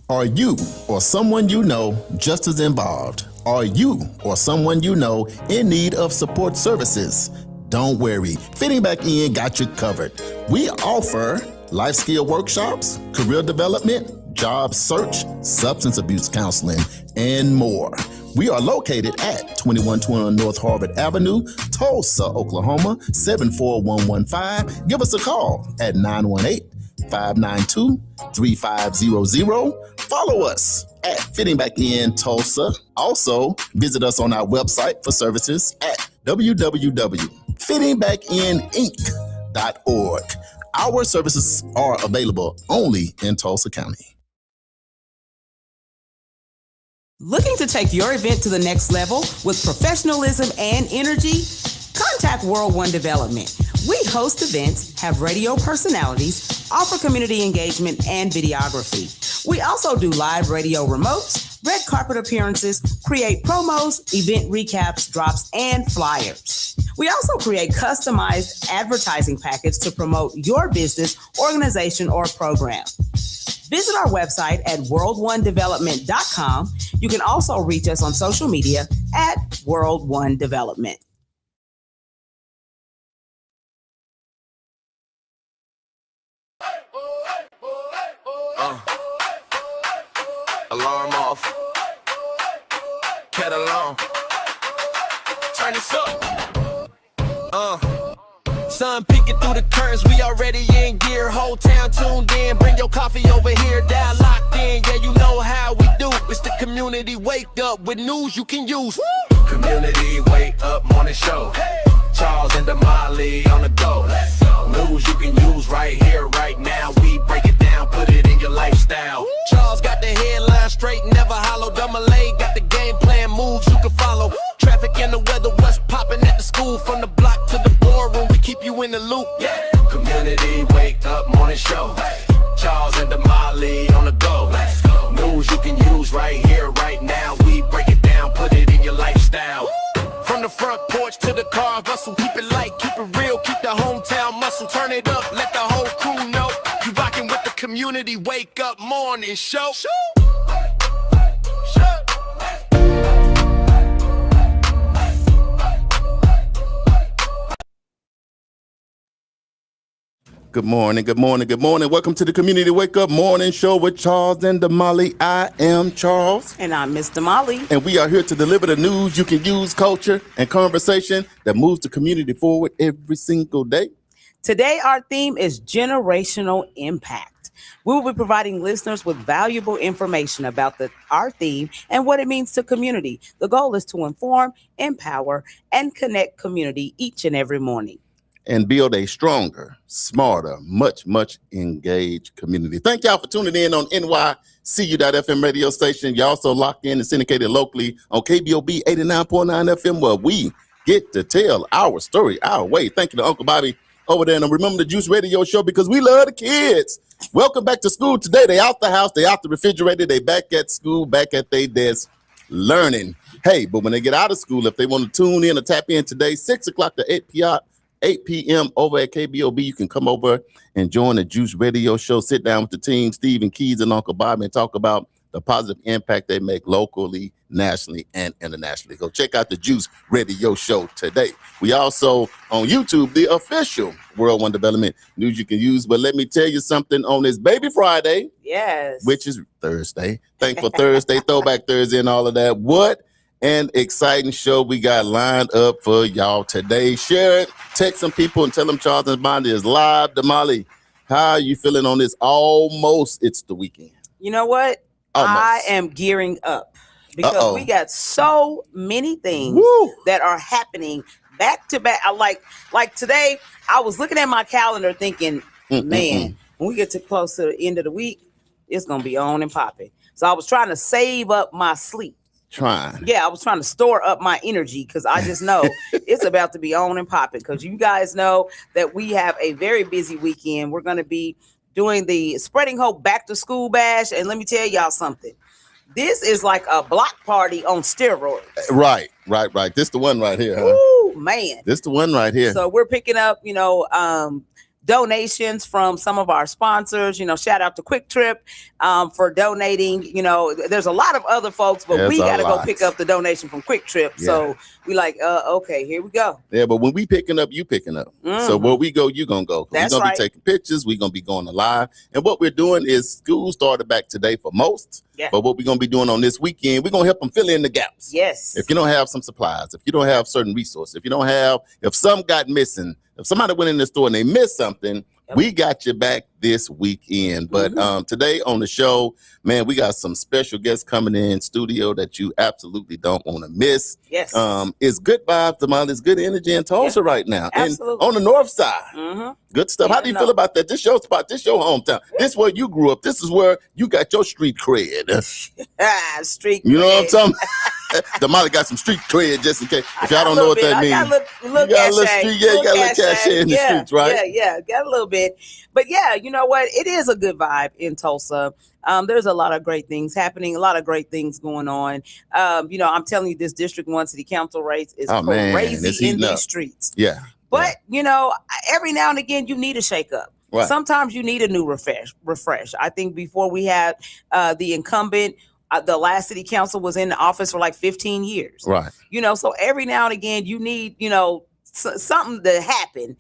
Are you or someone you know just as involved? Are you or someone you know in need of support services? Don't worry, Fitting Back In got you covered. We offer life skill workshops, career development, job search, substance abuse counseling, and more. We are located at 2120 North Harvard Avenue, Tulsa, Oklahoma, 74115. Give us a call at 918-592-3500. Follow us at Fitting Back In Tulsa. Also, visit us on our website for services at www.fittingbackininc.org. Our services are available only in Tulsa County. Looking to take your event to the next level with professionalism and energy? Contact World One Development. We host events, have radio personalities, offer community engagement and videography. We also do live radio remotes, red carpet appearances, create promos, event recaps, drops, and flyers. We also create customized advertising packets to promote your business, organization, or program. Visit our website at worldonedevelopment.com. You can also reach us on social media at World One Development. Alarm off. Cat alarm. Turn this up. Sun peeking through the curtains, we already in gear. Whole town tuned in, bring your coffee over here. Dial locked in, yeah, you know how we do. It's the community wake up with news you can use. Community wake up morning show. Charles and Damali on the go. News you can use right here, right now. We break it down, put it in your lifestyle. Charles got the headline straight, never hollow. Damali got the game plan, moves you can follow. Traffic and the weather, what's popping at the school. From the block to the boardroom, we keep you in the loop. Yeah. Community wake up morning show. Charles and Damali on the go. News you can use right here, right now. We break it down, put it in your lifestyle. From the front porch to the car bustle, keep it light, keep it real, keep the hometown muscle. Turn it up, let the whole crew know you rockin' with the community wake up morning show. Good morning, good morning, good morning. Welcome to the Community Wake Up Morning Show with Charles and Damali. I am Charles. And I'm Miss Damali. And we are here to deliver the news you can use, culture, and conversation that moves the community forward every single day. Today, our theme is generational impact. We will be providing listeners with valuable information about our theme and what it means to community. The goal is to inform, empower, and connect community each and every morning. And build a stronger, smarter, much engaged community. Thank y'all for tuning in on NYCU.FM radio station. You also locked in and syndicated locally on KBOB 89.9 FM, where we get to tell our story our way. Thank you to Uncle Bobby over there. And remember the Juice Radio Show, because we love the kids. Welcome back to school today. They out the house, they out the refrigerator, they back at school, back at their desk, learning. Hey, but when they get out of school, if they want to tune in or tap in today, 6 o'clock to 8 p.m. over at KBOB, you can come over and join the Juice Radio Show. Sit down with the team, Stephen Keys and Uncle Bob, and talk about the positive impact they make locally, nationally, and internationally. Go check out the Juice Radio Show today. We also on YouTube, the official World One Development news you can use. But let me tell you something on this Baby Friday, yes, which is Thursday. Thankful Thursday, Throwback Thursday, and all of that. What an exciting show we got lined up for y'all today. Share it, text some people, and tell them Charles and Bondi is live. Damali, how are you feeling on this? Almost, it's the weekend. You know what? Almost. I am gearing up because we got so many things that are happening back to back. Like today, I was looking at my calendar thinking, man, when we get too close to the end of the week, it's going to be on and popping. So I was trying to save up my sleep. I was trying to store up my energy because I just know it's about to be on and popping, because you guys know that we have a very busy weekend. We're going to be doing the Spreading Hope Back to School Bash. And let me tell y'all something. This is like a block party on steroids. Right. This the one right here. Ooh, man. This the one right here. So we're picking up, donations from some of our sponsors. Shout out to Quick Trip for donating. There's a lot of other folks, but There's we a got to go lot. pick up the donation from Quick Trip. Yeah. So we like, okay, here we go. Yeah, but when we picking up, you picking up. So where we go, you gonna go. That's We're gonna right. be taking pictures. We're gonna be going live. And what we're doing is school started back today for most. Yeah. But what we're gonna be doing on this weekend, we're gonna help them fill in the gaps. Yes. If you don't have some supplies, if you don't have certain resources, if some got missing, if somebody went in the store and they missed something, we got you back this weekend. But today on the show, man, we got some special guests coming in studio that you absolutely don't want to miss. Yes. It's good vibes, Damali. It's good energy in Tulsa right now. Absolutely. And on the north side. Good stuff. How do you feel about that? This your spot. This your hometown. This is where you grew up. This is where you got your street cred. Street cred. You know what I'm talking about? Damali got some street cred just in case. If y'all don't know what that means. I got a little cachet. You got a little cachet in the streets, right? Yeah, got a little bit. But yeah, you know what? It is a good vibe in Tulsa. There's a lot of great things happening, a lot of great things going on. I'm telling you, this District 1 City Council race is crazy in these streets. Yeah. But, every now and again, you need a shake up. Right. Sometimes you need a new refresh. I think before we had the incumbent, the last city council was in the office for like 15 years. Right. So every now and again, you need, something to happen,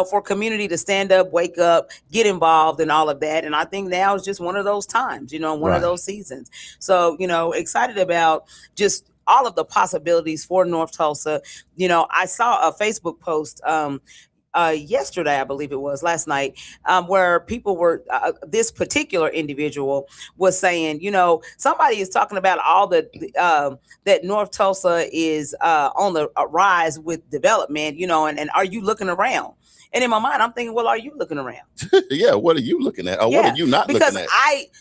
for community to stand up, wake up, get involved and all of that. And I think now is just one of those times, one of those seasons. So, excited about just all of the possibilities for North Tulsa. I saw a Facebook post yesterday, I believe it was last night, where people were, this particular individual was saying, somebody is talking about all the, that North Tulsa is on the rise with development, and are you looking around? And in my mind, I'm thinking, well, are you looking around? Yeah, what are you looking at? Or what are you not looking at?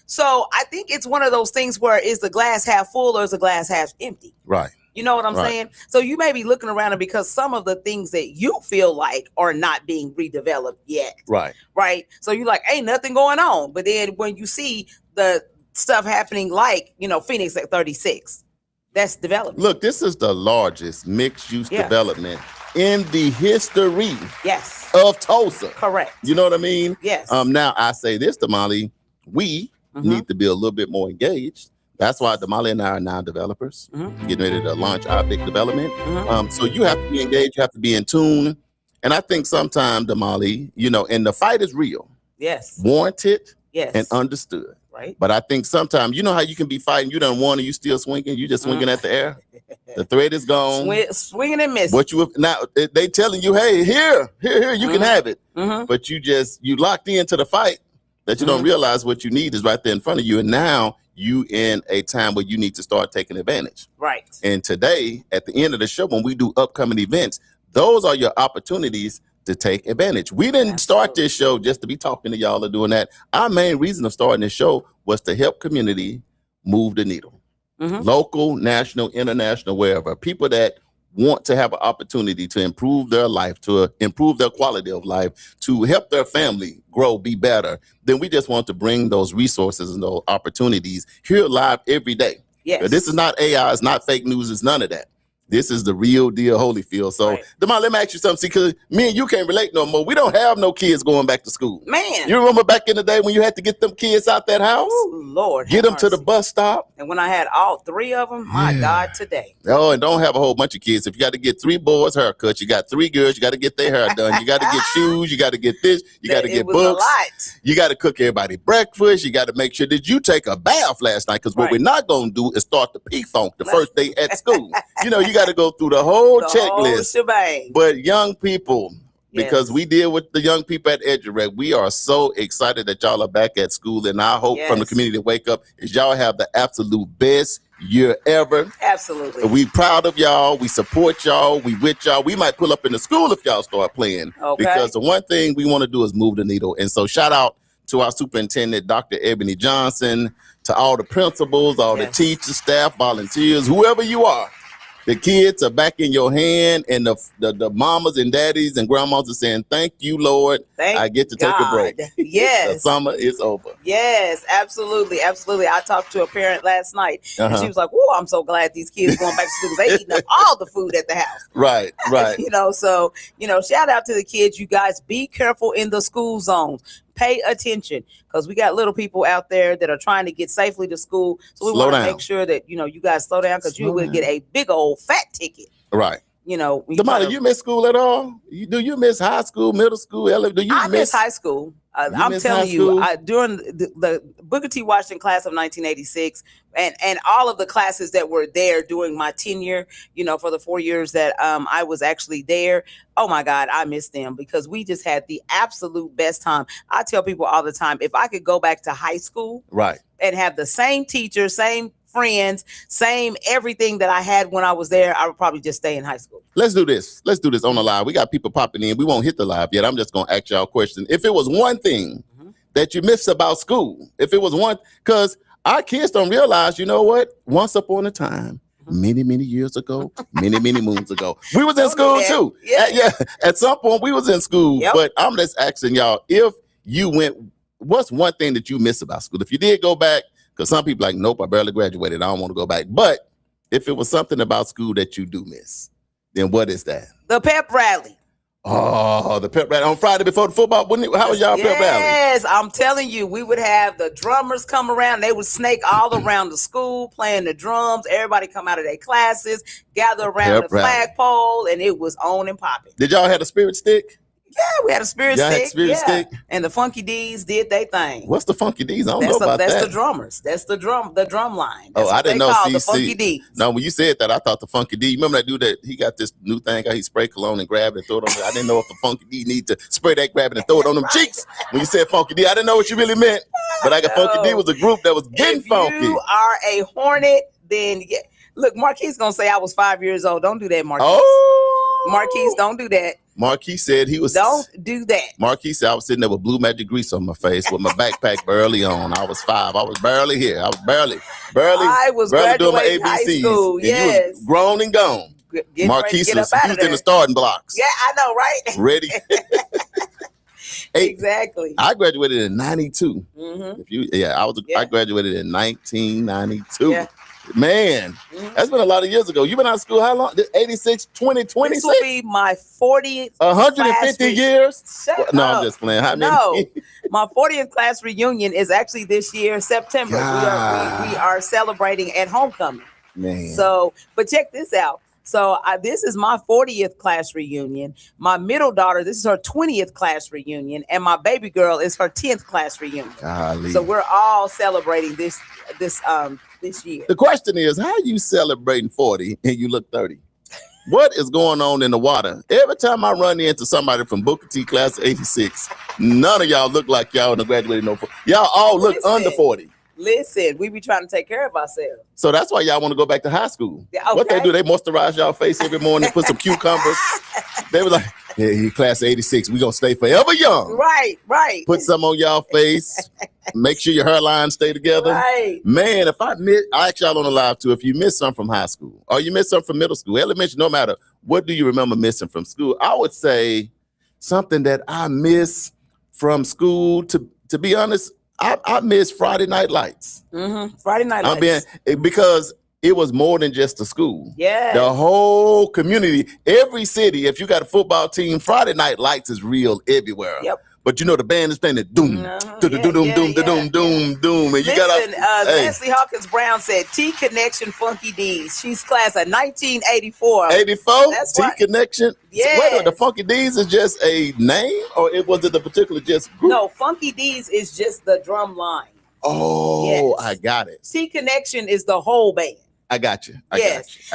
So I think it's one of those things where is the glass half full or is the glass half empty? Right. You know what I'm saying? So you may be looking around and because some of the things that you feel like are not being redeveloped yet. Right. Right. So you're like, ain't nothing going on. But then when you see the stuff happening like, Phoenix at 36, that's development. Look, this is the largest mixed use development in the history of Tulsa. Correct. You know what I mean? Yes. Now I say this, Damali, we need to be a little bit more engaged. That's why Damali and I are now developers, getting ready to launch our big development. So you have to be engaged, you have to be in tune. And I think sometimes, Damali, and the fight is real. Yes. Warranted and understood. Right. But I think sometimes, how you can be fighting, you done won and you still swinging, you just swinging at the air. The thread is gone. Swinging and missing. What now they telling you, hey, here, you can have it. But you locked into the fight that you don't realize what you need is right there in front of you. And now you in a time where you need to start taking advantage. Right. And today, at the end of the show, when we do upcoming events, those are your opportunities to take advantage. We didn't start this show just to be talking to y'all or doing that. Our main reason of starting this show was to help community move the needle. Local, national, international, wherever. People that want to have an opportunity to improve their life, to improve their quality of life, to help their family grow, be better, then we just want to bring those resources and those opportunities here live every day. Yes. This is not AI, it's not fake news, it's none of that. This is the real deal Holyfield. So, Damali, let me ask you something. See, because me and you can't relate no more. We don't have no kids going back to school. Man. You remember back in the day when you had to get them kids out that house? Oh, Lord. Get them to the bus stop. And when I had all three of them, my God, today. Oh, and don't have a whole bunch of kids. If you got to get 3 boys haircuts, you got 3 girls, you got to get their hair done. You got to get shoes, you got to get this, you got to get books. A lot. You got to cook everybody breakfast. You got to make sure, did you take a bath last night? Because what we're not going to do is start the P-Funk the first day at school. You got to go through the whole checklist. Whole but young people, because we deal with the young people at EduRec, we are so excited that y'all are back at school. And our hope from the community Wake Up is y'all have the absolute best year ever. Absolutely. We proud of y'all. We support y'all. We with y'all. We might pull up in the school if y'all start playing. Because the one thing we want to do is move the needle. And so shout out to our superintendent, Dr. Ebony Johnson, to all the principals, all the teachers, staff, volunteers, whoever you are. The kids are back in your hand, and the mamas and daddies and grandmas are saying, "Thank you, Lord. Thank I get to take a God. break. Yes. The summer is over." Yes, absolutely. Absolutely. I talked to a parent last night and she was like, "Oh, I'm so glad these kids going back to school because they eating up all the food at the house." Right. So, shout out to the kids. You guys be careful in the school zones. Pay attention because we got little people out there that are trying to get safely to school. So we want to make sure that, you guys slow down because you will get a big old fat ticket. Right. Damali, you miss school at all? Do you miss high school, middle school, I miss high school. I'm telling you, during the Booker T. Washington class of 1986 and all of the classes that were there during my tenure, for the 4 years that I was actually there. Oh my God, I miss them because we just had the absolute best time. I tell people all the time, if I could go back to high school, right, and have the same teacher, same friends, same everything that I had when I was there, I would probably just stay in high school. Let's do this on the live. We got people popping in. We won't hit the live yet. I'm just going to ask y'all a question. If it was one thing that you miss about school, if it was one, because our kids don't realize, you know what? Once upon a time, many, many years ago, many, many moons ago, we was in school too. Yeah. At some point we was in school, but I'm just asking y'all, if you went, what's one thing that you miss about school? If you did go back, because some people like, nope, I barely graduated, I don't want to go back. But if it was something about school that you do miss, then what is that? The pep rally. Oh, the pep rally on Friday before the football. How was y'all pep rally? Yes, I'm telling you, we would have the drummers come around. They would snake all around the school playing the drums. Everybody come out of their classes, gather around the flagpole, and it was on and popping. Did y'all have a spirit stick? Yeah, we had a spirit stick. And the Funky D's did their thing. What's the Funky D's? I don't know about that. That's the drummers. That's the drum line. That's I didn't know. The Funky D's. No, when you said that, I thought the Funky D. You remember that dude that he got this new thing? He sprayed cologne and grabbed it and threw it on. I didn't know if the Funky D need to spray that, grab it, and throw it on them cheeks. When you said Funky D, I didn't know what you really meant. But Funky D was a group that was getting funky. If you are a hornet, then look, Marquise gonna say I was 5 years old. Don't do that, Marquise. Oh, Marquise, don't do that. Marquis said he was. Don't do that. Marquis said I was sitting there with blue magic grease on my face with my backpack barely on. I was 5. I was barely here. I was barely doing my ABCs. High school, yes. You was grown and gone. Marquis was in the starting blocks. Yeah, I know, right? Ready. Exactly. I graduated in 92. Mm-hmm. I graduated in 1992. Yeah. Man, that's been a lot of years ago. You've been out of school how long? 86, 20, 26? This will be my 40th 150 years? Shut no, up. I'm just playing. No, my 40th class reunion is actually this year, September. We are celebrating at homecoming. Man. So, but check this out. So this is my 40th class reunion. My middle daughter, this is her 20th class reunion, and my baby girl is her 10th class reunion. Golly. So we're all celebrating this year. The question is, how are you celebrating 40 and you look 30? What is going on in the water? Every time I run into somebody from Booker T class of 86, none of y'all look like y'all in the graduating no 40. Y'all all look under 40. Listen, we be trying to take care of ourselves. So that's why y'all want to go back to high school. Yeah, okay. What they do, they moisturize y'all face every morning, put some cucumbers. They were like, yeah, he class of 86, we gonna stay forever young. Right. Put some on y'all face. Make sure your hairline stay together. Right. Man, I ask y'all on the live too, if you miss something from high school or you miss something from middle school, elementary, no matter, what do you remember missing from school? I would say something that I miss from school, to be honest, I miss Friday Night Lights. Mm-hmm. Friday Night Lights. Because it was more than just the school. Yeah. The whole community, every city, if you got a football team, Friday Night Lights is real everywhere. Yep. But the band is playing the doom, doom. And you got Leslie Hawkins Brown said T Connection Funky D's. She's class of 1984. 84? That's T right. Connection? Yes. Wait a minute, the Funky D's is just a name, or was it the particular just group? No, Funky D's is just the drum line. Oh, yes. I got it. T Connection is the whole band. I got you. I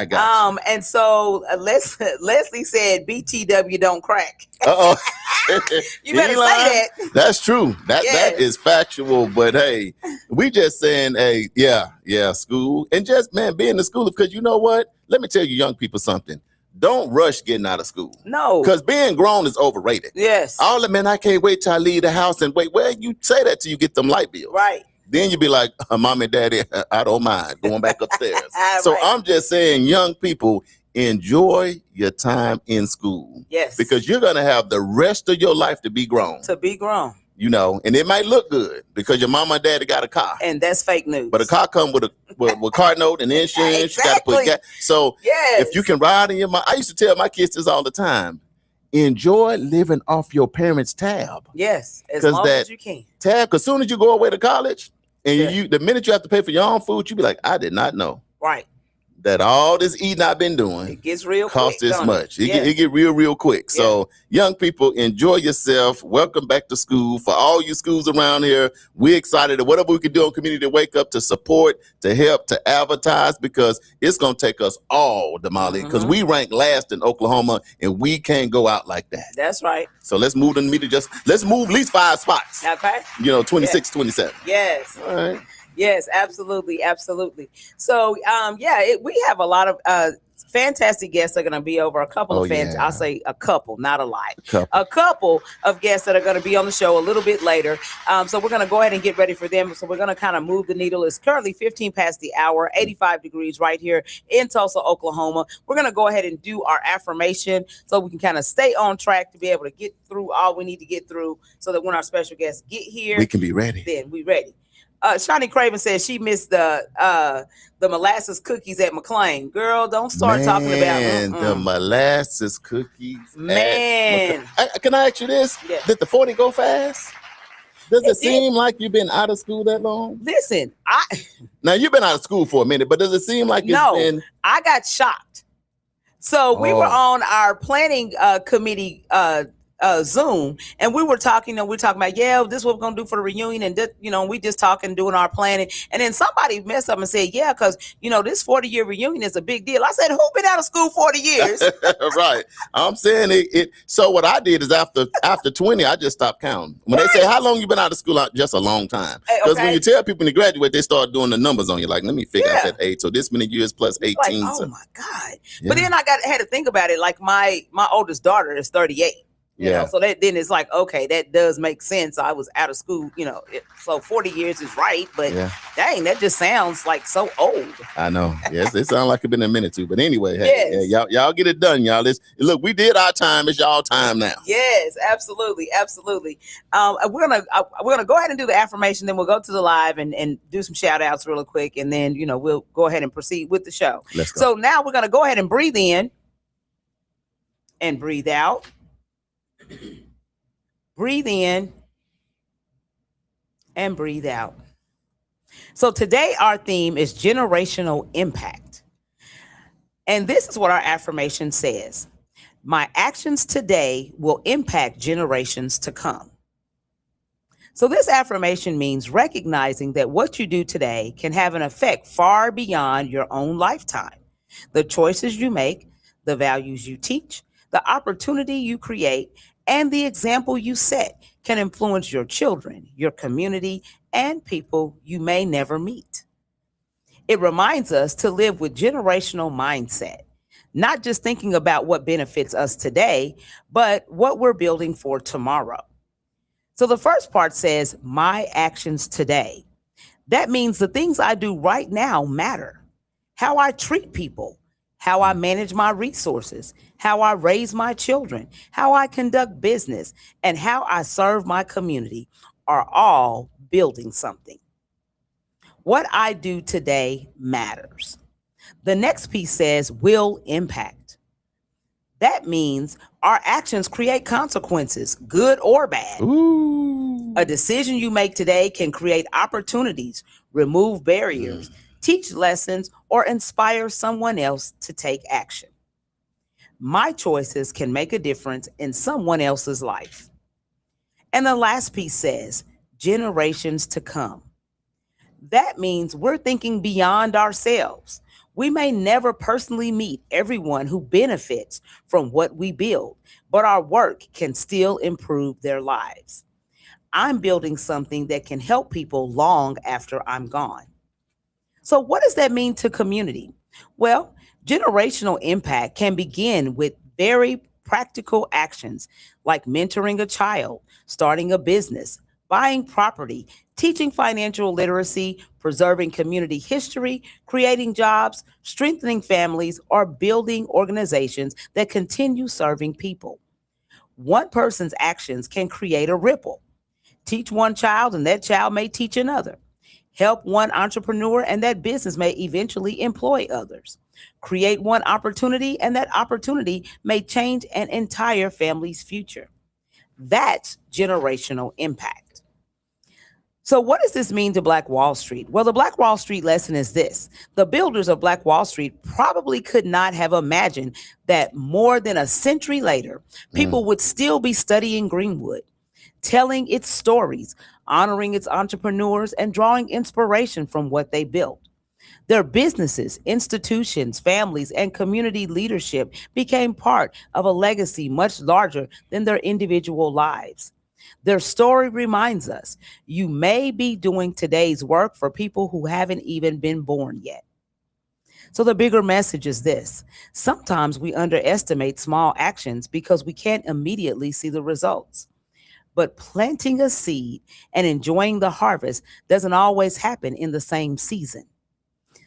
got you. And so Leslie said BTW don't crack. Uh-oh. You better say that. That's true. That is factual. But hey, we just saying, hey, yeah, school. And just, man, being in school, because you know what? Let me tell you young people something. Don't rush getting out of school. No. Because being grown is overrated. Yes. All the man, I can't wait till I leave the house and wait. Well, you say that till you get them light bills. Right. Then you be like, Mom and Daddy, I don't mind going back upstairs. So I'm just saying, young people, enjoy your time in school. Yes. Because you're going to have the rest of your life to be grown. To be grown. You know, and it might look good because your mama and daddy got a car. And that's fake news. But a car come with a car note and insurance. Exactly. You got to put gas. So yes. if you can ride in your I used to tell my kids this all the time. Enjoy living off your parents' tab. Yes, as long as you can. Tab, because as soon as you go away to college, and the minute you have to pay for your own food, you be like, I did not know. Right. That all this eating I've been doing it gets real costs quick, this much. It get real quick. Yeah. So young people, enjoy yourself. Welcome back to school. For all you schools around here, we're excited that whatever we can do on Community Wake Up to support, to help, to advertise, because it's going to take us all, Damali, because we rank last in Oklahoma and we can't go out like that. That's right. So let's move the meter. Let's move at least 5 spots. Okay. 26, 27. Yes. All right. Yes, absolutely. Absolutely. So, we have a lot of fantastic guests that are going to be over. A couple of I'll say a couple, not a lot. A couple of guests that are going to be on the show a little bit later. So we're going to go ahead and get ready for them. So we're going to kind of move the needle. It's currently 15 past the hour, 85 degrees right here in Tulsa, Oklahoma. We're going to go ahead and do our affirmation so we can kind of stay on track to be able to get through all we need to get through so that when our special guests get here, we can be ready. Then we ready. Shawnee Craven says she missed the molasses cookies at McLean. Girl, don't start talking about the molasses cookies. Man, can I ask you this? Yeah. Did the 40 go fast? Does it seem like you've been out of school that long? Listen, now you've been out of school for a minute, but does it seem like it's been? I got shocked. So we were on our planning committee Zoom, and we were talking about, this is what we're gonna do for the reunion, and we just talking, doing our planning, and then somebody messed up and said, because this 40-year reunion is a big deal. I said, who been out of school 40 years? Right. I'm saying it. So what I did is after 20, I just stopped counting. When they say how long you been out of school, just a long time. Because when you tell people to graduate, they start doing the numbers on you. Like, let me figure out that age. So this many years plus 18. Like, oh my God. Yeah. But then I had to think about it. Like my oldest daughter is 38. You know, so then it's like, okay, that does make sense. I was out of school, so 40 years is right, but dang, that just sounds like so old. I know. Yes, it sounds like it's been a minute too. But anyway, hey, y'all get it done, y'all. Look, we did our time. It's y'all time now. Yes, absolutely, absolutely. We're gonna go ahead and do the affirmation, then we'll go to the live and do some shout outs really quick, and then we'll go ahead and proceed with the show. Let's go. So now we're gonna go ahead and breathe in and breathe out. Breathe in and breathe out. So today our theme is generational impact. And this is what our affirmation says. My actions today will impact generations to come. So this affirmation means recognizing that what you do today can have an effect far beyond your own lifetime. The choices you make, the values you teach, the opportunity you create, and the example you set can influence your children, your community, and people you may never meet. It reminds us to live with generational mindset, not just thinking about what benefits us today, but what we're building for tomorrow. So the first part says, my actions today. That means the things I do right now matter. How I treat people, how I manage my resources, how I raise my children, how I conduct business, and how I serve my community are all building something. What I do today matters. The next piece says will impact. That means our actions create consequences, good or bad. Ooh. A decision you make today can create opportunities, remove barriers, teach lessons, or inspire someone else to take action. My choices can make a difference in someone else's life. And the last piece says, generations to come. That means we're thinking beyond ourselves. We may never personally meet everyone who benefits from what we build, but our work can still improve their lives. I'm building something that can help people long after I'm gone. So what does that mean to community? Well, generational impact can begin with very practical actions like mentoring a child, starting a business, buying property, teaching financial literacy, preserving community history, creating jobs, strengthening families, or building organizations that continue serving people. One person's actions can create a ripple. Teach one child, and that child may teach another. Help one entrepreneur, and that business may eventually employ others. Create one opportunity, and that opportunity may change an entire family's future. That's generational impact. So, what does this mean to Black Wall Street? Well, the Black Wall Street lesson is this: the builders of Black Wall Street probably could not have imagined that more than a century later, people would still be studying Greenwood, telling its stories, honoring its entrepreneurs, and drawing inspiration from what they built. Their businesses, institutions, families, and community leadership became part of a legacy much larger than their individual lives. Their story reminds us you may be doing today's work for people who haven't even been born yet. So, the bigger message is this: sometimes we underestimate small actions because we can't immediately see the results. But planting a seed and enjoying the harvest doesn't always happen in the same season.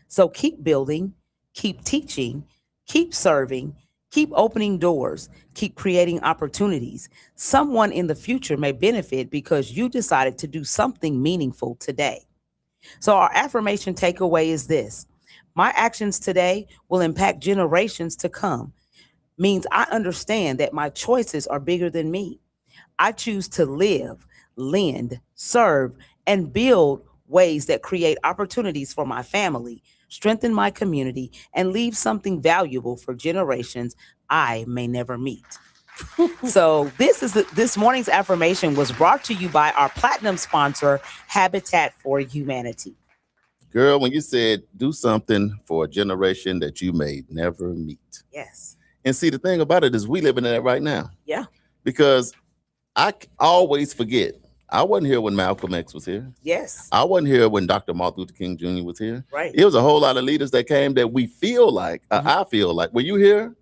So keep building, keep teaching, keep serving, keep opening doors, keep creating opportunities. Someone in the future may benefit because you decided to do something meaningful today. So our affirmation takeaway is this: my actions today will impact generations to come. Means I understand that my choices are bigger than me. I choose to live, lend, serve, and build ways that create opportunities for my family, strengthen my community, and leave something valuable for generations I may never meet. So this morning's affirmation was brought to you by our platinum sponsor, Habitat for Humanity. Girl, when you said do something for a generation that you may never meet. Yes. And see, the thing about it is we living in that right now. Yeah. Because always forget, I wasn't here when Malcolm X was here. Yes. I wasn't here when Dr. Martin Luther King Jr. was here. Right. It was a whole lot of leaders that came that we feel like, I feel like. Were you here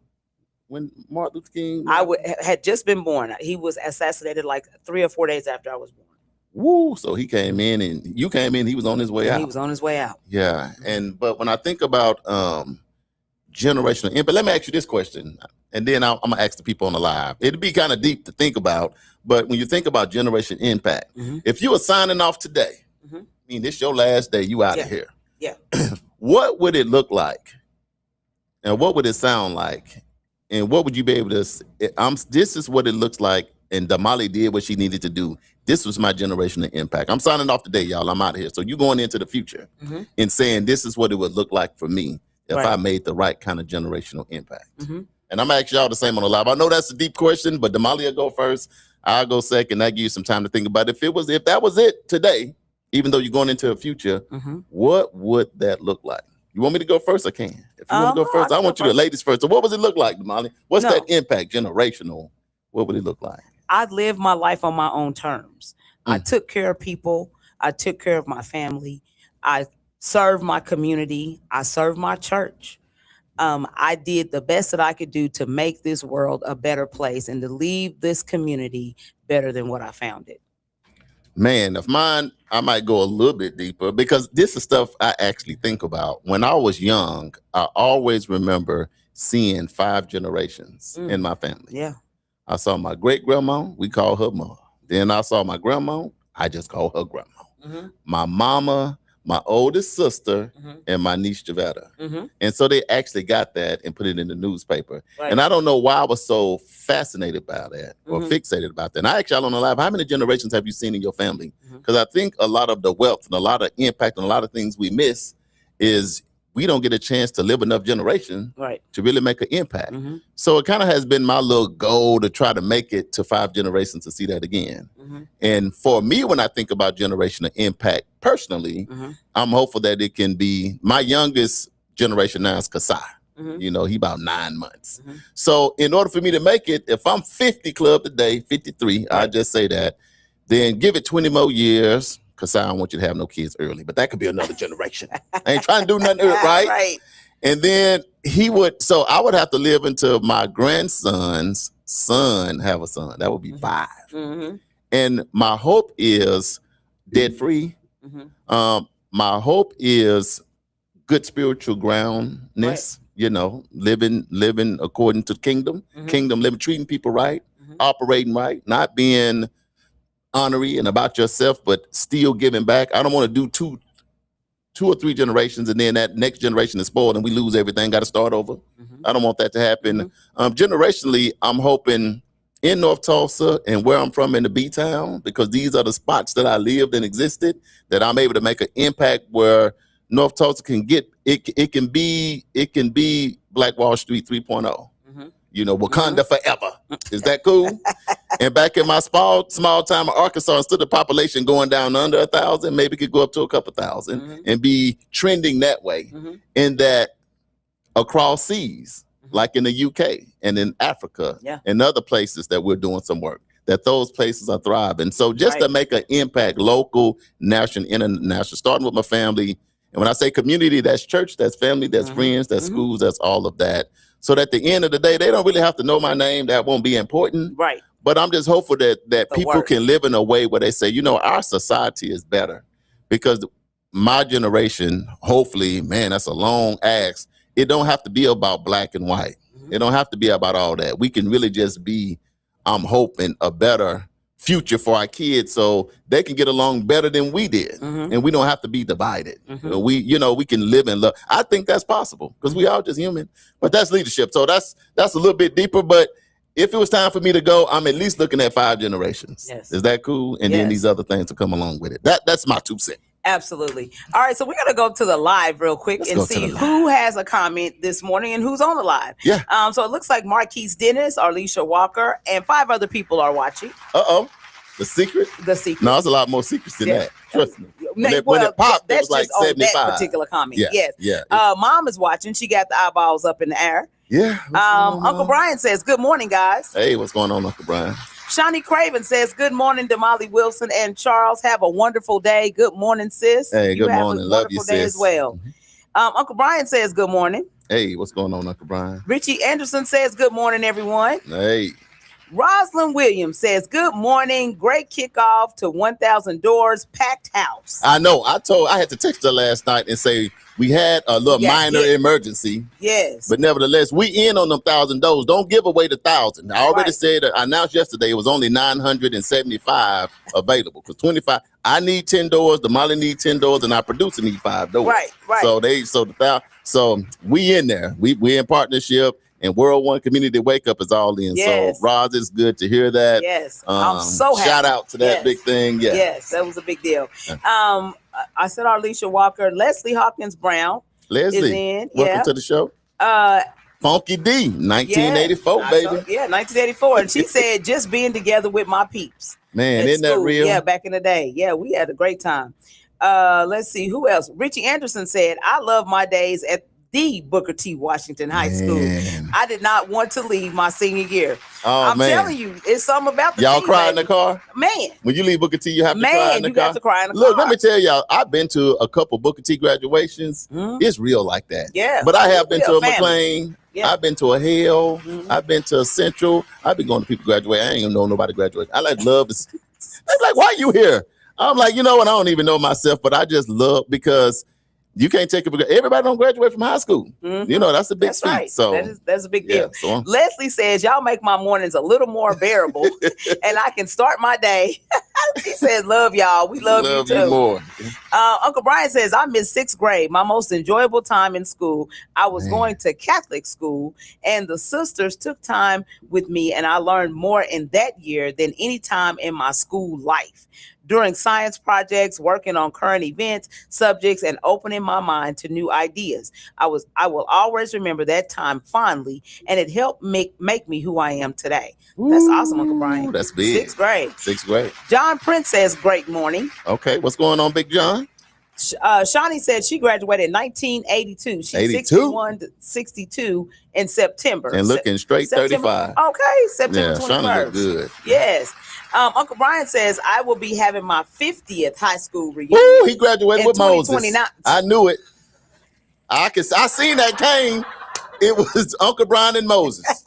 when Martin Luther King? Had just been born. He was assassinated like 3 or 4 days after I was born. Woo! So he came in, and you came in. He was on his way out. He was on his way out. Yeah, but when I think about generational impact, let me ask you this question, and then I'm gonna ask the people on the live. It'd be kind of deep to think about, but when you think about generation impact, if you were signing off today, I mean, this your last day, you out of here. Yeah. What would it look like, and what would it sound like, and what would you be able to? This is what it looks like, and Damali did what she needed to do. This was my generational impact. I'm signing off today, y'all. I'm out of here. So you going into the future and saying this is what it would look like for me if I made the right kind of generational impact. And I'm gonna ask y'all the same on the live. I know that's a deep question, but Damali will go first. I'll go second. That gives you some time to think about it. If that was it today, even though you're going into a future, what would that look like? You want me to go first? I can. If you want to go first, I want you to ladies first. So what does it look like, Damali? What's that impact, generational? What would it look like? I lived my life on my own terms. I took care of people. I took care of my family. I served my community. I served my church. I did the best that I could do to make this world a better place and to leave this community better than what I found it. Man, of mine, I might go a little bit deeper because this is stuff I actually think about. When I was young, I always remember seeing 5 generations in my family. Yeah. I saw my great grandma, we call her mom. Then I saw my grandma, I just call her grandma. My mama, my oldest sister, and my niece Javetta. And so they actually got that and put it in the newspaper. Right. And I don't know why I was so fascinated by that or fixated about that. And I asked y'all on the live, how many generations have you seen in your family? Because I think a lot of the wealth and a lot of impact and a lot of things we miss is we don't get a chance to live enough generation to really make an impact. So it kind of has been my little goal to try to make it to 5 generations to see that again. And for me, when I think about generational impact personally, I'm hopeful that it can be my youngest generation now is Kasai. You know, he about 9 months. So in order for me to make it, if I'm 50 club today, 53, I just say that, then give it 20 more years. Because I don't want you to have no kids early, but that could be another generation. I ain't trying to do nothing early, right? And then so I would have to live until my grandson's son have a son. That would be 5. And my hope is debt free. My hope is good spiritual groundness, living according to kingdom, living, treating people right, operating right, not being honorary and about yourself, but still giving back. I don't want to do two or three generations and then that next generation is spoiled and we lose everything, got to start over. I don't want that to happen. Generationally, I'm hoping in North Tulsa and where I'm from in the B-Town, because these are the spots that I lived and existed, that I'm able to make an impact where North Tulsa can get, it can be Black Wall Street 3.0. Wakanda forever. Is that cool? And back in my small time of Arkansas, instead of the population going down under 1,000, maybe it could go up to a couple thousand and be trending that way. And that across seas, like in the UK and in Africa and other places that we're doing some work, that those places are thriving. So just to make an impact, local, national, international, starting with my family. And when I say community, that's church, that's family, that's friends, that's schools, that's all of that. So that at the end of the day, they don't really have to know my name. That won't be important. Right. But I'm just hopeful that people can live in a way where they say, our society is better. Because my generation, hopefully, man, that's a long ask. It don't have to be about black and white. It don't have to be about all that. We can really just be, I'm hoping, a better future for our kids so they can get along better than we did. And we don't have to be divided. We can live in love. I think that's possible because we all just human. But that's leadership. So that's a little bit deeper. But if it was time for me to go, I'm at least looking at 5 generations. Yes. Is that cool? And then these other things will come along with it. That's my 2 cents. Absolutely. All right, so we're going to go to the live real quick and see who has a comment this morning and who's on the live. Yeah. So it looks like Marquise Dennis, Arlisha Walker, and 5 other people are watching. Uh-oh. The secret? The secret. No, there's a lot more secrets than that. Trust me. When it popped, it was like 75. That particular comment. Yes. Mom is watching. She got the eyeballs up in the air. Yeah. Uncle Brian says, good morning, guys. Hey, what's going on, Uncle Brian? Shawnee Craven says, good morning, Damali Wilson and Charles. Have a wonderful day. Good morning, sis. Hey, good morning. Love you, sis. Day as well. Uncle Brian says, good morning. Hey, what's going on, Uncle Brian? Richie Anderson says, good morning, everyone. Hey. Rosalind Williams says, good morning. Great kickoff to 1,000 Doors, packed house. I know. I had to text her last night and say we had a little minor emergency. Yes. But nevertheless, we in on them 1,000 doors. Don't give away the 1,000. I already said, I announced yesterday it was only 975 available. Because 25, I need 10 doors, Damali need 10 doors, and our producer need 5 doors. Right. So we in there. We in partnership. And World One Community Wake Up is all in. Yes. So, Roz, it's good to hear that. Yes. I'm so happy. Shout out to that big thing. Yeah. Yes, that was a big deal. I said Arlisha Walker. Leslie Hawkins Brown is in. Welcome to the show. Funky D, 1984, baby. 1984. And she said, just being together with my peeps. Man, isn't that real? Yeah, back in the day. Yeah, we had a great time. Let's see. Who else? Richie Anderson said, I love my days at the Booker T. Washington High School. I did not want to leave my senior year. I'm telling you, it's something about the y'all cry in the car? Man. When you leave Booker T, you have to cry in the car? Man, you have to cry in the car. Look, let me tell y'all, I've been to a couple Booker T graduations. It's real like that. Yeah. But I have been to a McLean. I've been to a Hale. I've been to a Central. I've been going to people graduate. I ain't even know nobody graduate. I love to see. They're like, why are you here? I'm like, you know what? I don't even know myself, but I just love because you can't take it. Everybody don't graduate from high school. That's a big feat. Right. So that's a big deal. Leslie says, y'all make my mornings a little more bearable and I can start my day. He says, love y'all. We love you too. You more. Uncle Brian says, I missed 6th grade, my most enjoyable time in school. I was going to Catholic school and the sisters took time with me and I learned more in that year than any time in my school life. During science projects, working on current events, subjects, and opening my mind to new ideas. I will always remember that time fondly, and it helped make me who I am today. That's awesome, Uncle Brian. That's big. 6th grade. 6th grade. John Prince says, great morning. Okay, what's going on, Big John? Shawnee said she graduated in 1982. She's 61 to 62 in September. And looking straight September, 35. Okay, September 21st. Shawnee look good. Yes. Uncle Brian says, I will be having my 50th high school reunion. Woo, he graduated with Moses. I knew it. I seen that came. It was Uncle Brian and Moses.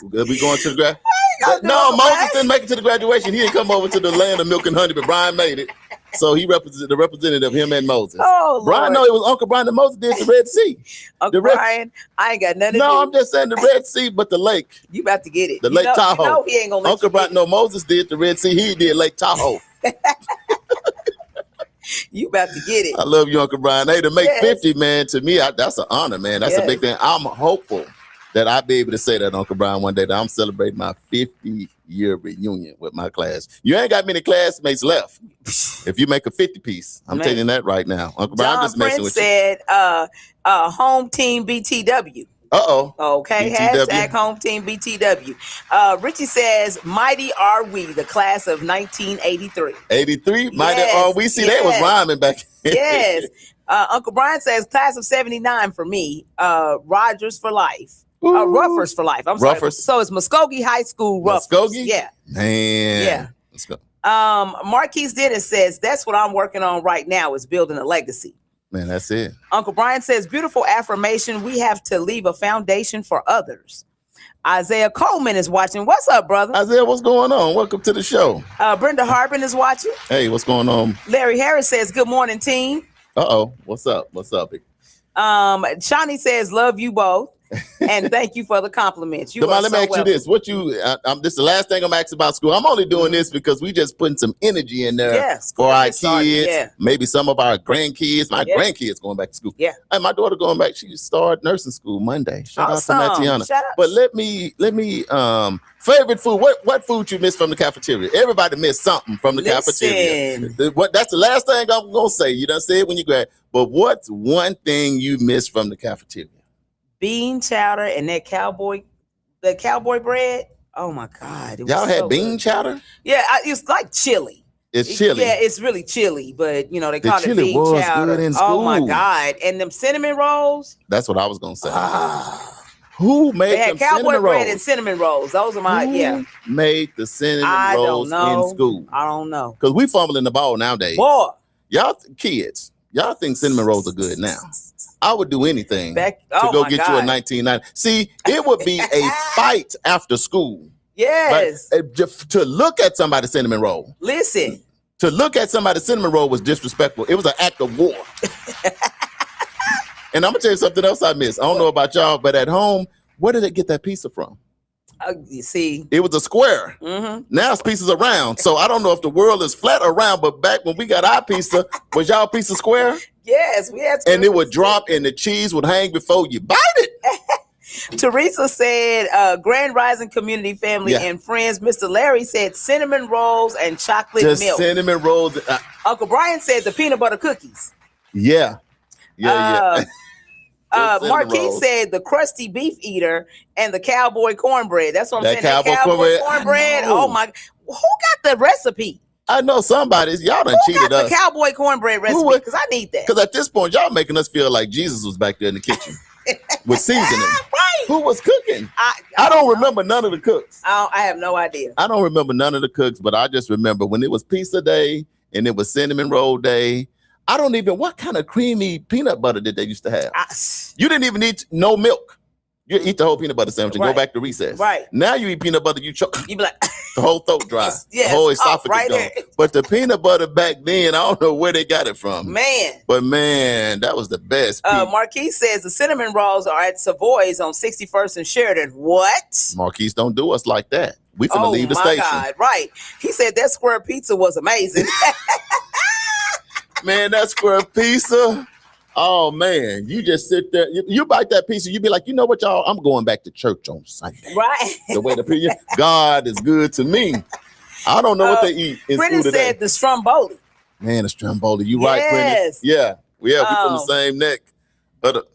We going to the grad. gotta do No, Uncle Moses Brian? didn't make it to the graduation. He didn't come over to the land of milk and honey, but Brian made it. So he represented the representative, him and Moses. Oh, Brian, Lord. no, it was Uncle Brian and Moses did the Red Sea. Uncle Brian, I ain't got nothing to do. No, I'm just saying the Red Sea, but the lake. You about to get it. The Lake Tahoe. You know he ain't gonna let Uncle you Brian, no, Moses did the Red Sea. He did Lake Tahoe. You about to get it. I love you, Uncle Brian. Hey, to make Yes. 50, man, to me, that's an honor, man. That's a Yes. big thing. I'm hopeful that I'll be able to say that, Uncle Brian, one day, that I'm celebrating my 50-year reunion with my class. You ain't got many classmates left. If you make a 50 piece, I'm Man. telling you that right now. Uncle Brian, I'm John just messing Prince with said, home team BTW. you. Uh-oh. Okay, BTW. hashtag home team BTW. Richie says, mighty are we, the class of 1983. 83? Mighty Yes, are we? See, they was yes. rhyming back then. Yes. Uncle Brian says, class of 79 for me, Rogers for life. Ruffers for life. I'm sorry. Ruffers. So it's Muskogee High School Ruffers. Muskogee? Yeah. Man. Yeah. Let's go. Marquise Dennis says, that's what I'm working on right now is building a legacy. Man, that's it. Uncle Brian says, beautiful affirmation. We have to leave a foundation for others. Isaiah Coleman is watching. What's up, brother? Isaiah, what's going on? Welcome to the show. Brenda Harbin is watching. Hey, what's going on? Larry Harris says, good morning, team. Uh-oh. What's up? What's up? Shawnee says, love you both. And thank you for the compliments. You Damali, are let me so ask you welcome. this. This is the last thing I'm asking about school. I'm only doing this because we just putting some energy in there Yeah, school for our gets started, kids, yeah. maybe some of our grandkids. My Yeah. grandkids going back to school. Yeah. Hey, my daughter going back. She started nursing school Monday. Shout Awesome. out to Matiana. Shout out. But let me favorite food. What food you miss from the cafeteria? Everybody missed something from the cafeteria. Listen. That's the last thing I'm gonna say. You done said when you grad. But what's one thing you miss from the cafeteria? Bean chowder and that cowboy bread. Oh my God. It was Y'all had so bean good. chowder? Yeah, it's like chili. It's chili. Yeah, it's really chili, but you know, they The call it chili bean was chowder. good in Oh my school. God. And them cinnamon rolls. That's what I was gonna say. Ah. Who made They had them cowboy cinnamon bread rolls? and cinnamon rolls. Those are my, Who made the cinnamon I rolls don't know. in school? I don't know. Because we fumbling the ball nowadays. Boy, Kids, y'all think cinnamon rolls are good now. I would do anything to oh go my get you a God. 1990. See, it would be a fight after school. Yes. But, to look at somebody's cinnamon roll. Listen. To look at somebody's cinnamon roll was disrespectful. It was an act of war. And I'm gonna tell you something else I miss. I don't know about y'all, but at home, where did they get that pizza from? You see. It was a square. Mm-hmm. Now it's pieces of round. So I don't know if the world is flat or round, but back when we got our pizza, was y'all pizza square? Yes, we had. And it would drop and the cheese would hang before you bite it. Teresa said, Grand Rising Community Family Yeah. and Friends. Mr. Larry said cinnamon rolls and chocolate Just milk. cinnamon rolls. Uncle Brian said the peanut butter cookies. Yeah. Just cinnamon Marquis rolls. said the crusty beef eater and the cowboy cornbread. That's what I'm That saying. That cowboy cowboy cornbread. cornbread. I know. Oh my! Who got the recipe? I know somebody's. Y'all done Who cheated got us. the cowboy cornbread recipe? would- Because I need that. Because at this point, y'all making us feel like Jesus was back there in the kitchen with seasoning. Right. Who was cooking? I don't remember none of the cooks. I have no idea. I don't remember none of the cooks, but I just remember when it was pizza day and it was cinnamon roll day. I don't even, what kind of creamy peanut butter did they used to have? You didn't even need no milk. You eat the whole peanut butter sandwich and Right. go back to recess. Right. Now you eat peanut butter, you choke. You be like, The whole throat dry. Yes, The whole oh, esophagus right gone. there. But the peanut butter back then, I don't know where they got it from. man. But man, that was the best. Pete. Marquis says the cinnamon rolls are at Savoy's on 61st and Sheridan. What? Marquise, don't do us like that. We finna leave the my station. God! Right? He said that square pizza was amazing. Man, that square pizza. Oh man, you just sit there. You bite that pizza, you be like, you know what, y'all? I'm going back to church on Sunday. Right? The way the God is good to me. I don't know what they eat in Brennan school today. said the stromboli. Man, the Stromboli. You right, Brennan? Yes. Yeah, we from the Oh. same neck. But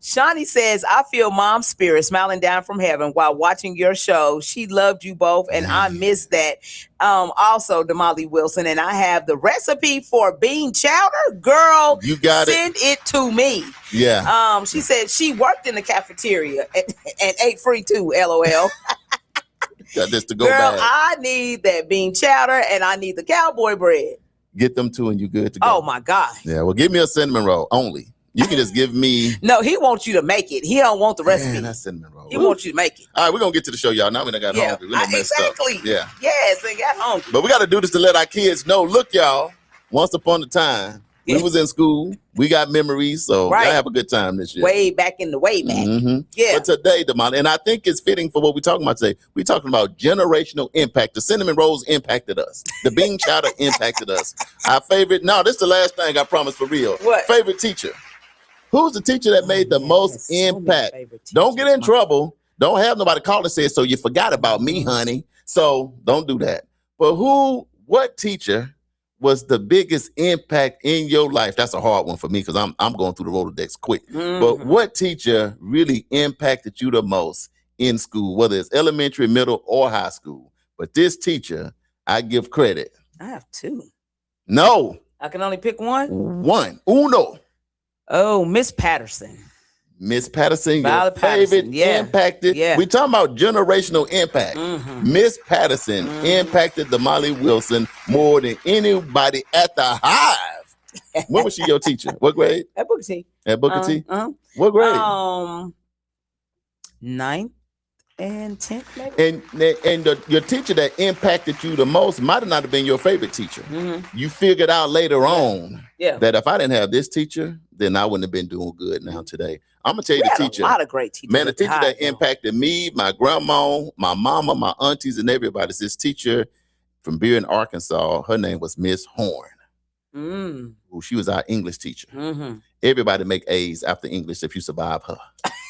Shawnee says, I feel mom's spirit smiling down from heaven while watching your show. She loved you both, and I miss that. Also, Damali Wilson, and I have the recipe for bean chowder. Girl, You got it. send it to me. Yeah. She said she worked in the cafeteria and ate free too, LOL. Got this to go Girl, bad. I need that bean chowder and I need the cowboy bread. Get them two and you good to go. Oh my God. Yeah, well, give me a cinnamon roll only. You can just give me. No, he wants you to make it. He don't want the recipe. Man, that's cinnamon roll. He wants you to make it. All right, we're gonna get to the show, y'all. Now we done got hungry. We done messed exactly. up. Yeah. Yes, they got hungry. But we got to do this to let our kids know. Look, y'all. Once upon a time, we was in school. We got memories, so I have a good time this year. Way back in the way back. Mm-hmm. Yeah. But today, Damali, and I think it's fitting for what we're talking about today. We're talking about generational impact. The cinnamon rolls impacted us. The bean chowder impacted us. Our favorite. No, this is the last thing I promise for real. What? Favorite teacher. Who's the teacher that made the most impact? Don't get in trouble. Don't have nobody call and say, so you forgot about me, honey. So don't do that. But what teacher was the biggest impact in your life? That's a hard one for me because I'm going through the Rolodex quick. Mm-hmm. But what teacher really impacted you the most in school, whether it's elementary, middle, or high school? But this teacher, I give credit. I have two. No. I can only pick one? One. Uno. Oh, Miss Patterson. Miss Patterson, Violet your favorite, Patterson. impacted. Yeah. We talking about generational impact. Mm-hmm. Miss Patterson impacted Damali Wilson more than anybody at the Hive. When was she your teacher? What grade? At Booker T. At Booker T? What grade? 9th and 10th, maybe. And your teacher that impacted you the most might not have been your favorite teacher. Mm-hmm. You figured out later on that if I didn't have this teacher, then I wouldn't have been doing good now today. I'm gonna tell you the teacher. A lot of great teachers. Man, the teacher that impacted me, my grandma, my mama, my aunties, and everybody. This teacher from Beer, Arkansas. Her name was Miss Horn. She was our English teacher. Mm-hmm. Everybody make A's after English if you survive her,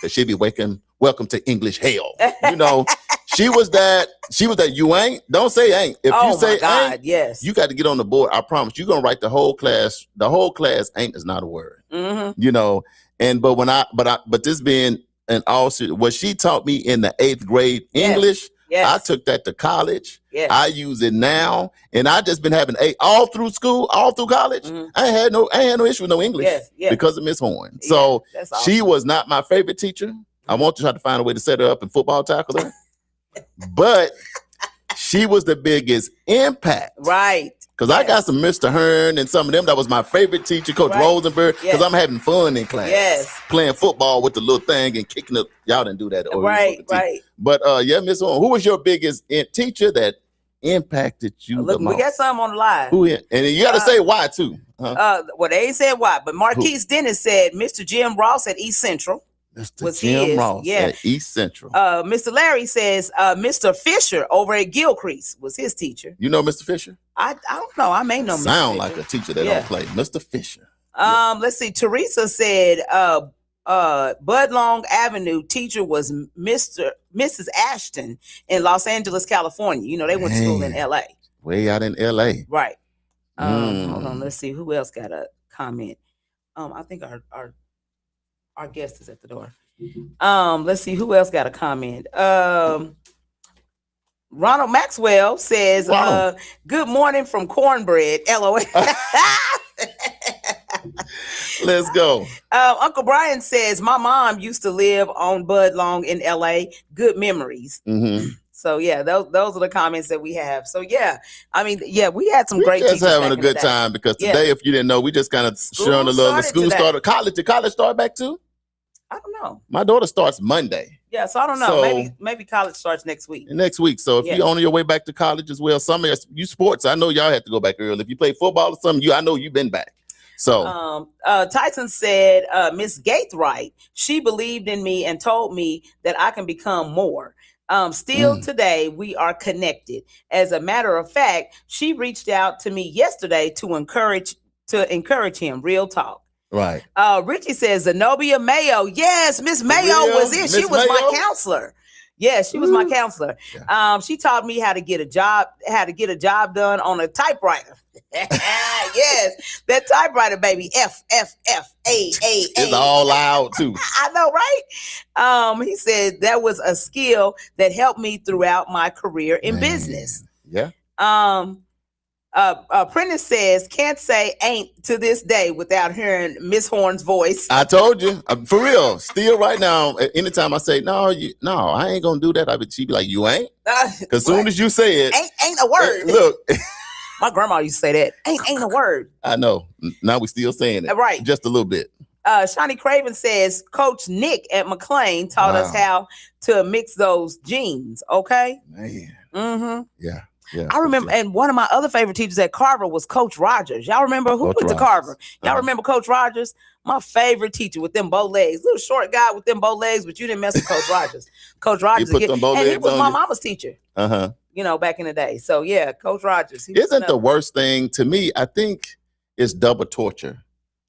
because she'd be welcome to English hell. You know, she was that. You ain't. Don't say ain't. If you say ain't, yes, you got to get on the board. I promise. You're gonna write the whole class. The whole class ain't is not a word. Mm-hmm. You know. But this being an all, what she taught me in the 8th grade English, I took that to college. Yes. I use it now, and I just been having A all through school, all through college. Mm-hmm. I ain't had no issue with no English because of Miss Horn. So awesome. She was not my favorite teacher. Mm-hmm. I want to try to find a way to set her up and football tackle her, but she was the biggest impact. Right. Because I got some Mr. Hearn and some of them that was my favorite teacher, Coach Rosenberg, because I'm having fun in class. Yes. Playing football with the little thing and kicking up. Y'all didn't do that. Right. But Miss Horn, who was your biggest teacher that impacted you the most? We got some on the line. Who? And you got to say why, too. Well, they ain't said why, but Marquise Dennis said Mr. Jim Ross at East Central. Mr. Jim Ross at East Central. Mr. Larry says Mr. Fisher over at Gilcrease was his teacher. You know Mr. Fisher? I don't know. I may know Mr. Sound Fisher. like a teacher that don't play. Mr. Fisher. Let's see. Teresa said Budlong Avenue teacher was Mrs. Ashton in Los Angeles, California. You know, they went to school in LA. Way out in LA. Right. Hold on. Let's see. Who else got a comment? I think our guest is at the door. Let's see who else got a comment. Ronald Maxwell says, good morning from Cornbread, LOL. Let's go. Uncle Brian says, my mom used to live on Budlong in LA. Good memories. Mm-hmm. So those are the comments that we have. So we had some great teachers. Just having a good time because today, if you didn't know, we just kind of showing a little. The school started. Did college start back too? I don't know. My daughter starts Monday. Yeah, so I don't know. So, maybe college starts next week. So if you're on your way back to college as well, some of you sports, I know y'all have to go back early. If you play football or something, I know you've been back. So Tyson said, Miss Gaithright, she believed in me and told me that I can become more. Still today, we are connected. As a matter of fact, she reached out to me yesterday to encourage him. Real talk. Right. Richie says Zenobia Mayo. Yes, Miss Mayo was in. She was my counselor. Yes, she was my counselor. Yeah. She taught me how to get a job done on a typewriter. Yes, that typewriter, baby. F F F A A. It's all loud too. I know, right? He said that was a skill that helped me throughout my career in business. Yeah. Prentice says, can't say ain't to this day without hearing Miss Horn's voice. I told you, for real. Still right now, anytime I say, no, I ain't going to do that, she'd be like, you ain't? Because soon as you say it. Ain't a word. Look. My grandma used to say that. Ain't a word. I know. Now we still saying it. Right. Just a little bit. Shawnee Craven says Coach Nick at McLean taught us Wow. how to mix those genes. Okay. Man. Mm-hmm. Yeah. Yeah. I remember, and one of my other favorite teachers at Carver was Coach Rogers. Y'all remember who Coach went to Rogers. Carver? Y'all Uh-huh. remember Coach Rogers? My favorite teacher with them bow legs, little short guy with them bow legs, but you didn't mess with Coach Rogers. Coach Rogers, put them bow and he legs was on my you? mama's teacher. Uh-huh. You know, back in the day. So yeah, Coach Rogers. He was Isn't the another- worst thing to me? I think it's double torture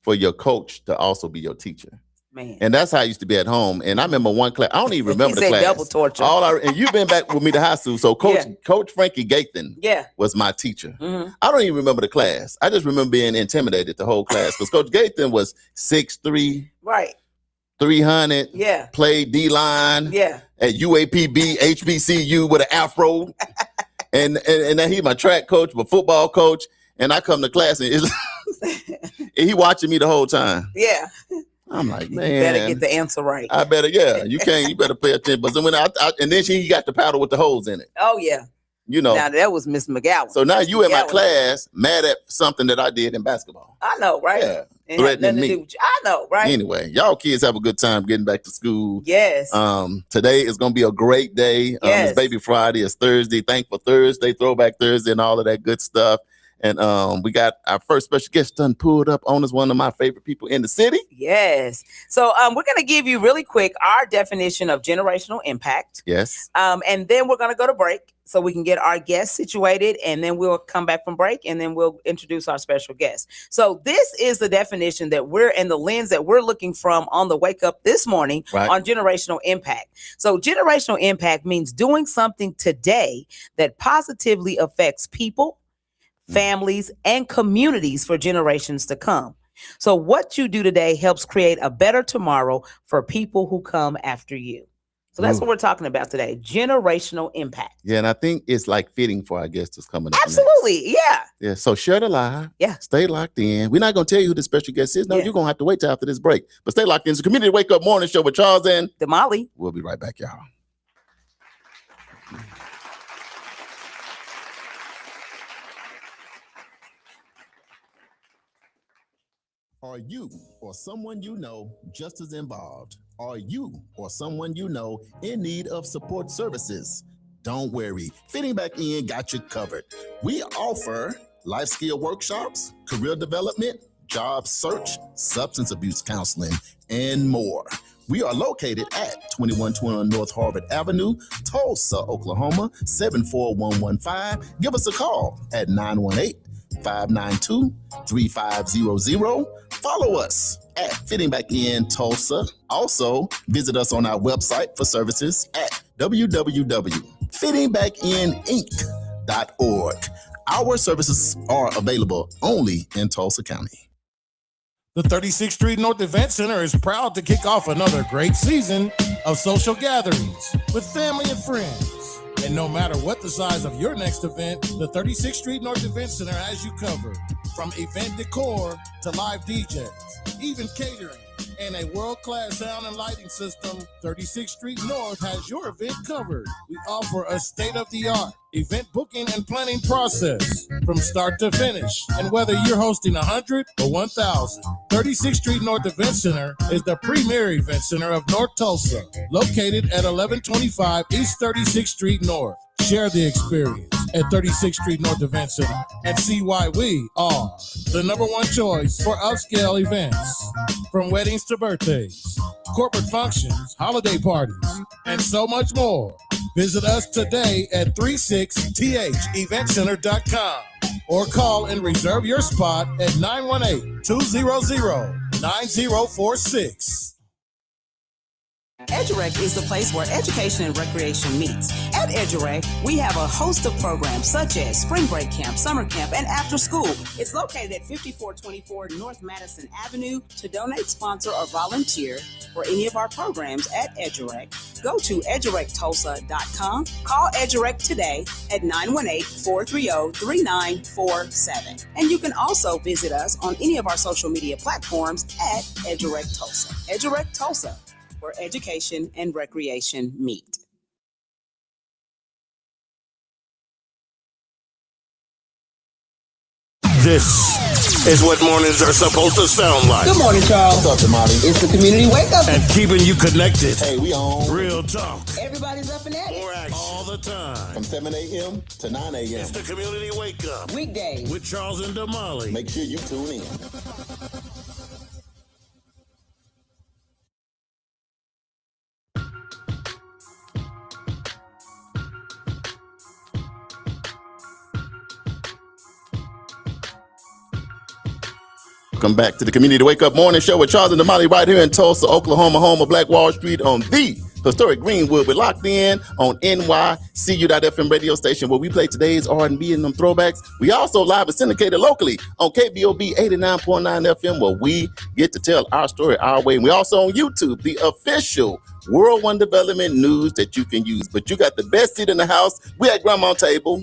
for your coach to also be your teacher. man? And that's how I used to be at home. And I remember one class. I don't even remember He the said class. double torture. And you've been back with me to high school. So Coach Frankie Gathan Yeah. was my teacher. Mhm. I don't even remember the class. I just remember being intimidated the whole class because Coach Gathan was 6'3", Right. 300. Yeah. Played D-line Yeah. at UAPB, HBCU with an afro. and then he my track coach, my football coach. And I come to class and he watching me the whole time. Yeah. I'm like, You man, better get the answer right. I better, yeah. You better pay attention. But then when and then he got the paddle with the holes in it. Oh yeah. You know. Now that was Miss McGowan. So now Miss you in my McGowan. class mad at something that I did in basketball. I know, right? Yeah. It had Threatening nothing to me. do with you. I know, right? Anyway, y'all kids have a good time getting back to school. Yes. Today is gonna be a great day. Yes. It's Baby Friday, it's Thursday, Thankful Thursday, Throwback Thursday, and all of that good stuff. And we got our first special guest done pulled up on us, one of my favorite people in the city. Yes. So we're going to give you really quick our definition of generational impact. Yes. And then we're going to go to break so we can get our guests situated, and then we'll come back from break, and then we'll introduce our special guest. So this is the definition that we're and the lens that we're looking from on the Wake Up this morning on generational impact. So generational impact means doing something today that positively affects people, families, and communities for generations to come. So what you do today helps create a better tomorrow for people who come after you. So that's what we're talking about today, generational impact. Yeah, and I think it's like fitting for our guests that's coming up. Absolutely, yeah. Yeah, so share the live. Yeah. Stay locked in. We're not going to tell you who the special guest is. No, Yeah. you're going to have to wait till after this break. But stay locked in. It's the Community Wake Up Morning Show with Charles and Damali. We'll be right back, y'all. Are you or someone you know just as involved? Are you or someone you know in need of support services? Don't worry, Fitting Back In got you covered. We offer life skill workshops, career development, job search, substance abuse counseling, and more. We are located at 2121 North Harvard Avenue, Tulsa, Oklahoma, 74115. Give us a call at 918-592-3500. Follow us at Fitting Back In Tulsa. Also, visit us on our website for services at www.fittingbackininc.org. Our services are available only in Tulsa County. The 36th Street North Event Center is proud to kick off another great season of social gatherings with family and friends. And no matter what the size of your next event, the 36th Street North Event Center has you covered. From event decor to live DJs, even catering, and a world-class sound and lighting system, 36th Street North has your event covered. We offer a state-of-the-art event booking and planning process from start to finish. And whether you're hosting 100 or 1,000, 36th Street North Event Center is the premier event center of North Tulsa, located at 1125 East 36th Street North. Share the experience at 36th Street North Event Center and see why we are the #1 choice for upscale events. From weddings to birthdays, corporate functions, holiday parties, and so much more. Visit us today at 36theventcenter.com or call and reserve your spot at 918-200-9046. EduRec is the place where education and recreation meets. At EduRec, we have a host of programs such as spring break camp, summer camp, and after school. It's located at 5424 North Madison Avenue. To donate, sponsor, or volunteer for any of our programs at EduRec, go to edurectulsa.com. Call EduRec today at 918-430-3947. And you can also visit us on any of our social media platforms at EduRec Tulsa. EduRec Tulsa, where education and recreation meet. This is what mornings are supposed to sound like. Good morning, Charles. What's up, Damali? It's the Community Wake Up. And keeping you connected. Hey, we on. Real talk. Everybody's up and at it. More action. All the time. From 7 a.m. to 9 a.m. It's the Community Wake Up. Weekdays. With Charles and Damali. Make sure you tune in. Welcome back to the Community Wake Up Morning Show with Charles and Damali right here in Tulsa, Oklahoma, home of Black Wall Street on the historic Greenwood. We're locked in on NYCU.FM radio station where we play today's R&B and them throwbacks. We also live and syndicated locally on KBOB 89.9 FM where we get to tell our story our way. And we're also on YouTube, the official World One Development news that you can use. But you got the best seat in the house. We at Grandma Table.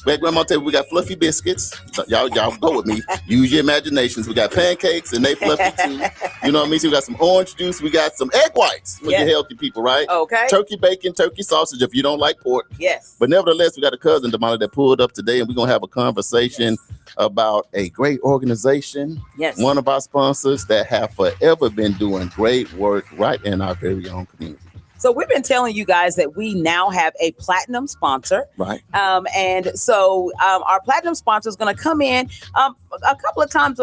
At Grandma Table, we got fluffy biscuits. Y'all go with me. Use your imaginations. We got pancakes, and they fluffy too. You know what I mean? So we got some orange juice. We got some egg whites for your healthy people, right? Okay. Turkey bacon, turkey sausage if you don't like pork. Yes. But nevertheless, we got a cousin, Damali, that pulled up today, and we're going to have a conversation about a great organization. Yes. One of our sponsors that have forever been doing great work right in our very own community. So we've been telling you guys that we now have a platinum sponsor. Right. And so our platinum sponsor is going to come in a couple of times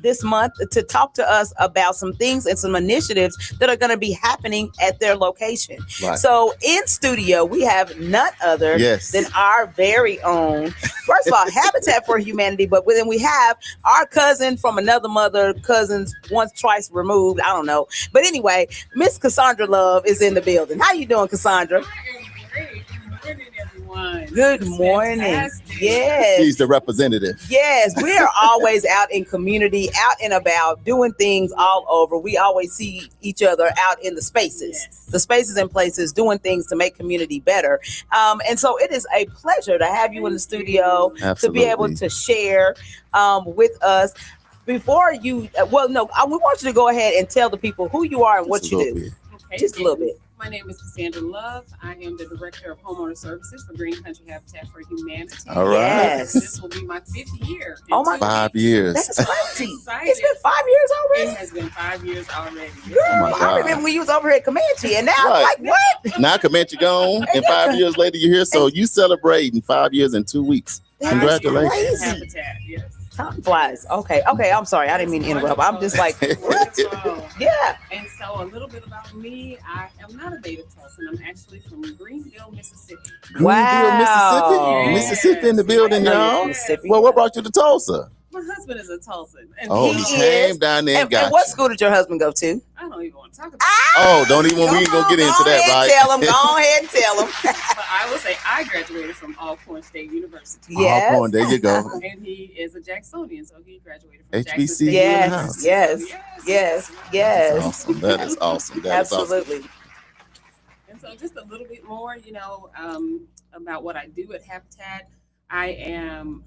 this month to talk to us about some things and some initiatives that are going to be happening at their location. Right. So in studio, we have none other than our very own, first of all, Habitat for Humanity, but then we have our cousin from another mother, cousins once, twice removed. I don't know. But anyway, Miss Cassandra Love is in the building. How you doing, Cassandra? Great. Good morning, everyone. Good morning. Fantastic. She's Yes. the representative. Yes, we are always out in community, out and about, doing things all over. We always see each other out in the spaces, the spaces and places, doing things to make community better. And so it is a pleasure to have you in the studio to be able to share with us. Before you, we want you to go ahead and tell the people who you are and what you do. Okay, Just a little bit. My name is Cassandra Love. I am the Director of Homeowner Services for Green Country Habitat for Humanity. All right. Yes. This will be my 5th year. Oh my 5 years. That's crazy. Excited. It's been 5 years already. It has been 5 years already. Oh my I God. remember when you was over here at Comanche, and now I'm Right. like, what? Now Comanche gone, and 5 years later you're here. So you celebrating 5 years and 2 weeks. That's Congratulations. crazy. Habitat, yes. Time flies. Okay. I'm sorry. I didn't mean to interrupt. I'm just like, what? Wonderful. Yeah. And so a little bit about me. I am not a native Tulsan. I'm actually from Greenville, Mississippi. Wow. Mississippi. Mississippi in the building, I know y'all. you're from Mississippi. Well, what brought you to Tulsa? My husband is a Tulsan. And Oh, He he came is. down there and And got what you. school did your husband go to? I don't even want to talk about Oh, don't even, we ain't Come gonna get on, into go that, ahead right? and tell him. Go ahead and tell him. it. But I will say I graduated from Alcorn State University. Yes. Alcorn, there you go. And he is a Jacksonian, so he graduated from HBCU Jackson State in the Yes. house. Yes. Yes. Yes. That's Yes. awesome. That is awesome. That is awesome. Absolutely. And so just a little bit more, about what I do at Habitat. I am,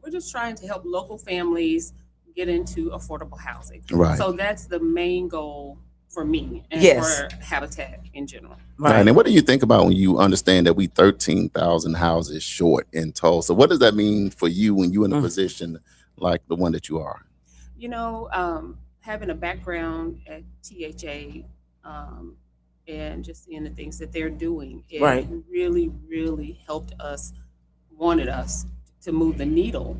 we're just trying to help local families get into affordable housing. Right. So that's the main goal for me and Yes. for Habitat in general. Right. And what do you think about when you understand that we 13,000 houses short in Tulsa? What does that mean for you when you're in a position like the one that you are? Having a background at THA and just seeing the things that they're doing, it Right. really, really wanted us to move the needle.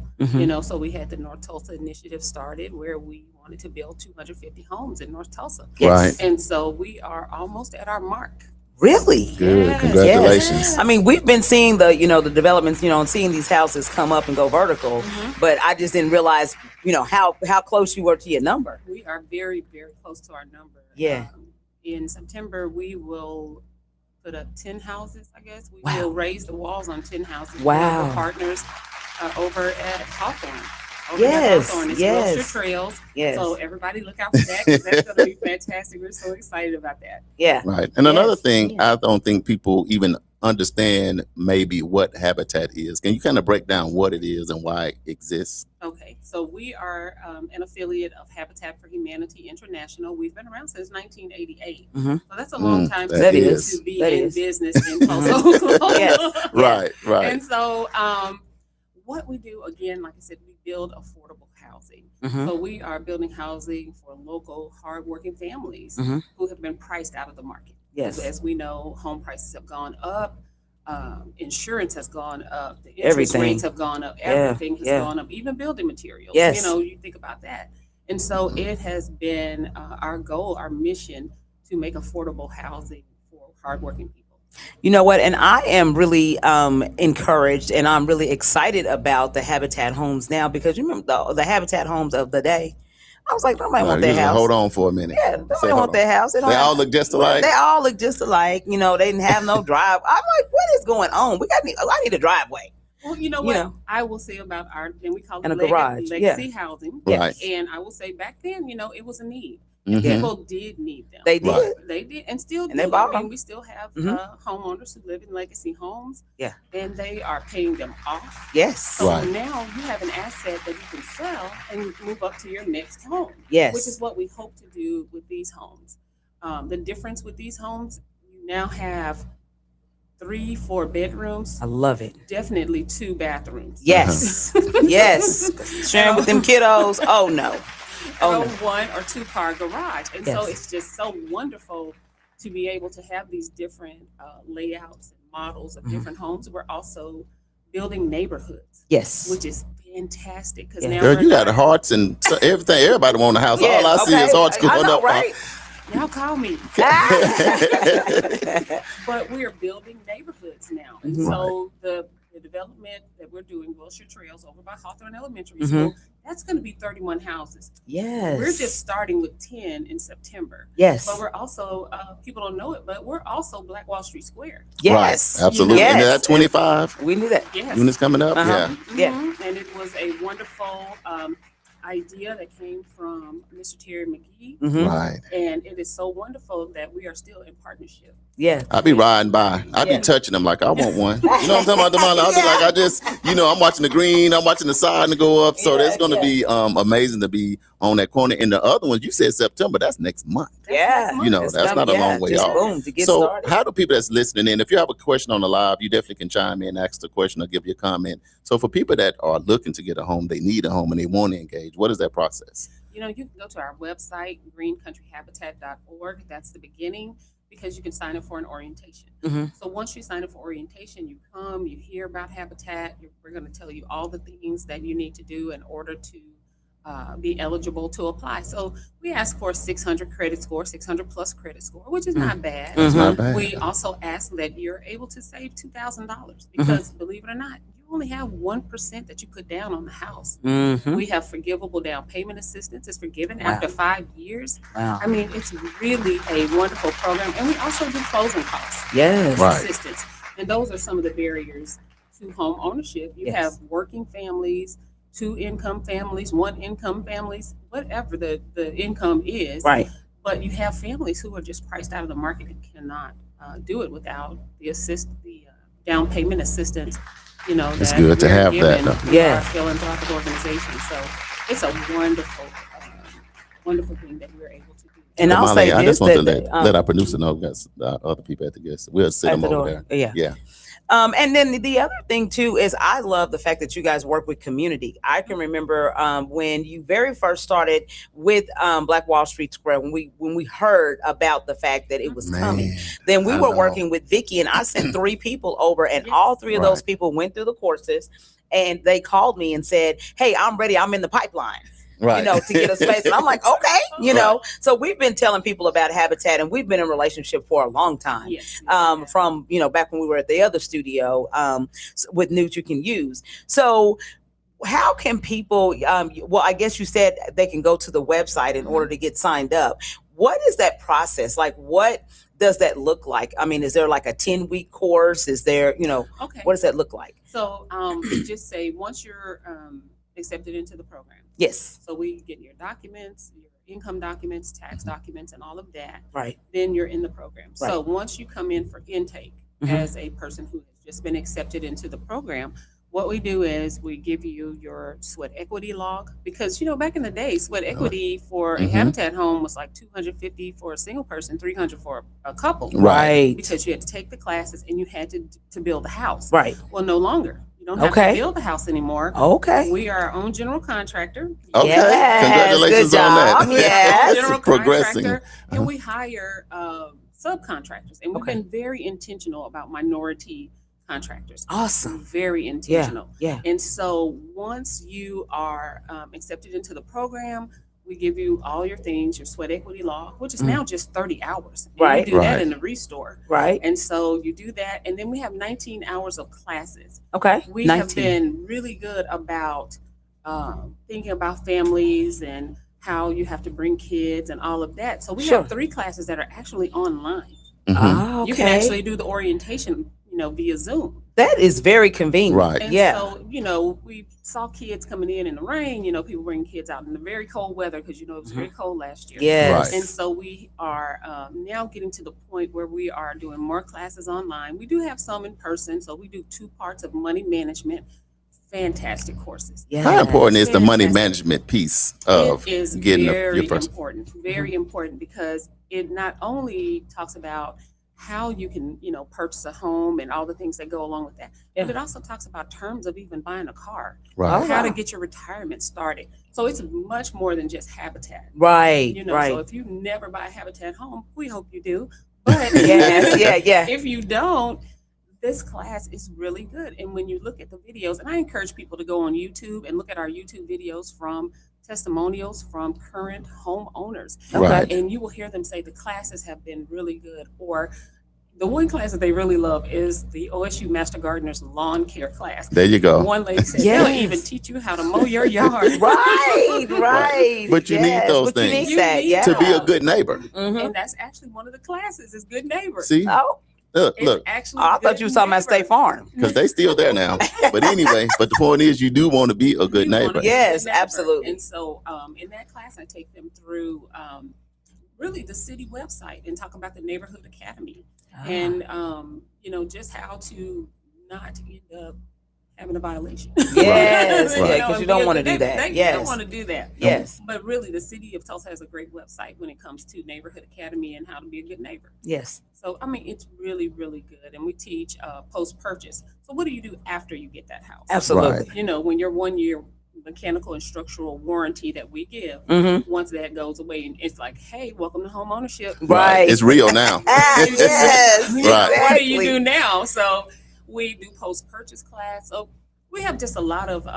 So we had the North Tulsa initiative started where we wanted to build 250 homes in North Tulsa. Right. And so we are almost at our mark. Really? Good. Yes. Congratulations. I mean, we've been seeing the developments, and seeing these houses come up and go vertical, but I just didn't realize, how close you were to your number. We are very, very close to our number. Yeah. In September, we will put up 10 houses, I guess. We Wow. will raise the walls on 10 houses. Wow. With partners over at Hawthorne. Yes, It's yes. Wilshire Trails. Yes. So everybody look out for that because that's going to be fantastic. We're so excited about that. Yeah. Right. And another Yes. thing, I don't think people even understand maybe what Habitat is. Can you kind of break down what it is and why it exists? Okay, so we are an affiliate of Habitat for Humanity International. We've been around since 1988. Mhm. So that's a long time that is. to be That in is. business in Tulsa, Oklahoma. Yes. Right. Right. And so what we do, again, like I said, we build affordable housing. Mhm. So we are building housing for local, hardworking families Mhm. who have been priced out of the market. Yes. As we know, home prices have gone up. Insurance has gone up. The interest Everything. rates have gone up. Yeah, Everything has yeah. gone up. Even building materials. Yes. You know, you think about that. And so it has been our goal, our mission, to make affordable housing for hardworking people. You know what? And I am really encouraged, and I'm really excited about the Habitat homes now, because you remember the Habitat homes of the day. I was like, nobody want their Usually house. hold on for a minute. Yeah, Say, nobody hold want on. their house. They all look just alike. They all look just alike. You know, they didn't have no drive. I'm like, what is going on? I need a driveway. Well, you know You what know. I will say about our, and we call it And a garage, legacy housing. Right. And I will say back then, you know, it was a need. Mhm. People did need them. They did. Right. They did, and still And do. they bought I mean, them. we still have Mhm. homeowners who live in legacy homes. Yeah. And they are paying them off. Yes. So Right. now you have an asset that you can sell and move up to your next home. Yes. Which is what we hope to do with these homes. The difference with these homes, you now have 3-4 bedrooms, I love it. definitely 2 bathrooms. Yes. Yes. Sharing with them kiddos. Oh no. Oh Or no. 1 or 2 car garage. And so Yes. it's just so wonderful to be able to have these different layouts and models of Mhm. different homes. We're also building neighborhoods, Yes. which is fantastic, because Yeah. now Girl, we're you got not- hearts and everything. Everybody want a house. Yes, All I see okay. is hearts going I know, up. right? Y'all call me. Ah. But we are building neighborhoods now. And Mhm. so the development that we're doing, Wilshire Trails over by Hawthorne Elementary Mhm. School, that's going to be 31 houses. Yes. We're just starting with 10 in September. Yes. But we're also, people don't know it, but we're also Black Wall Street Square. Yes. Right. Absolutely. Yes. And that 25 We knew that. Yes. units coming up. Uh-huh. Yeah. Yeah. Mhm. And it was a wonderful idea that came from Mr. Terry McGee. Mhm. Right. And it is so wonderful that we are still in partnership. Yeah. I be riding by. I be Yeah. touching them like I want one. You know what I'm talking about, Damali? I be like, I just, I'm watching the green, I'm watching the side and go up. So Yeah, that's going to yeah. be amazing to be on that corner. And the other ones, you said September, that's next month. That's Yeah. next month. You know, It's that's coming- not a yeah, long way just off. boom, to get So started. how do people that's listening in, if you have a question on the live, you definitely can chime in, ask the question or give your comment. So for people that are looking to get a home, they need a home and they want to engage, what is that process? You know, you can go to our website, greencountryhabitat.org. That's the beginning, because you can sign up for an orientation. Mhm. So once you sign up for orientation, you come, you hear about Habitat. We're going to tell you all the things that you need to do in order to be eligible to apply. So we ask for a 600 credit score, 600 plus credit score, which is not bad. That's Mhm. not bad. We also ask that you're able to save $2,000, because believe it or not, you only have 1% that you put down on the house. Mhm. We have forgivable down payment assistance. It's forgiven Wow. after 5 years. Wow. I mean, it's really a wonderful program. And we also do closing costs Yes. Right. assistance. And those are some of the barriers to home ownership. You Yes. have working families, 2-income families, 1-income families, whatever the income is. Right. But you have families who are just priced out of the market and cannot do it without the down payment assistance. You know, It's that good to we're have that, given though. through Yeah. our philanthropic organization. So it's a wonderful, wonderful thing that we're able to do. And I'll Damali, say I this, just want to that, let our producer know we got other people at the guest. We'll sit at them the over door. there. Yeah. Yeah. And then the other thing too is I love the fact that you guys work with community. I can remember when you very first started with Black Wall Street Square, when we heard about the fact that it was coming. Man. Then we I were know. working with Vicky, and I sent 3 people over, and Yes. all 3 of those Right. people went through the courses, and they called me and said, "Hey, I'm ready. I'm in the pipeline." Right. To get a space. And I'm like, okay, So we've been telling people about Habitat, and we've been in a relationship for a long time. Yes. From back when we were at the other studio with News You Can Use. So how can people well, I guess you said they can go to the website in order to get signed up. What is that process like? What does that look like? I mean, is there like a 10-week course? Is there, Okay. what does that look like? So just say once you're accepted into the program. Yes. So we get your documents, your income documents, tax documents, and all of that. Right. Then you're in the program. Right. So once you come in for intake Mhm. as a person who has just been accepted into the program, what we do is we give you your sweat equity log, because back in the day, sweat equity for a Mhm. Habitat home was like $250 for a single person, $300 for a couple. Right. Because you had to take the classes and you had to build a house. Right. Well, no longer. You don't have Okay. to build the house anymore. Okay. We are our own general contractor. Okay. Yes, Congratulations good on that. job. Yes. General Progressing. contractor, and we hire subcontractors, and we've Okay. been very intentional about minority contractors. Awesome. Very intentional. Yeah. And so once you are accepted into the program, we give you all your things, your sweat equity law, which is now just 30 hours. And Right. you do that Right. in the restore. Right. And so you do that, and then we have 19 hours of classes. Okay. We have been really good about thinking about families and how you have to bring kids and all of that. So we Sure. have 3 classes that are actually online. Mhm. Oh, okay. You can actually do the orientation, via Zoom. That is very convenient. Right. And Yeah. so, we saw kids coming in the rain, people bringing kids out in the very cold weather because, it was very cold last year. Yes. Right. And so we are now getting to the point where we are doing more classes online. We do have some in person. So we do 2 parts of money management. Fantastic courses. Yes. How important is the money Fantastic. management piece of It is getting very your first? important, very important, because it not only talks about how you can, purchase a home and all the things that go along with that, Yeah. but it also talks about terms of even buying a car, Right. Oh, how to wow. get your retirement started. So it's much more than just Habitat. Right. So Right. if you never buy a Habitat home, we hope you do. But Yes. Yeah. if you don't, this class is really good. And when you look at the videos, and I encourage people to go on YouTube and look at our YouTube videos from testimonials from current homeowners. Right. And you will hear them say the classes have been really good. Or the one class that they really love is the OSU Master Gardener's lawn care class. There you go. One lady said, Yes. they'll even teach you how to mow your yard. Right. But you need those But you things need that. You Yeah. need to be a good neighbor. Mhm. And that's actually one of the classes is Good Neighbor. See, Oh, look, It's actually I thought Good you were talking about Neighbor. State Farm. because they still there now. But anyway, but the point is, you do want to be a good You wanna neighbor. be a Yes, good neighbor. absolutely. And so in that class, I take them through really the city website and talk about the Neighborhood Academy and, just how to not end up having a violation. Yes, Right. yeah, because you don't want to do that. You Yes. don't want to do that. Yes. But really, the city of Tulsa has a great website when it comes to Neighborhood Academy and how to be a good neighbor. Yes. So, it's really, really good. And we teach post-purchase. So what do you do after you get that house? Absolutely. When your 1-year mechanical and structural warranty that we give, Mm-hmm. once that goes away, and it's like, hey, welcome to home ownership. Right. It's real now. Yes. Right. What do you exactly. do now? So we do post-purchase class. So we have just a lot of,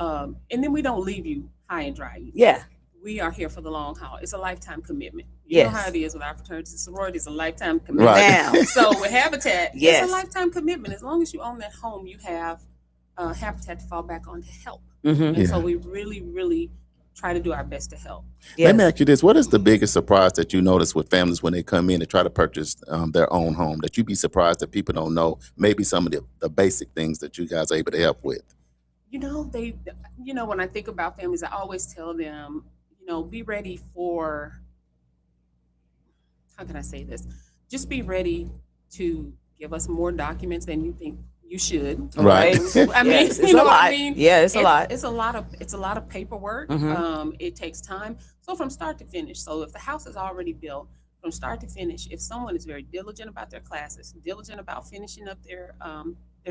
and then we don't leave you high and dry. Yeah. We are here for the long haul. It's a lifetime commitment. You know Yes. how it is with our fraternities and sororities, a lifetime commitment. Right. Now. So with Habitat, Yes. it's a lifetime commitment. As long as you own that home, you have Habitat to fall back on to help. Mm-hmm. And Yeah. so we really, really try to do our best to help. Let me ask you this: what is the biggest surprise that you notice with families when they come in and try to purchase their own home? That you'd be surprised that people don't know. Maybe some of the basic things that you guys are able to help with. When I think about families, I always tell them, be ready for, how can I say this? Just be ready to give us more documents than you think you should. Right. I mean, Yes, it's you know a what I lot. mean? Yeah, it's a lot. It's a lot of paperwork. Mhm. It takes time. So from start to finish. So if the house is already built, from start to finish, if someone is very diligent about their classes, diligent about finishing up their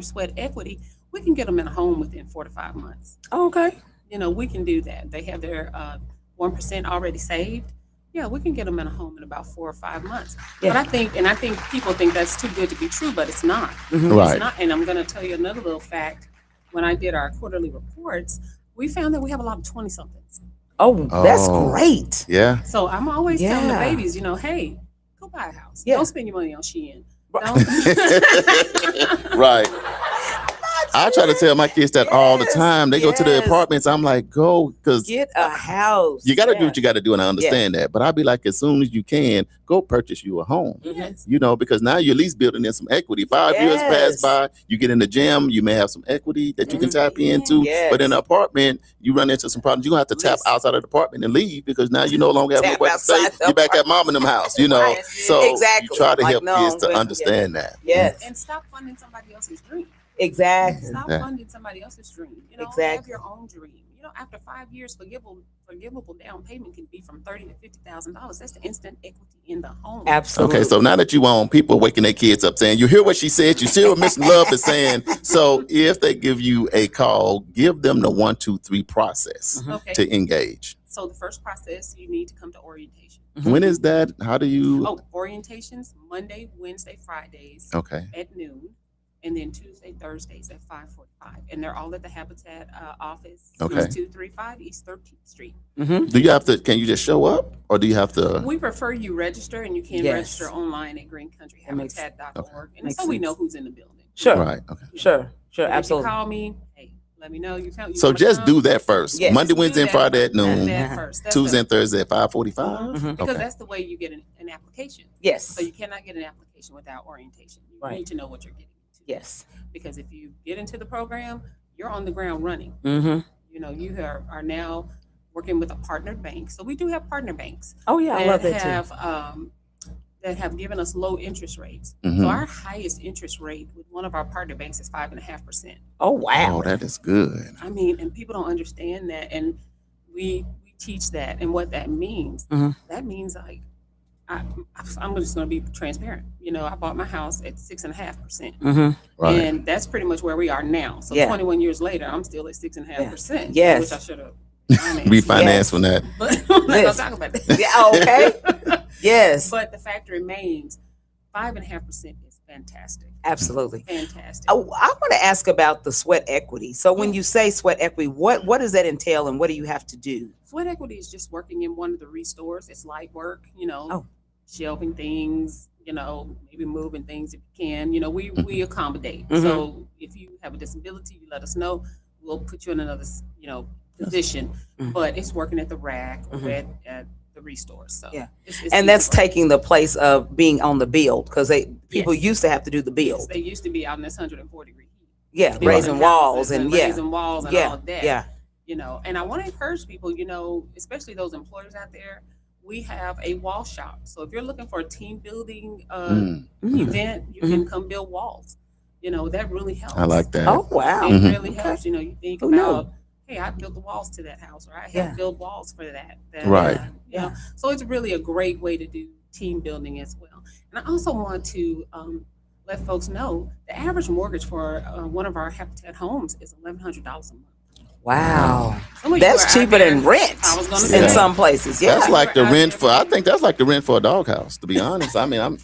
sweat equity, we can get them in a home within 4 to 5 months. Okay. We can do that. They have their 1% already saved. Yeah, we can get them in a home in about 4 or 5 months. Yeah. But I think people think that's too good to be true, but it's not. Mhm. Right. It's not. And I'm going to tell you another little fact. When I did our quarterly reports, we found that we have a lot of 20-somethings. Oh, that's Oh. great. Yeah. So I'm always telling the Yeah. babies, hey, go buy a house. Yeah. Don't spend your money on Shein. Right. Don't- Right. I try to tell my kids that all the Yes, time. They go to the yes. apartments. I'm like, go, because Get a house. you got to do Yeah. what you got to do, and I understand that. But I'll be like, as soon as you can, go purchase you a home. Yes. Because now you're at least building in some equity. 5 years pass Yes. by, you get in the gym, you may have some equity that you can tap into. Yes. But in an apartment, you run into some problems. You're going to have to tap Listen. outside of the apartment and leave because now you no longer have Tap nowhere to stay. outside the You're back at mom and them house, Right. So Exactly. you try to Like, help no, kids to but- understand that. Yes. And stop funding somebody else's dream. Exactly. Stop Yeah. funding somebody else's dream. Have Exactly. your own dream. After 5 years, forgive forgivable down payment can be from $30,000 to $50,000. That's the instant equity in the home. Absolutely. Okay, so now that you on, people waking their kids up saying, you hear what she said, you see what Miss Love is saying. So if they give you a call, give them the 1, 2, 3 process Okay. to engage. So the first process, you need to come to orientation. When is that? How do you? Oh, orientations Monday, Wednesday, Fridays Okay. at noon, and then Tuesday, Thursdays at 5:45, and they're all at the Habitat office, Okay. 6235 East 13th Street. Do you have to? Can you just show up, or do you have to? We prefer you register, and you can Yes. register online at greencountryhabitat.org, and so we makes know who's in the building. Sure. Right. Okay. Sure. But Absolutely. If you call me, hey, let me know. You So wanna just come? do that first. Yes. Monday, Do Wednesday, and that Friday at first. Do noon. that first. That's Tuesday the- and Thursday at 5:45. Mhm. because Okay. that's the way you get an application. Yes. So you cannot get an application without orientation. You Right. need to know what you're getting into. Yes. Because if you get into the program, you're on the ground running. Mm-hmm. You know, you are now working with a partnered bank. So we do have partner banks Oh yeah, I love that too. that have given us low interest rates. Mhm. So our highest interest rate with one of our partner banks is 5.5%. Oh wow. Oh, that is good. I mean, and people don't understand that, and we teach that and what that means. Mhm. That means like I'm just going to be transparent. You know, I bought my house at 6.5%. Mm-hmm. Right. And that's pretty much where we are now. So Yeah. 21 years later, I'm still at 6.5%. Yes. Which I should have Refinance Yes. from that. But I'm not gonna Yes. talk about that. Yeah. Okay. Yes. But the fact remains, 5.5% is fantastic. Absolutely. Fantastic. I want to ask about the sweat equity. So when you say sweat equity, what does that entail, and what do you have to do? Sweat equity is just working in one of the restores. It's light work, you know, Oh. shelving things, you know, maybe moving things if you can. You know, we accommodate. Mhm. So if you have a disability, you let us know. We'll put you in another, you know, position. Mhm. But it's working at the rack or Mhm. at the restore. So Yeah. it's And easy that's work. taking the place of being on the build, because people Yes. used to have to do the Yes, build. they used to be out in this 140 degree heat. Yeah, building raising walls houses and raising walls and all yeah, of that. yeah. You know, and I want to encourage people, you know, especially those employers out there, we have a wall shop. So if you're looking for a team building Mm, event, you can come build walls. You know, that really helps. I like that. Oh wow. It Mhm. really Okay. helps. You know, you think Who knew? about, hey, I built the walls to that house, or I helped Yeah. build walls for that. Right. You know, so it's really a great way to do team building as well. And I also want to let folks know the average mortgage for one of our Habitat homes is $1,100 a month. Wow. Some of you That's are out cheaper there- than rent I was gonna in say. some places. Yeah. That's like the Out rent there for. I paying- think that's like the rent for a doghouse. To be honest, I mean, I'm.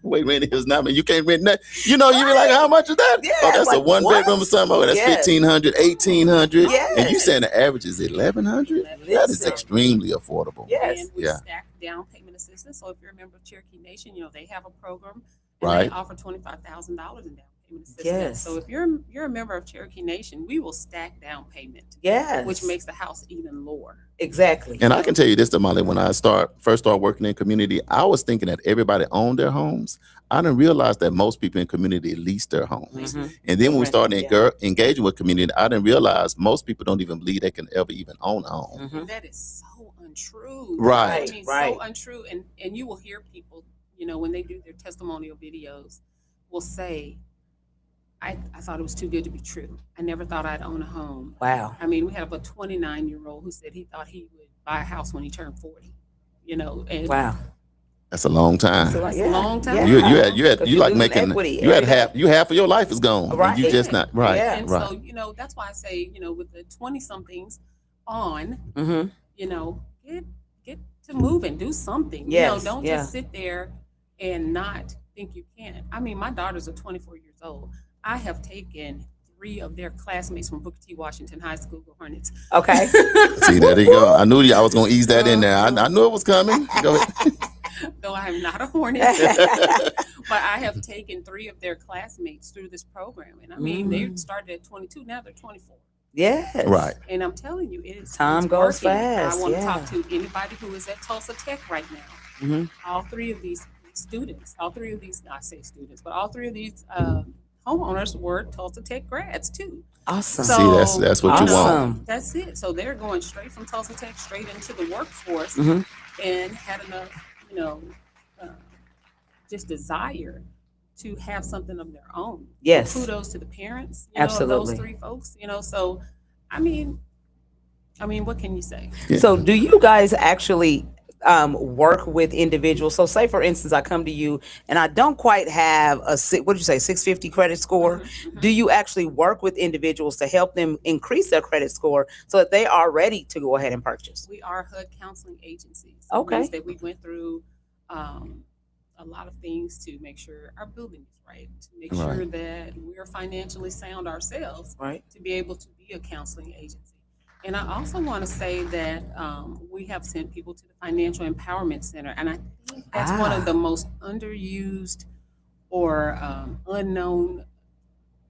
Wait, rent is not. You can't rent that. You know, you be like, how much is that? Yeah, Oh, that's a like, one what? bedroom or something. Oh, that's Yes. 1,500, 1,800. Yes. And you saying the average is 1,100? That is Listen. extremely affordable. Yes. And we Yeah. stack down payment assistance. So if you're a member of Cherokee Nation, you know, they have a program and Right. they offer $25,000 in down payment assistance. Yes. So if you're a member of Cherokee Nation, we will stack down payment, Yes. which makes the house even lower. exactly. And I can tell you this, Damali, when I first started working in community, I was thinking that everybody owned their homes. I didn't realize that most people in community lease their homes. Mhm. And then when we Right, started yeah. engaging with community, I didn't realize most people don't even believe they can ever even own a home. Mhm. That is so untrue. Right. I mean, Right. so untrue. And you will hear people, you know, when they do their testimonial videos, will say, I thought it was too good to be true. I never thought I'd own a home. Wow. I mean, we have a 29-year-old who said he thought he would buy a house when he turned 40. You know, and Wow. That's a long time. That's a long time. You like making equity. half of your life is gone. Right. And you just not right. Yeah. And Right. so, you know, that's why I say, you know, with the 20 somethings on, Mm-hmm. you know, get to move and do something. Yes, You know, don't yeah. just sit there and not think you can. I mean, my daughters are 24 years old. I have taken 3 of their classmates from Booker T. Washington High School, go Hornets. Okay. See, there you go. I knew I was gonna ease that in there. I knew it was coming. Go ahead. Though I am not a Hornet, but I have taken 3 of their classmates through this program. And I mean, they started at 22, now they're 24. Yes. Right. And I'm telling you, it's Time it's goes working. fast, I want to yeah. talk to anybody who is at Tulsa Tech right now. Mhm. All 3 of these students, I say students, but all 3 of these homeowners were Tulsa Tech grads too. Awesome. So- See, that's what you want. Awesome. That's it. So they're going straight from Tulsa Tech straight into the workforce Mhm. and had enough, you know, just desire to have something of their own. Yes. Kudos to the parents, you know, of Absolutely. those 3 folks, you know. So, I mean, I mean, what can you say? Yeah. So do you guys actually work with individuals? So say for instance, I come to you and I don't quite have what did you say, 650 credit score? Do you actually work with individuals to help them increase their credit score so that they are ready to go ahead and purchase? We are HUD counseling agencies. So it Okay. means that we went through a lot of things to make sure our building is right, to make sure Right. that we're financially sound ourselves, Right. to be able to be a counseling agency. And I also want to say that we have sent people to the Financial Empowerment Center, and I think that's one of the most underused or unknown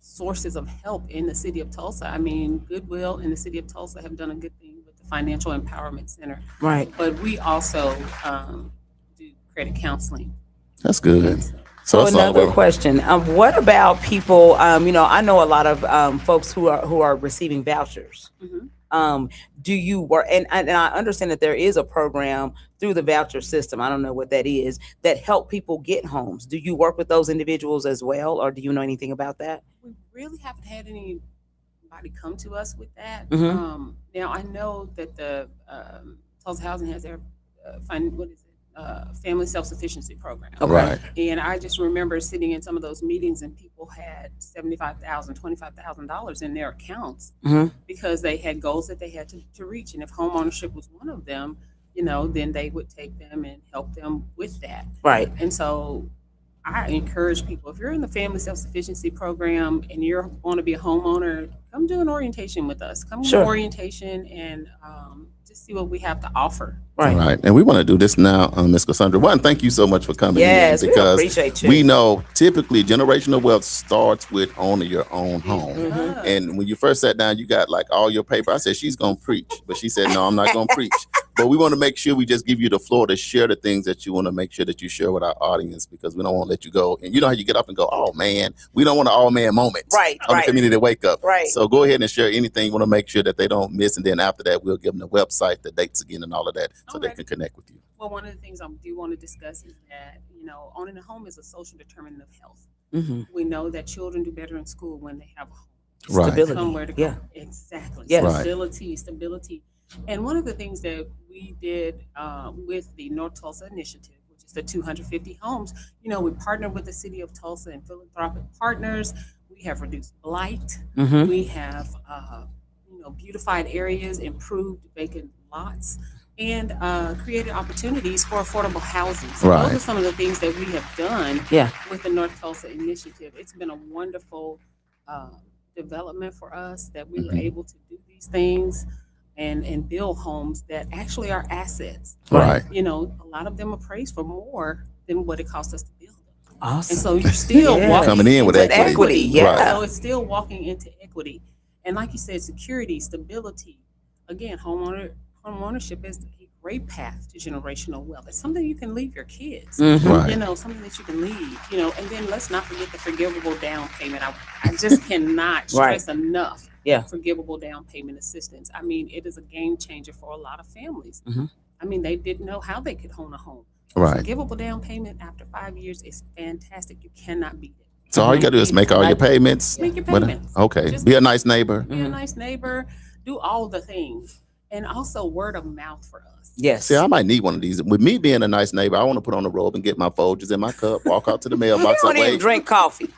sources of help in the city of Tulsa. I mean, Goodwill in the city of Tulsa have done a good thing with the Financial Empowerment Center, Right. but we also do credit counseling. That's good. So it's not another about- question: what about people? I know a lot of folks who are receiving vouchers. Mhm. Do you work? And I understand that there is a program through the voucher system. I don't know what that is that help people get homes. Do you work with those individuals as well, or do you know anything about that? We really haven't had anybody come to us with that. Mhm. Now I know that the Tulsa Housing has their family self-sufficiency program. Okay. Right. And I just remember sitting in some of those meetings and people had $75,000, $25,000 in their accounts Mhm. because they had goals that they had to reach. And if home ownership was one of them, then they would take them and help them with that. Right. And so I encourage people, if you're in the family self-sufficiency program and you're want to be a homeowner, come do an orientation with us. Come Sure. do an orientation and just see what we have to offer. Right. Right. And we want to do this now, Ms. Cassandra. One, thank you so much for coming Yes, in, we because appreciate you. we know typically generational wealth starts with owning your own home. Mhm. And when you first sat down, you got like all your paper. I said, she's going to preach, but she said, no, I'm not going to preach. But we want to make sure we just give you the floor to share the things that you want to make sure that you share with our audience, because we don't want to let you go. And you know how you get up and go, oh man, we don't want an all man moment Right. on Right. the community wake up. Right. So go ahead and share anything you want to make sure that they don't miss. And then after that, we'll give them the website, the dates again, and all of that, so they Okay. can connect with you. Well, one of the things I do want to discuss is that, owning a home is a social determinant of health. Mhm. We know that children do better in school when they have a home. Right. Stability. Somewhere to go. Yeah. Exactly. Yes. Right. Stability. And one of the things that we did with the North Tulsa Initiative, which is the 250 homes, we partnered with the city of Tulsa and philanthropic partners. We have reduced blight. Mhm. We have, beautified areas, improved vacant lots, and created opportunities for affordable housing. So Right. those are some of the things that we have done Yeah. with the North Tulsa Initiative. It's been a wonderful development for us that we were Mhm. able to do these things and build homes that actually are assets. Right. A lot of them appraised for more than what it cost us to build them. Awesome. And so you're still Yeah. walking Coming in with into equity. Yeah. Right. So it's still walking into equity. And like you said, security, stability. Again, home ownership is a great path to generational wealth. It's something you can leave your kids. Mhm. Right. Something that you can leave. And then let's not forget the forgivable down payment. I just cannot stress enough. Yeah. Forgivable down payment assistance. I mean, it is a game changer for a lot of families. Mhm. I mean, they didn't know how they could own a home. Right. Forgivable down payment after 5 years is fantastic. You cannot beat it. So all you gotta do is make all your payments. Make your What- payments. Okay. Just- Be a nice neighbor. Be a nice neighbor. Do all the things. And also word of mouth for us. Yes. See, I might need one of these. With me being a nice neighbor, I want to put on a robe and get my Folgers in my cup, walk out to the You mailbox. don't Like, even wait, drink coffee.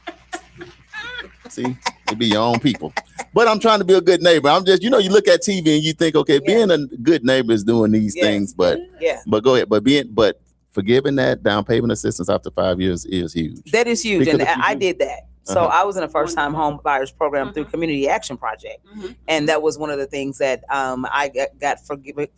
see, it be your own people. But I'm trying to be a good neighbor. I'm just, you look at TV and you think, okay, Yeah. being a good neighbor is doing these Yes. things, but Yeah. go ahead. But forgiving that down payment assistance after 5 years is huge. That is huge. Because And if you I do- did that. So Uh-huh. I was in a first time home buyers program through Mhm. Community Action Project. Mhm. And that was one of the things that I got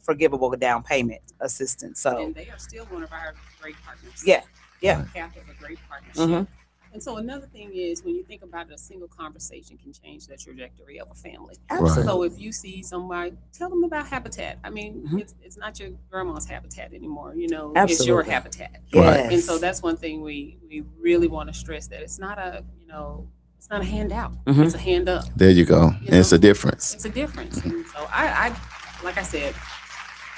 forgivable down payment assistance. So And they are still one of our great partners. yeah. Yeah. CAP is a great partnership. Mhm. And so another thing is when you think about it, a single conversation can change the trajectory of a family. Right. So if you see somebody, tell them about Habitat. I mean, Mhm. it's not your grandma's habitat anymore, it's your Absolutely. habitat. Right. And so that's one thing we really want to stress, that it's not a handout. Mhm. It's a hand up. There you go. You And it's know? a difference. It's a difference. And so I like I said,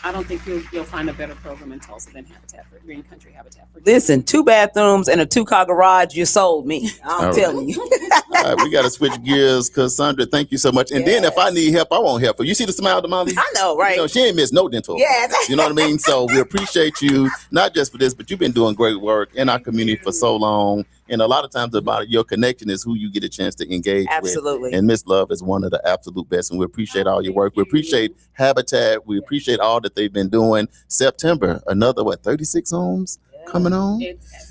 I don't think you'll find a better program in Tulsa than Habitat for Green Country Habitat for. Listen, 2 bathrooms and a 2-car garage, you sold me. I'm All right. telling you. All right, we got to switch gears, Cassandra. Thank you so much. And then if I need help, I won't help her. You see the smile, Damali? I know, right? You know, she ain't missed no dental. Yes. You know what I mean? So we appreciate you, not just for this, but you've been doing great work in our community for so long. And a lot of times about your connection is who you get a chance to engage Absolutely. with. And Miss Love is one of the absolute best. And we appreciate all your work. We appreciate Habitat. We appreciate all that they've been doing. September, another, 36 homes coming on?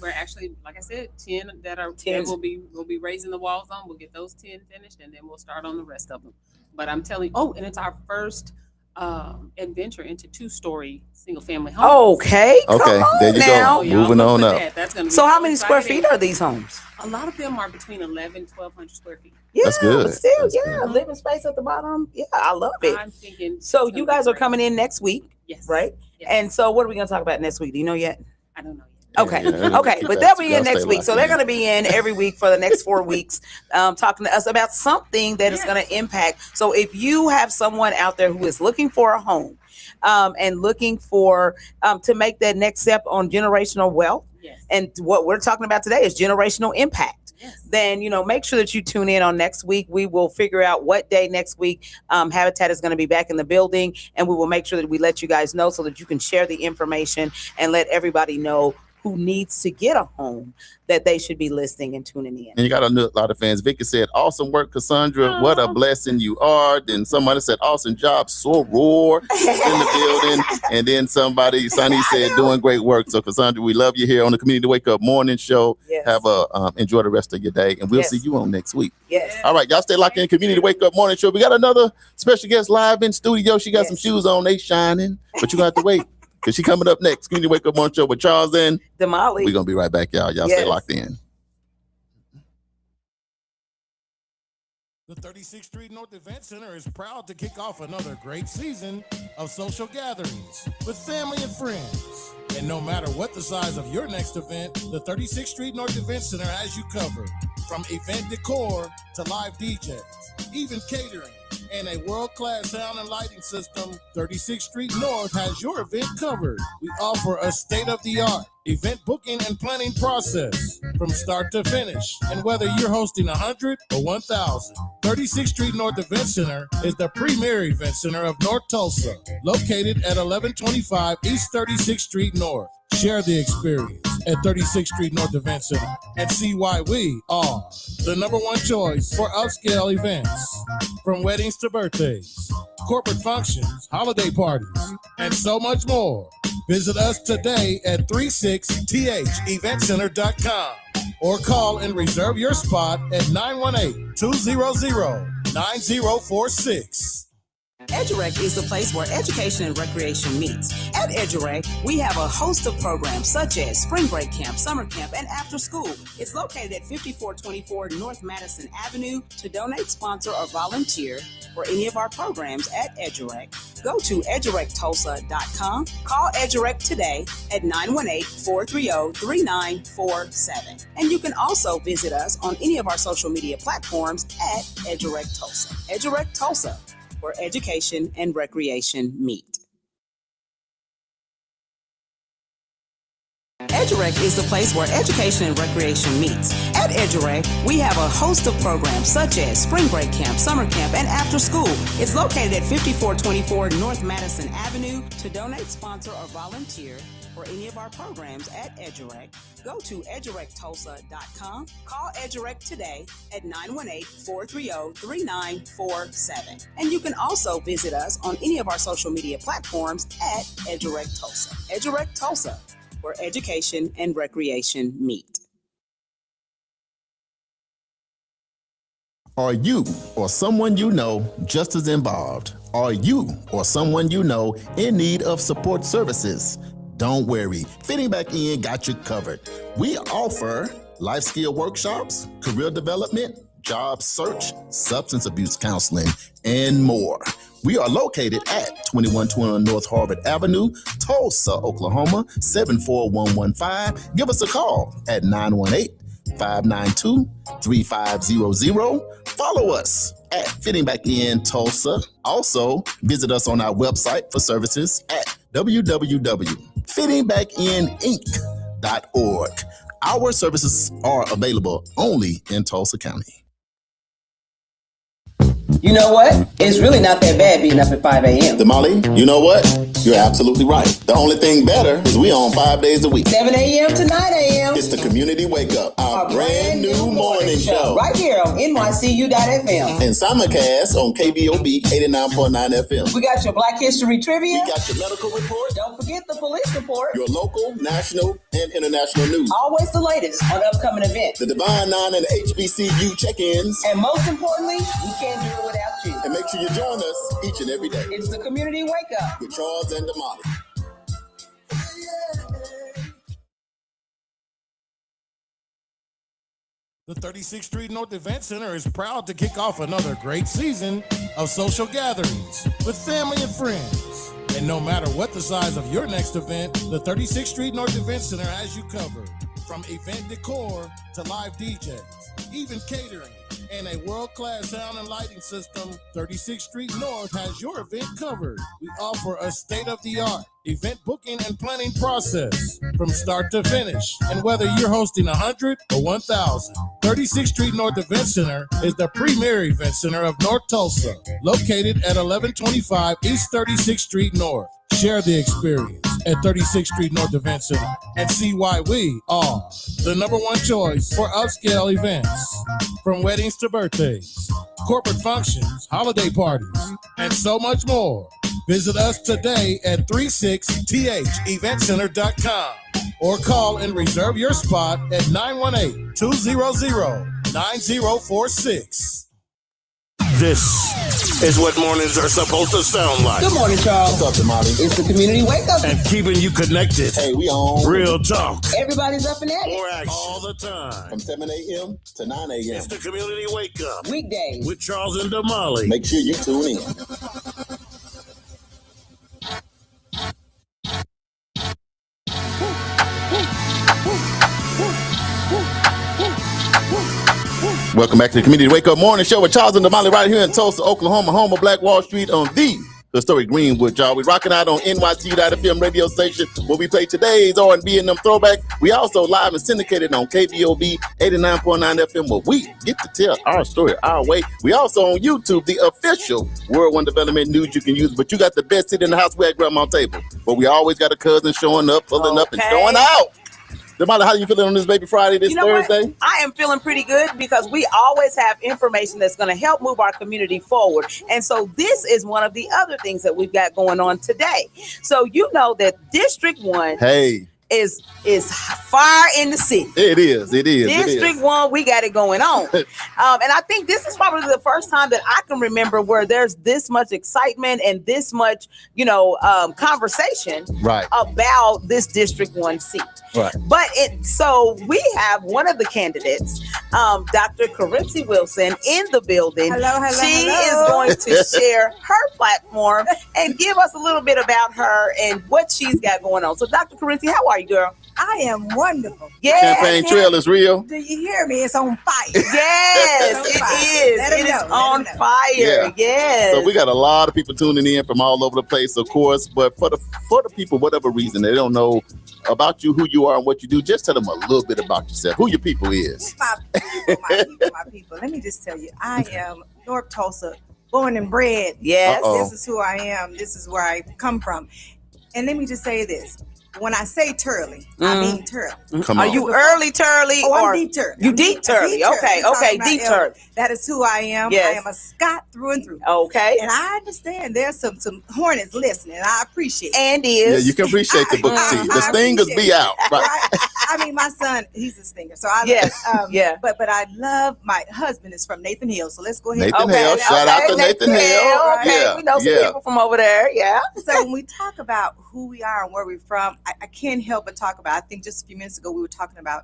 We're actually, like I said, 10 that we'll be raising the walls on. We'll get those 10 finished, and then we'll start on the rest of them. But I'm telling you, and it's our first adventure into 2-story single family homes. Okay. Come Okay, on there you now. go. Moving on up. That's gonna be So how many square exciting. feet are these homes? A lot of them are between 1,100 square feet. Yeah, That's good. but still, That's yeah, good. living space at the bottom. Yeah, I love it. I'm thinking. So it's gonna you be guys are great. coming in next week, Yes. right? Yes. And so what are we going to talk about next week? Do you know yet? I don't know yet. Okay. Yeah, Okay. keep But that- they'll be y'all in next stay week. So locked they're in. going to be in every week for the next 4 weeks, talking to us about something that is going to impact. So if you have someone out there who is looking for a home and looking for to make that next step on generational wealth, Yes. and what we're talking about today is generational impact. Yes. Then, make sure that you tune in on next week. We will figure out what day next week Habitat is going to be back in the building, and we will make sure that we let you guys know so that you can share the information and let everybody know who needs to get a home that they should be listening and tuning in. And you got a lot of fans. Vicky said, awesome work, Cassandra. What a blessing you are. Then somebody said, awesome job, Soror in the building. And then somebody, Sonny, said, doing great work. So, Cassandra, we love you here on the Community Wake Up Morning Show. Yes. Have a enjoy the rest of your day. And we'll Yes. see you on next week. Yes. All right, y'all stay locked in Community Wake Up Morning Show. We got another special guest live in studio. She got some Yes. shoes on. They shining. But you're going to have to wait because she coming up next. Community Wake Up Morning Show with Charles and Damali. we're going to be right back, y'all. Y'all stay Yes. locked in. The 36th Street North Event Center is proud to kick off another great season of social gatherings with family and friends. And no matter what the size of your next event, the 36th Street North Event Center has you covered. From event decor to live DJs, even catering, and a world-class sound and lighting system, 36th Street North has your event covered. We offer a state-of-the-art event booking and planning process from start to finish. And whether you're hosting 100 or 1,000, 36th Street North Event Center is the premier event center of North Tulsa, located at 1125 East 36th Street North. Share the experience at 36th Street North Event Center and see why we are the #1 choice for upscale events. From weddings to birthdays, corporate functions, holiday parties, and so much more. Visit us today at 36theventcenter.com or call and reserve your spot at 918-200-9046. EduRec is the place where education and recreation meets. At EduRec, we have a host of programs such as Spring Break Camp, Summer Camp, and After School. It's located at 5424 North Madison Avenue. To donate, sponsor, or volunteer for any of our programs at EduRec, go to edurectulsa.com. Call EduRec today at 918-430-3947. And you can also visit us on any of our social media platforms at EduRec Tulsa. EduRec Tulsa, where education and recreation meet. EduRec is the place where education and recreation meets. At EduRec, we have a host of programs such as Spring Break Camp, Summer Camp, and After School. It's located at 5424 North Madison Avenue. To donate, sponsor, or volunteer for any of our programs at EduRec, go to edurectulsa.com. Call EduRec today at 918-430-3947. And you can also visit us on any of our social media platforms at EduRec Tulsa. EduRec Tulsa, where education and recreation meet. Are you or someone you know just as involved? Are you or someone you know in need of support services? Don't worry, Fitting Back In got you covered. We offer life skill workshops, career development, job search, substance abuse counseling, and more. We are located at 2121 North Harvard Avenue, Tulsa, Oklahoma, 74115. Give us a call at 918-592-3500 Follow us at Fitting Back In Tulsa. Also, visit us on our website for services at www.fittingbackininc.org. Our services are available only in Tulsa County. You know what? It's really not that bad being up at 5 a.m. Damali, you know what? You're absolutely right. The only thing better is we on 5 days a week. 7 a.m. to 9 a.m. It's the Community Wake Up, our brand new morning show. Right here on NYCU.FM. And simulcast on KBOB 89.9 FM. We got your Black History Trivia. We got your medical report. Don't forget the police report. Your local, national, and international news. Always the latest on upcoming events. The Divine Nine and HBCU check-ins. And most importantly, we can't do it without you. And make sure you join us each and every day. It's the Community Wake Up with Charles and Damali. The 36th Street North Event Center is proud to kick off another great season of social gatherings with family and friends. And no matter what the size of your next event, the 36th Street North Event Center has you covered. From event decor to live DJs, even catering, and a world-class sound and lighting system, 36th Street North has your event covered. We offer a state-of-the-art event booking and planning process from start to finish. And whether you're hosting 100 or 1,000, 36th Street North Event Center is the premier event center of North Tulsa, located at 1125 East 36th Street North. Share the experience at 36th Street North Event Center and see why we are the number one choice for upscale events. From weddings to birthdays, corporate functions, holiday parties, and so much more. Visit us today at 36theventcenter.com or call and reserve your spot at 918-200-9046. This is what mornings are supposed to sound like. Good morning, Charles. What's up, Damali? It's the Community Wake Up. And keeping you connected. Hey, we on. Real talk. Everybody's up and at it. More action. All the time. From 7 a.m. to 9 a.m. It's the Community Wake Up. Weekdays. With Charles and Damali. Make sure you tune in. Welcome back to the Community Wake Up Morning Show with Charles and Damali right here in Tulsa, Oklahoma, home of Black Wall Street on the historic Greenwood, y'all. We rocking out on NYCU.FM radio station where we play today's R&B and them throwback. We also live and syndicated on KBOB 89.9 FM where we get to tell our story our way. We also on YouTube, the official World One Development News you can use, but you got the best seat in the house we at Grandma's table. But we always got a cousin showing up, pulling up, and showing out. Damali, how you feeling on this Baby Friday, this Thursday? What? I am feeling pretty good because we always have information that's going to help move our community forward. And so this is one of the other things that we've got going on today. So you know that District 1 is fire in the city. It is. District 1, we got it going on. And I think this is probably the first time that I can remember where there's this much excitement and this much, conversation about this District 1 seat. Right. But so we have one of the candidates, Dr. Carincy Wilson, in the building. Hello. She is going to share her platform and give us a little bit about her and what she's got going on. So, Dr. Carincy, how are you, girl? I am wonderful. Yes. Campaign trail is real. Do you hear me? It's on fire. Yes, it is. It is on fire. Yeah. Yes. So we got a lot of people tuning in from all over the place, of course. But for the people, whatever reason, they don't know about you, who you are, and what you do. Just tell them a little bit about yourself, who your people is. My people. Let me just tell you, I am North Tulsa, born and bred. Yes. This is who I am. This is where I come from. And let me just say this. When I say Turley, I mean Turley. Come Are on. you early Turley? I'm deep Turley. You deep Turley. Okay, deep Turley. That is who I am. Yes. I am a Scot through and through. Okay. And I understand there's some Hornets listening. I appreciate it. And Yeah, is. you can appreciate the book T. The stingers be out. Right. I mean, my son, he's a stinger. So I yeah. But I love, my husband is from Nathan Hill. So let's go ahead. Nathan Hill. Shout out to Nathan Hill. Okay, Yeah. we know some people from over there. Yeah. So when we talk about who we are and where we're from, I can't help but talk about, I think just a few minutes ago we were talking about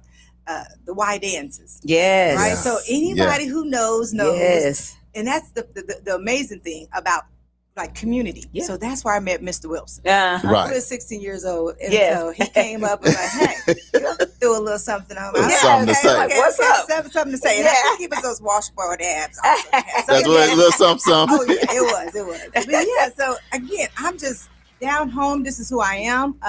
the Y dances. Yes. Right. So anybody who knows. Yes. And that's the amazing thing about like community. Yeah. So that's where I met Mr. Wilson. Uh-huh. Right. I was 16 years old, and Yes. so he came up and like, "Hey, you threw a little something on." There's something to say. What's up? Something to say. And I think he was those washboard abs. Also. That's what a little something. Oh yeah, it was. But yeah, so again, I'm just down home. This is who I am.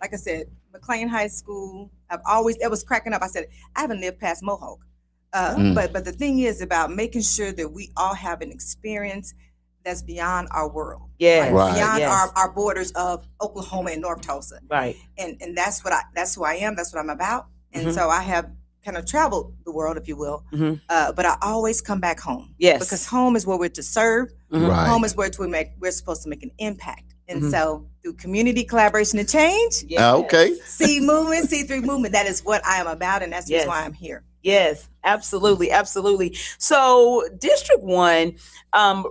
Like I said, McLean High School. It was cracking up. I said, I haven't lived past Mohawk. But the thing is about making sure that we all have an experience that's beyond our world. Yeah. Right. Beyond Yes. our borders of Oklahoma and North Tulsa. Right. And that's who I am. That's what I'm about. And so I have kind of traveled the world, if you will. But I always come back home. Yes. Because home is where we're to serve. Right. Home is where we're supposed to make an impact. And so through community collaboration and change, Okay. see through movement, that is what I am about. And that's Yes. why I'm here. Yes, absolutely, absolutely. So District 1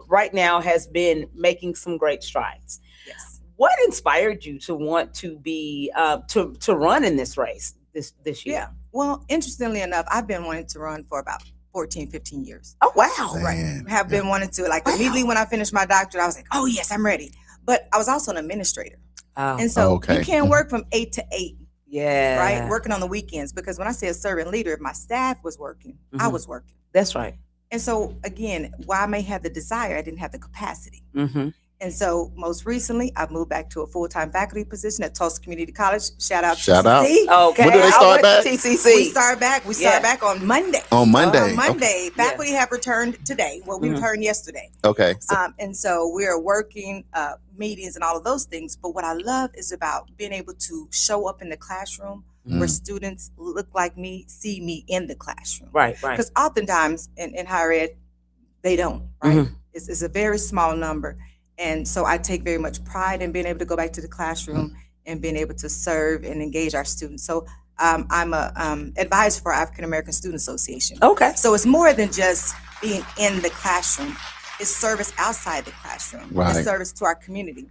right now has been making some great strides. Yes. What inspired you to want to be to run in this race this year? Yeah. Well, interestingly enough, I've been wanting to run for about 14, 15 years. Oh wow. Man. Have been wanting to, like, immediately when I finished my doctorate, I was like, oh yes, I'm ready. But I was also an administrator. Oh, And so Okay. you can't work from 8 to 8. yeah. Right? Working on the weekends. Because when I say a servant leader, if my staff was working, I was working. That's right. And so again, while I may have the desire, I didn't have the capacity. Mm-hmm. And so most recently, I've moved back to a full-time faculty position at Tulsa Community College. Shout out. Shout out. TCC. Okay. When do they I start went to back? TCC. We start back on Monday. On Monday. On Monday. Faculty have returned today. Well, we returned yesterday. Okay. So, And so we are working meetings and all of those things. But what I love is about being able to show up in the classroom where students look like me, see me in the classroom. Right. Because oftentimes in higher ed, they don't, right? It's a very small number. And so I take very much pride in being able to go back to the classroom and being able to serve and engage our students. So I'm a advisor for African American Student Association. Okay. So it's more than just being in the classroom. It's service outside the classroom. Right. It's service to our community.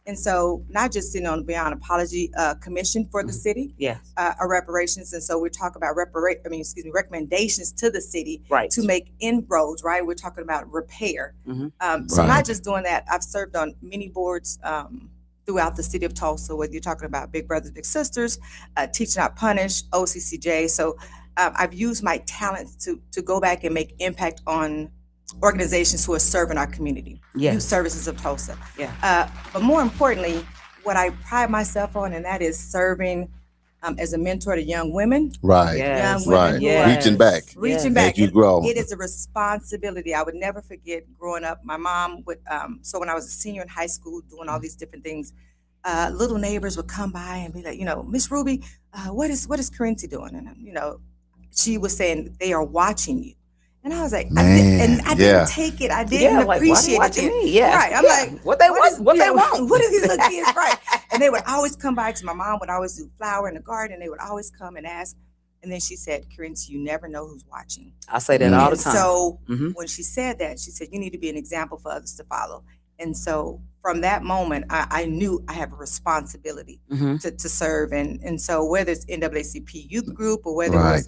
And so not just sitting on the Beyond Apology Commission for the city, Yes. reparations. And so we're talking about recommendations to the city Right. to make inroads, right? We're talking about repair. So Right. not just doing that, I've served on many boards throughout the city of Tulsa, whether you're talking about Big Brothers, Big Sisters, Teach Not Punish, OCCJ. So I've used my talents to go back and make impact on organizations who are serving our community, Yes. youth services of Tulsa. Yeah. But more importantly, what I pride myself on, and that is serving as a mentor to young women, right. Yes. young women Right. who are Reaching back. reaching Yeah. back. As you grow. It is a responsibility. I would never forget growing up. My mom would, so when I was a senior in high school doing all these different things, little neighbors would come by and be like, Miss Ruby, what is Corinthi doing? And, she was saying, they are watching you. And I was like, I Man, didn't take it. I didn't like, appreciate why it. they watching then. me? Yeah. Right. I'm like, what they want? What they want? What are these little kids? Right. And they would always come by, because my mom would always do flower in the garden. They would always come and ask. And then she said, Corinthi, you never know who's watching. I say that all the And time. so Mhm. when she said that, she said, you need to be an example for others to follow. And so from that moment, I knew I have a responsibility Mhm. to serve. And so whether it's NAACP youth group or whether Right. it was,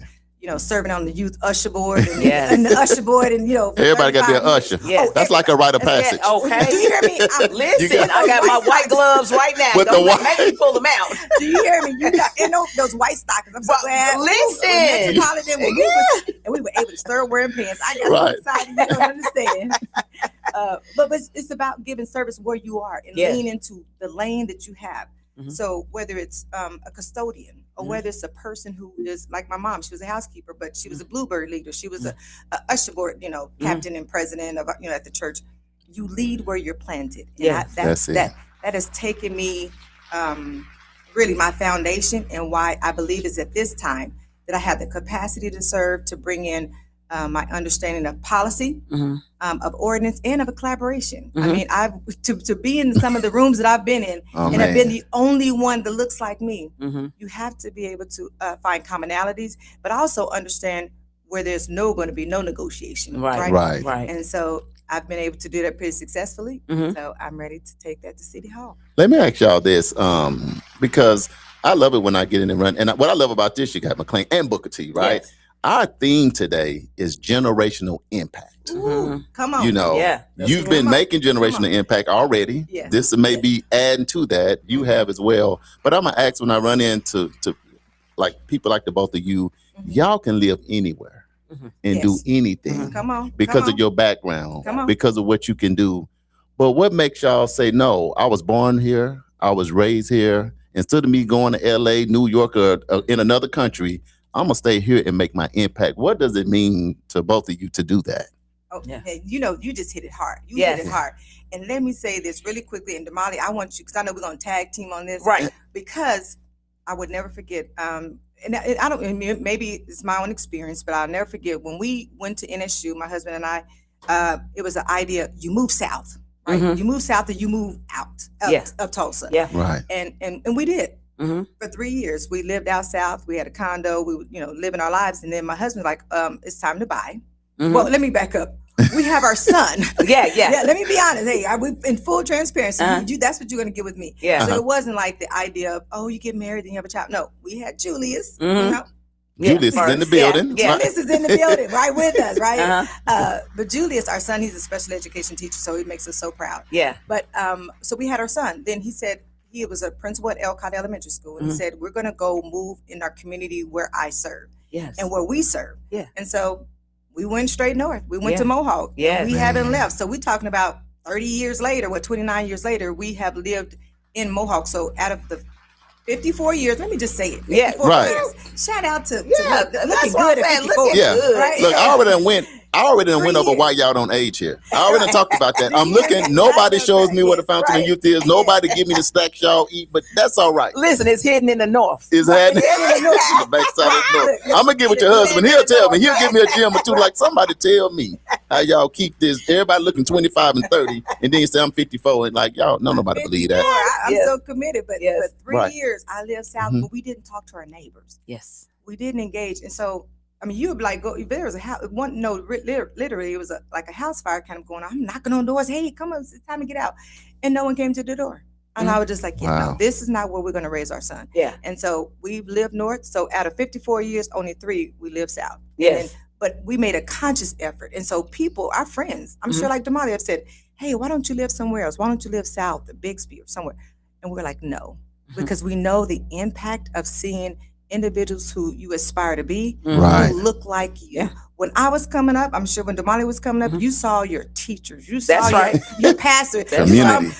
serving on the youth usher board and, Yes. and the usher board and, for Everybody got to be an 35 years. usher. Yes. That's like a rite of passage. Okay. Do you hear me? Listen, I got my white gloves right now. With the Don't white- make me pull them out. Do you hear me? You got those white stockings. I'm so glad. Listen. Metropolitan, and we were able to start wearing pants. I got Right. so excited. You don't understand. But it's about giving service where you are and Yes. lean into the lane that you have. Mhm. So whether it's a custodian or whether it's a person who is like my mom, she was a housekeeper, but she was a bluebird leader. She was a usher board, captain and president of at the church. You lead where you're planted. And Yeah, that's it. that has taken me really my foundation, and why I believe is at this time that I have the capacity to serve, to bring in my understanding of policy, Mhm. of ordinance, and of a collaboration. I Mhm. mean, to be in some of the rooms that I've been in, Oh, and I've been man. the only one that looks like me. Mhm. You have to be able to find commonalities, but also understand where there's going to be no negotiation. Right. Right. Right. And so I've been able to do that pretty successfully. Mhm. So I'm ready to take that to City Hall. Let me ask y'all this, because I love it when I get in and run. And what I love about this, you got McLean and Booker T, right? Yes. our theme today is generational impact. Ooh, come on. You know, you've been making generational impact already. Yes. This may be adding to that. You have as well. But I'm gonna ask when I run into like people like the both of you, y'all can live anywhere and do anything Come on. because of your background, Come on. because of what you can do. But what makes y'all say, no, I was born here, I was raised here. Instead of me going to LA, New York, or in another country, I'm gonna stay here and make my impact. What does it mean to both of you to do that? Oh, hey, you know, you just hit it hard. You hit it hard. And let me say this really quickly. And Damali, I want you, because I know we're going to tag team on this. Right. Because I would never forget, and I don't, maybe it's my own experience, but I'll never forget when we went to NSU, my husband and I, it was an idea, you move south, right? You move south or you move out of Tulsa. Yeah. Right. And we did. For 3 years, we lived out south. We had a condo. We would, living our lives. And then my husband was like, it's time to buy. Well, let me back up. We have our son. Yeah. Let me be honest. Hey, we in full transparency. That's what you're going to get with me. Yeah. So it wasn't like the idea of, you get married and you have a child. No, we had Julius. Julius is in the building. Yeah. Julius is in the building, right with us, right? But Julius, our son, he's a special education teacher, so he makes us so proud. Yeah. But so we had our son. Then he said, he was a principal at Elcott Elementary School. And he said, we're going to go move in our community where I serve. Yes. And where we serve. Yeah. And so we went straight north. We went to Mohawk. Yeah. We haven't left. So we're talking about 30 years later, 29 years later, we have lived in Mohawk. So out of the 54 years, let me just say it. 54 right. years. Shout out to that's looking what good I'm at saying. 54. Looking good. Right? Look, I already done went over years. why y'all don't age here. I already done talked about that. I'm looking, I nobody know shows that. me where the Fountain of Youth is. Nobody give me the snacks y'all eat, but that's all right. Listen, it's hidden in the north. Is that the backside of the north? I'm gonna get with your husband. He'll tell me. He'll give me a gym or two. Like, somebody tell me how y'all keep this. Everybody looking 25 and 30, and then you say I'm 54, and like, y'all, nobody believe that. I'm so committed. But for 3 years, I lived south, but we didn't talk to our neighbors. Yes. We didn't engage, and so. I mean, you would be like, go. If there was a house, literally, it was like a house fire kind of going on. I'm knocking on doors. Hey, come on, it's time to get out, and no one came to the door. And I was just like, no, this is not where we're going to raise our son. Yeah. And so we've lived north. So out of 54 years, only 3 we live south. Yes. But we made a conscious effort, and so people, our friends, I'm sure like Damali have said, hey, why don't you live somewhere else? Why don't you live south, Bixby or somewhere? And we're like, no, because we know the impact of seeing individuals who you aspire to be, Right. who look like you. Yeah. When I was coming up, I'm sure when Damali was coming up, you saw your teachers, you saw your pastor,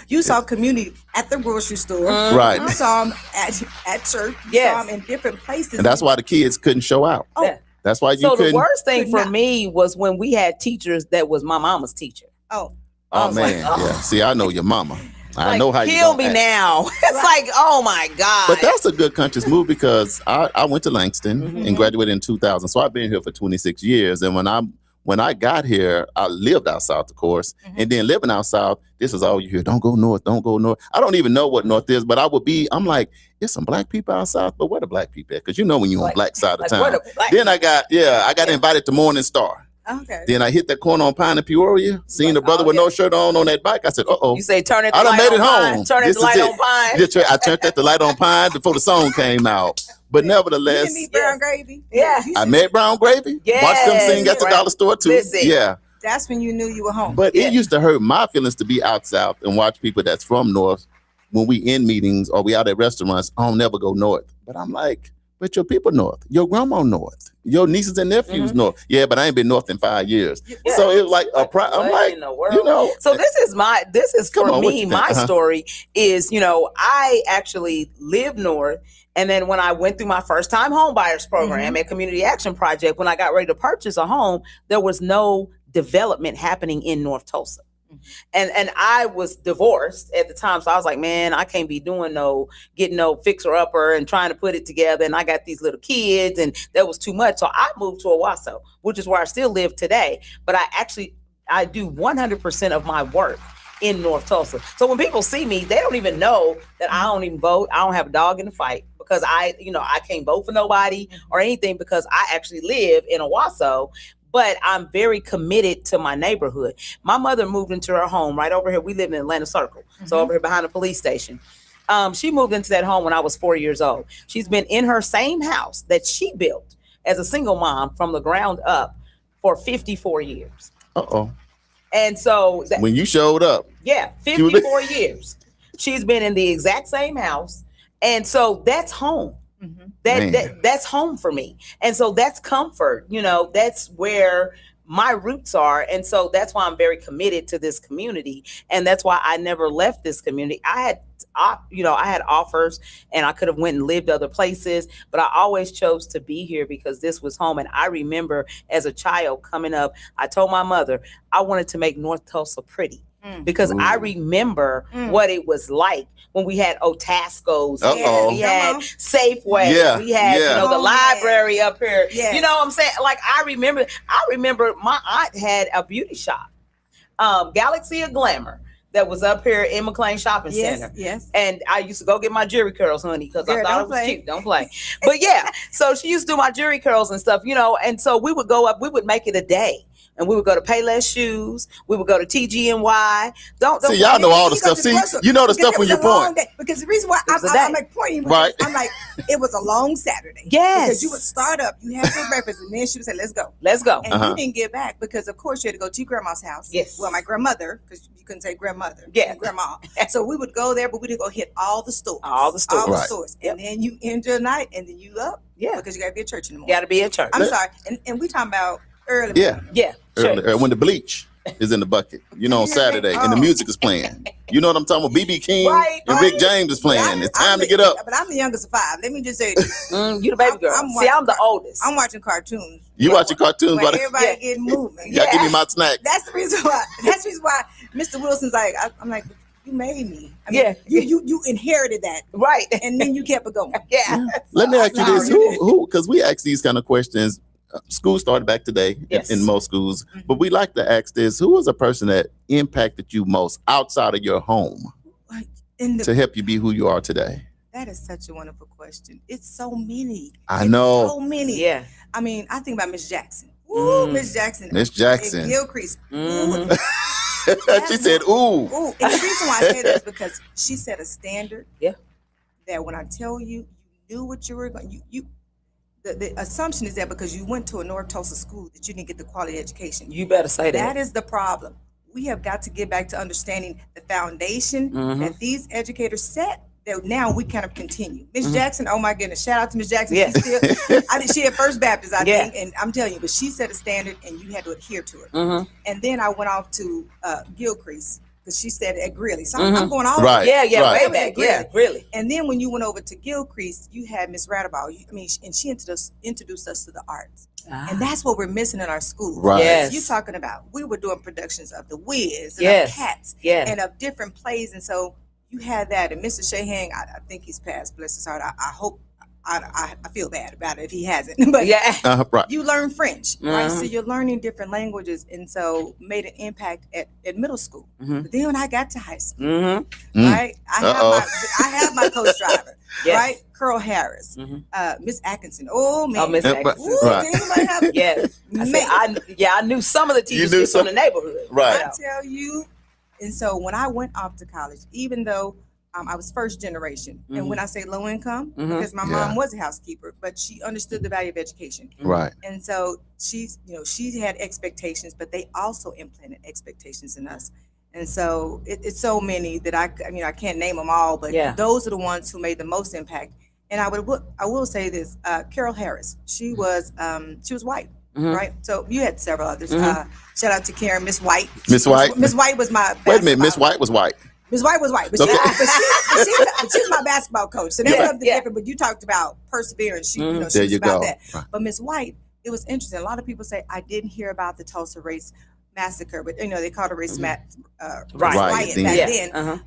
you saw community at the grocery store, Right. you saw them at church, you saw them in different places. And that's why the kids couldn't show out. Yeah. That's why you So couldn't. the worst thing for me was when we had teachers that was my mama's teacher. Oh man, like, yeah. See, I know your mama. I Like, know how you kill me now. It's like, oh my God. But that's a good conscious move because I went to Langston and graduated in 2000. So I've been here for 26 years. And when I got here, I lived out south, of course. And then living out south, this is all you hear. Don't go north. Don't go north. I don't even know what north is, but I'm like, there's some black people out south, but where the black people at? Because you know when you're on black side of town. Then I got invited to Morning Star. Okay. Then I hit that corner on Pine and Peoria, seen the brother with no shirt on that bike. I said, uh-oh. You say turn it. I done made it home. Turn it the light on Pine. I turned that the light on Pine before the song came out. But nevertheless, you meet Brown Gravy. Yeah. I met Brown Gravy. Yes. Watched them sing at the dollar store too. Listen. Yeah. That's when you knew you were home. But it used to hurt my feelings to be out south and watch people that's from north when we in meetings or we out at restaurants. I'll never go north. But I'm like, but your people north, your grandma north, your nieces and nephews north. Yeah, but I ain't been north in 5 years. Yeah. So it was like I'm like, So this is for me, my story is, I actually live north. And then when I went through my first time home buyers program at Community Action Project, when I got ready to purchase a home, there was no development happening in North Tulsa. And I was divorced at the time. So I was like, man, I can't be getting no fixer upper and trying to put it together. And I got these little kids and that was too much. So I moved to Owasso, which is where I still live today. But I do 100% of my work in North Tulsa. So when people see me, they don't even know that I don't even vote. I don't have a dog in the fight because I can't vote for nobody or anything because I actually live in Owasso. But I'm very committed to my neighborhood. My mother moved into her home right over here. We live in Atlanta Circle. So over here behind the police station. She moved into that home when I was 4 years old. She's been in her same house that she built as a single mom from the ground up for 54 years. Uh-oh. And so When you showed up. yeah, 54 years. She's been in the exact same house. And so that's home. That's home for me. And so that's comfort. That's where my roots are. And so that's why I'm very committed to this community. And that's why I never left this community. I had offers and I could have went and lived other places, but I always chose to be here because this was home. And I remember as a child coming up, I told my mother I wanted to make North Tulsa pretty. Because I remember what it was like when we had Otasco's, we had Safeway, we had the library up here. You know what I'm saying? Like I remember my aunt had a beauty shop, Galaxy of Glamour, that was up here in McLean Shopping Center. Yes. And I used to go get my jewelry curls, honey, because I thought it was cute. Don't play. But yeah, so she used to do my jewelry curls and stuff, and so we would go up, we would make it a day. And we would go to Payless Shoes. We would go to TGNY. Don't see, y'all know all the stuff. See, you know the stuff when you point. Because the reason why I'm like pointing, right? I'm like, it was a long Saturday. Yes. Because you would start up, you had your breakfast, and then she would say, let's go. Let's go. And you didn't get back because, of course, you had to go to your grandma's house. Yes. Well, my grandmother, because you couldn't say grandmother. Yeah. Grandma. So we would go there, but we did go hit all the stores. All the stores. Right. stores. And then you end your night, and then you up. Yeah. Because you got to be at church in the morning. Got to be at church. I'm sorry. And we talking about early morning. Yeah. Early, when the bleach is in the bucket, on Saturday, and the music is playing. You know what I'm talking about? BB King and Rick James is playing. It's time to get up. But I'm the youngest of 5. Let me just say this. You the baby girl. I'm the oldest. I'm watching cartoons. You watching cartoons, where but everybody getting moving. Yeah, give me my snack. That's the reason why Mr. Wilson's like, I'm like, you made me. I mean, you inherited that. Right. And then you kept it going. Yeah. Let me ask you this. Who, because we ask these kind of questions. School started back today in most schools, but we like to ask this: who was a person that impacted you most outside of your home to help you be who you are today? That is such a wonderful question. It's so many. I know. So many. Yeah. I mean, I think about Miss Jackson. Ooh, Miss Jackson. Miss Jackson. In Gilcrease. She said, ooh. Ooh. And the reason why I say that is because she set a standard. Yeah. That when I tell you, you knew what you were going to, the assumption is that because you went to a North Tulsa school that you didn't get the quality education. You better say that. That is the problem. We have got to get back to understanding the foundation that these educators set. That now we kind of continue. Miss Jackson, oh my goodness! Shout out to Miss Jackson. Yeah. She had First Baptist, I think, and I'm telling you, but she set a standard, and you had to adhere to it. And then I went off to Gilcrease because she said at Greeley. So I'm going all right. Way back. Yeah, really. And then when you went over to Gilcrease, you had Miss Radaball. And she introduced us to the arts. And that's what we're missing in our schools. Right. Yes. You're talking about, we were doing productions of The Wiz and of Cats and of different plays. And so you had that. And Mr. Shahan, I think he's passed, bless his heart. I hope, I feel bad about it if he hasn't. But right. you learn French, right? So you're learning different languages. And so made an impact at middle school. But then when I got to high school, right? I have my coach driver. Right, Curl Harris, Miss Atkinson. Oh man, Miss Atkinson. Ooh, anybody have? Yes, I knew some of the teachers from the neighborhood. Right, I tell you. And so when I went off to college, even though I was first generation, and when I say low income, because my mom was a housekeeper, but she understood the value of education. Right, and so she had expectations, but they also implanted expectations in us. And so it's so many that I can't name them all, but those are the ones who made the most impact. And I will say this: Carol Harris, she was white, right? So you had several others. Shout out to Karen, Miss White. Miss White. Miss White was my. Wait a minute, Miss White was white. Miss White was white, but, she's my basketball coach. So that's something different. But you talked about perseverance. She was about that. Right. But Miss White, it was interesting. A lot of people say I didn't hear about the Tulsa race massacre, but they called it race riot back then.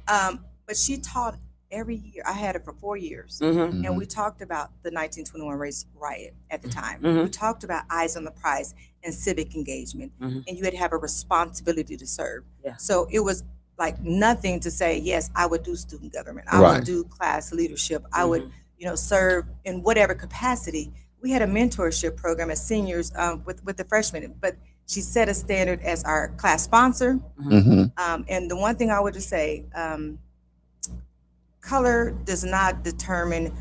But she taught every year. I had it for 4 years, and we talked about the 1921 race riot at the time. We talked about eyes on the prize and civic engagement, and you had to have a responsibility to serve. So it was like nothing to say, yes, I would do student government, I would do class leadership, I would serve in whatever capacity. We had a mentorship program as seniors with the freshmen, but she set a standard as our class sponsor. And the one thing I would just say, color does not determine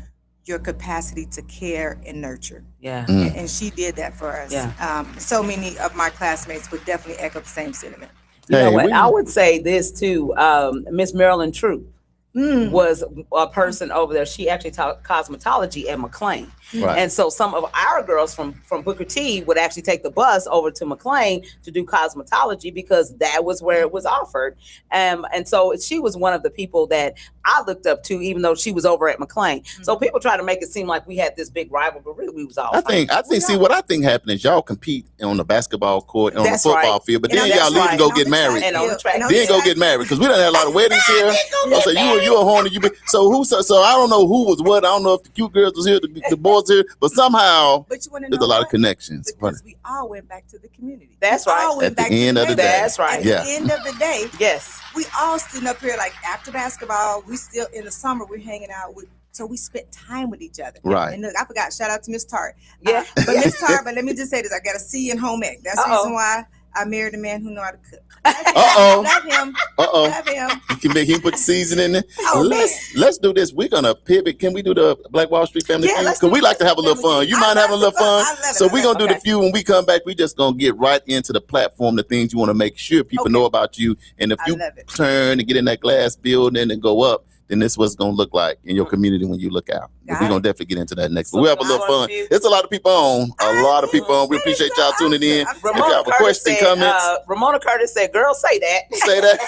your capacity to care and nurture. Yeah. And she did that for us. Yeah. So many of my classmates would definitely echo the same sentiment. You know Hey, what? I would say this too. Miss Marilyn Troop was a person over there. She actually taught cosmetology at McLean. Right. And so some of our girls from Booker T would actually take the bus over to McLean to do cosmetology because that was where it was offered. And so she was one of the people that I looked up to, even though she was over at McLean. So people try to make it seem like we had this big rival, but really we was all I think see what I think happened is y'all compete on the basketball court and on That's the football right. field, but And then that's y'all leave right. and go And on get the married. track And on the track. Then go get married because we done had a lot of weddings here. So you a horny. So I don't know who was what. I don't know if the cute girls was here, the boys here, but somehow But you want to know there's a lot of what? connections. Because we all went back to the community. That's We right. all went At the back to end of the day. That's right. At Yeah. the end of the day, Yes. we all sitting up here like after basketball, we still in the summer, we're hanging out with. So we spent time with each other. Right. And look, I forgot, shout out to Miss Tart. Yeah. But Miss Tart, but let me just say this. I got a C in home ec. That's the reason why I married a man who know how to cook. Uh-oh. Love him. Uh-oh. Love him. He can put the season in there. Oh, let's do this. We're gonna pivot. Can we do the Black Wall Street Family Yeah, Feud? let's Because do we the like to have a little Family fun. Feud. You I mind love having a little the fun. fun? I love it. So I we're love gonna it. do the feud. When we come back, we just gonna get right into the platform, the things you want to make sure people know about you. And if I you love it. turn and get in that glass building and go up, then this is what's gonna look like in your community when you look out. Got We're gonna it. definitely get into that next. So But we'll have a little Black Wall fun. Street. It's a lot of people on. A lot of people on. We appreciate y'all tuning in. I'm If you Ramona have a Curtis question, said, comments, Ramona Curtis said, girl, say that. say that.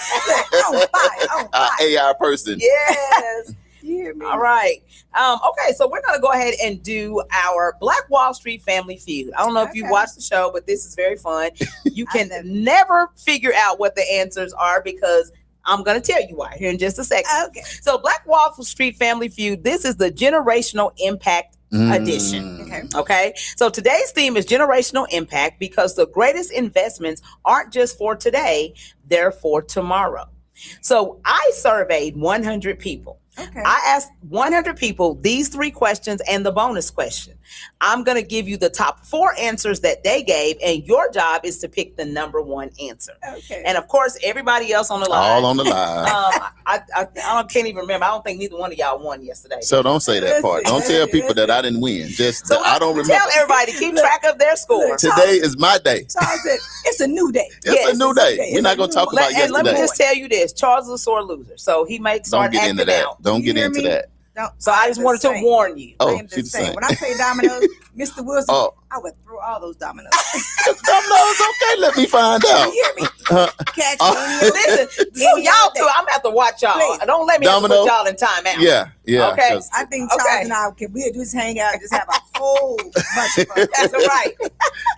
On fire, on Our fire. AI person. Yes. You hear me? All right. Okay, so we're going to go ahead and do our Black Wall Street Family Feud. I don't know if you Okay. watched the show, but this is very fun. You I can love it. never figure out what the answers are because I'm going to tell you why here in just a second. Okay. So Black Wall Street Family Feud, this is the generational impact edition. Okay. Okay, so today's theme is generational impact because the greatest investments aren't just for today, they're for tomorrow. So I surveyed 100 people. Okay. I asked 100 people these 3 questions and the bonus question. I'm going to give you the top 4 answers that they gave, and your job is to pick the number 1 answer. Okay. And of course, everybody else on the line. All on the line. Can't even remember. I don't think neither one of y'all won yesterday. So don't say that part. Don't tell people that I didn't win. Just that I don't remember. Tell everybody to keep track of their score. Today is my day. Charles said, it's a new day. It's a new day. We're not going to talk about And let me yesterday. just tell you this: Charles is a sore loser, so he might Don't start get into acting that. out. Don't You get hear into me? that. Don't, So I just wanted to warn you. Oh, I'm she's just saying. saying. When I play dominoes, Mr. Wilson, Oh. I would throw all those dominoes. Dominoes, okay, let me find out. You hear me? Catch Oh. any Listen, so y'all two, I'm gonna have to watch y'all. Please. Don't let me have to Domino? put y'all in timeout. Yeah. Okay. 'cause I think Charles Okay. and I we'll just hang out and just have a whole bunch of fun. That's right.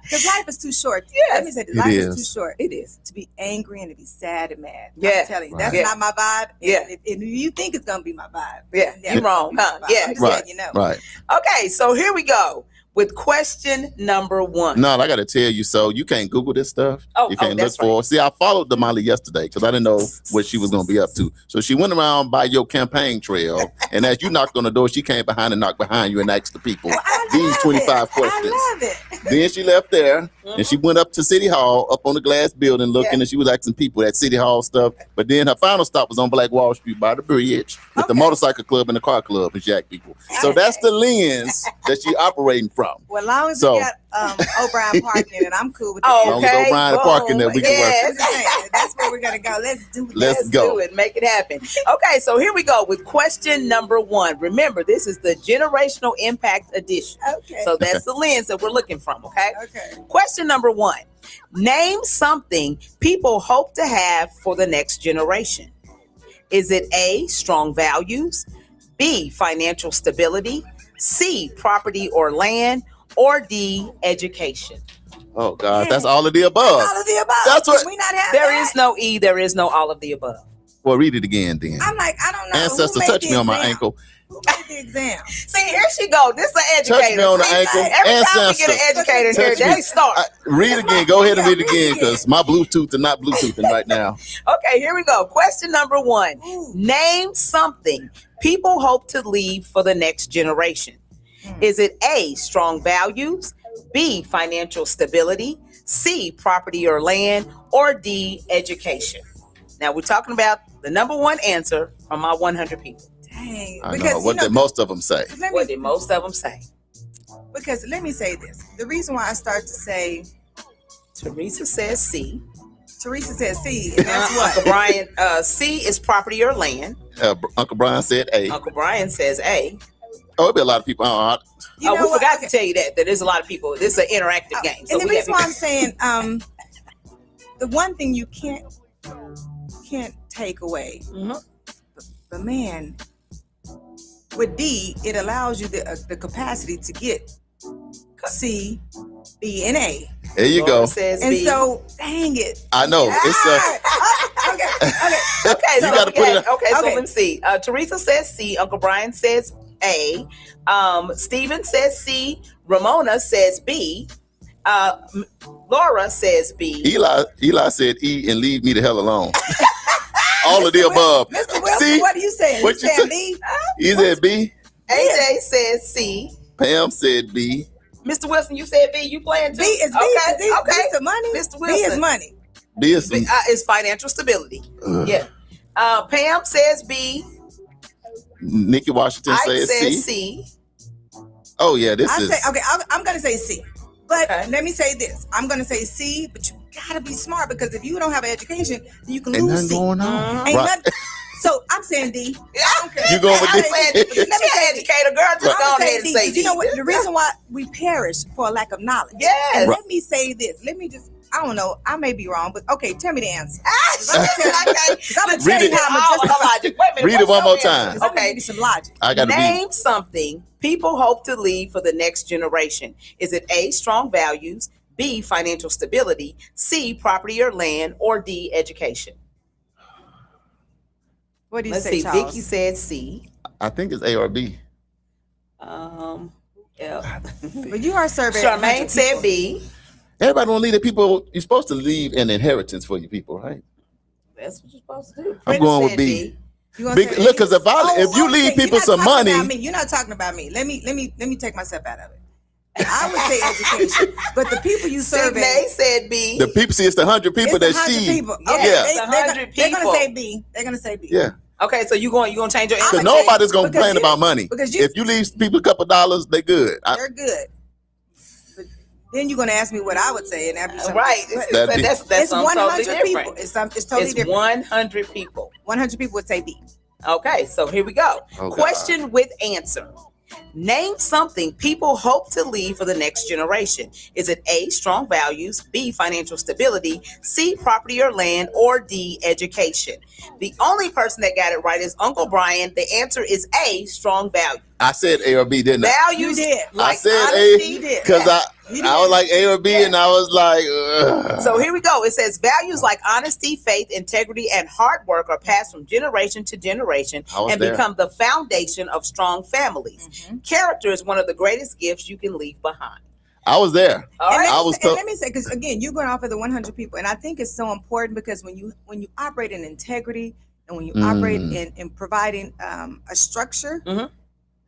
Because life is too short. Yes. Let me say this. It Life is. is too short. It is. To be angry and to be sad and mad. Yeah. I'm telling you, Right. that's Yeah. not my vibe. And Yeah. if you think it's gonna be my vibe, Yeah, then you're that's wrong, not huh? my vibe. Yeah. I'm just Right. letting you know. Right. Okay, so here we go with question number 1. No, I got to tell you, so you can't Google this stuff. You can't look that's for. See, I followed Damali yesterday because I didn't know what she was going to be up to. So she went around by your campaign trail, and as you knocked on the door, she came behind and knocked behind you and asked the people Well, I these love 25 it. questions. I love it. Then she left there and she went up to City Hall, up on the glass building, looking, and she was asking people that City Hall stuff. But then her final stop was on Black Wall Street by the bridge with the Okay. motorcycle club and the car club and jack people. So that's the lens that she operating from. Well, as long as So- we got O'Brien parking, and I'm cool with that. Oh, As long as okay. O'Brien parking there, we can Yes. work. I'm just saying, that's where we're gonna go. Let's do it. Let's go. Do it. Make it happen. Okay, so here we go with question number 1. Remember, this is the generational impact edition. Okay. So that's the lens that we're looking from, okay? Okay. Question number 1. Name something people hope to have for the next generation. Is it A, strong values, B, financial stability, C, property or land, or D, education? Oh God, that's all of the above. All of the above. That's what- Can we not have There that? is no E, there is no all of the above. Well, read it again then. I'm like, I don't know. Ancestor, Who made touch the me on my exam? ankle. Who made the exam? See, here she go. This is an educator. Touch me on the ankle. Every time we Ancestor. get an educator in here, Touch me. they start. Read again. Go ahead and read again because my Bluetooth are not Bluetoothing right now. Okay, here we go. Question number 1. Ooh. Name something people hope to leave for the next generation. Is it A, strong values, B, financial stability, C, property or land, or D, education? Now we're talking about the number 1 answer from my 100 people. Dang. I Because know. What did most of them say? What did most of them say? Because let me say this. The reason why I start to say Teresa says C. Teresa says C, and that's what? Uncle Brian, C is property or land. Uncle Brian said A. Uncle Brian says A. Oh, it'll be a lot of people. You know we what? forgot Okay. to tell you that there's a lot of people. This is an interactive game. So And the we reason have- why I'm saying, the one thing you can't take away, but man, with D, it allows you the capacity to get C, B, and A. There you Laura go. says And B. so, dang it. I know. It's Okay. Okay, You so, gotta put it- so Okay. let's see. Teresa says C. Uncle Brian says A. Steven says C. Ramona says B. Laura says B. Eli said E and leave me the hell alone. All of the above. Mr. Wilson, See? what are you saying? What you saying say? B? He said B. AJ says C. Pam said B. Mr. Wilson, you said B. You playing too? B is B. Okay, B okay. is the money. Mr. B is Wilson. money. B is some, Is financial stability. Ugh. Yeah. Pam says B. Nikki Washington Ike says says C. C. Oh yeah, this I is. say okay. I'm gonna say C, but Okay. let me say this: I'm gonna say C, but you gotta be smart because if you don't have an education, then you can Ain't lose nothing C. going on. Ain't Right. nothing. So I'm saying D. You going with I'm D? saying, let me educator girl. Just go I'm ahead saying and D. say 'Cause you know what? D. The reason why we perish for a lack of knowledge. Yes. And Right. let me say this. Let me just. I don't know. I may be wrong, but okay. Tell me the answer. Okay. I'm gonna Read tell you it. how I'm All gonna the logic. Wait a minute, Read it what's one your more answer? time. I'm gonna Okay. give you some logic. I got to be. Name something people hope to leave for the next generation. Is it A, strong values, B, financial stability, C, property or land, or D, education? What do you Let's say, see. Charles? Vicky said C. I think it's A or B. Yeah. But you are surveying. Charmaine said B. Everybody don't leave the people. You're supposed to leave an inheritance for your people, right? That's what you're supposed to do. I'm Brenda going with said B. You gonna Big, say look, A? because if you leave okay, people you're not some talking money, about me. You're not talking about me. Let me take myself out of it. I would say education, but the people you survey, Sydney said B. the people see it's the 100 people it's that 100 she. people. Yeah, Okay, it's they, 100 they're gonna people. say B. They're gonna say B. Yeah, Okay, so you gonna change your I'm answer? because gonna change- nobody's gonna because complain you- about money. because you- If you leave people a couple dollars, they good. They're good. Then you're gonna ask me what I would say, and that'd be something. Right. But That'd be- That's it's something 100 totally people. different. It's totally It's different. 100 people. 100 people would say B. Okay, so here we go. Oh, God. Question with answer. Name something people hope to leave for the next generation. Is it A, strong values, B, financial stability, C, property or land, or D, education? The only person that got it right is Uncle Brian. The answer is A, strong values. I said A or B, didn't I? Values, You did. like I said honesty. You did. because You I was did. like A or B, and I was like, ugh. So here we go. It says values like honesty, faith, integrity, and hard work are passed from generation to generation I was and there. become the foundation of strong families. Character is one of the greatest gifts you can leave behind. I was there. All And right. I was told- let me say, because again, you're going off of the 100 people, and I think it's so important because when you operate in integrity and when you operate in providing a structure, Mhm.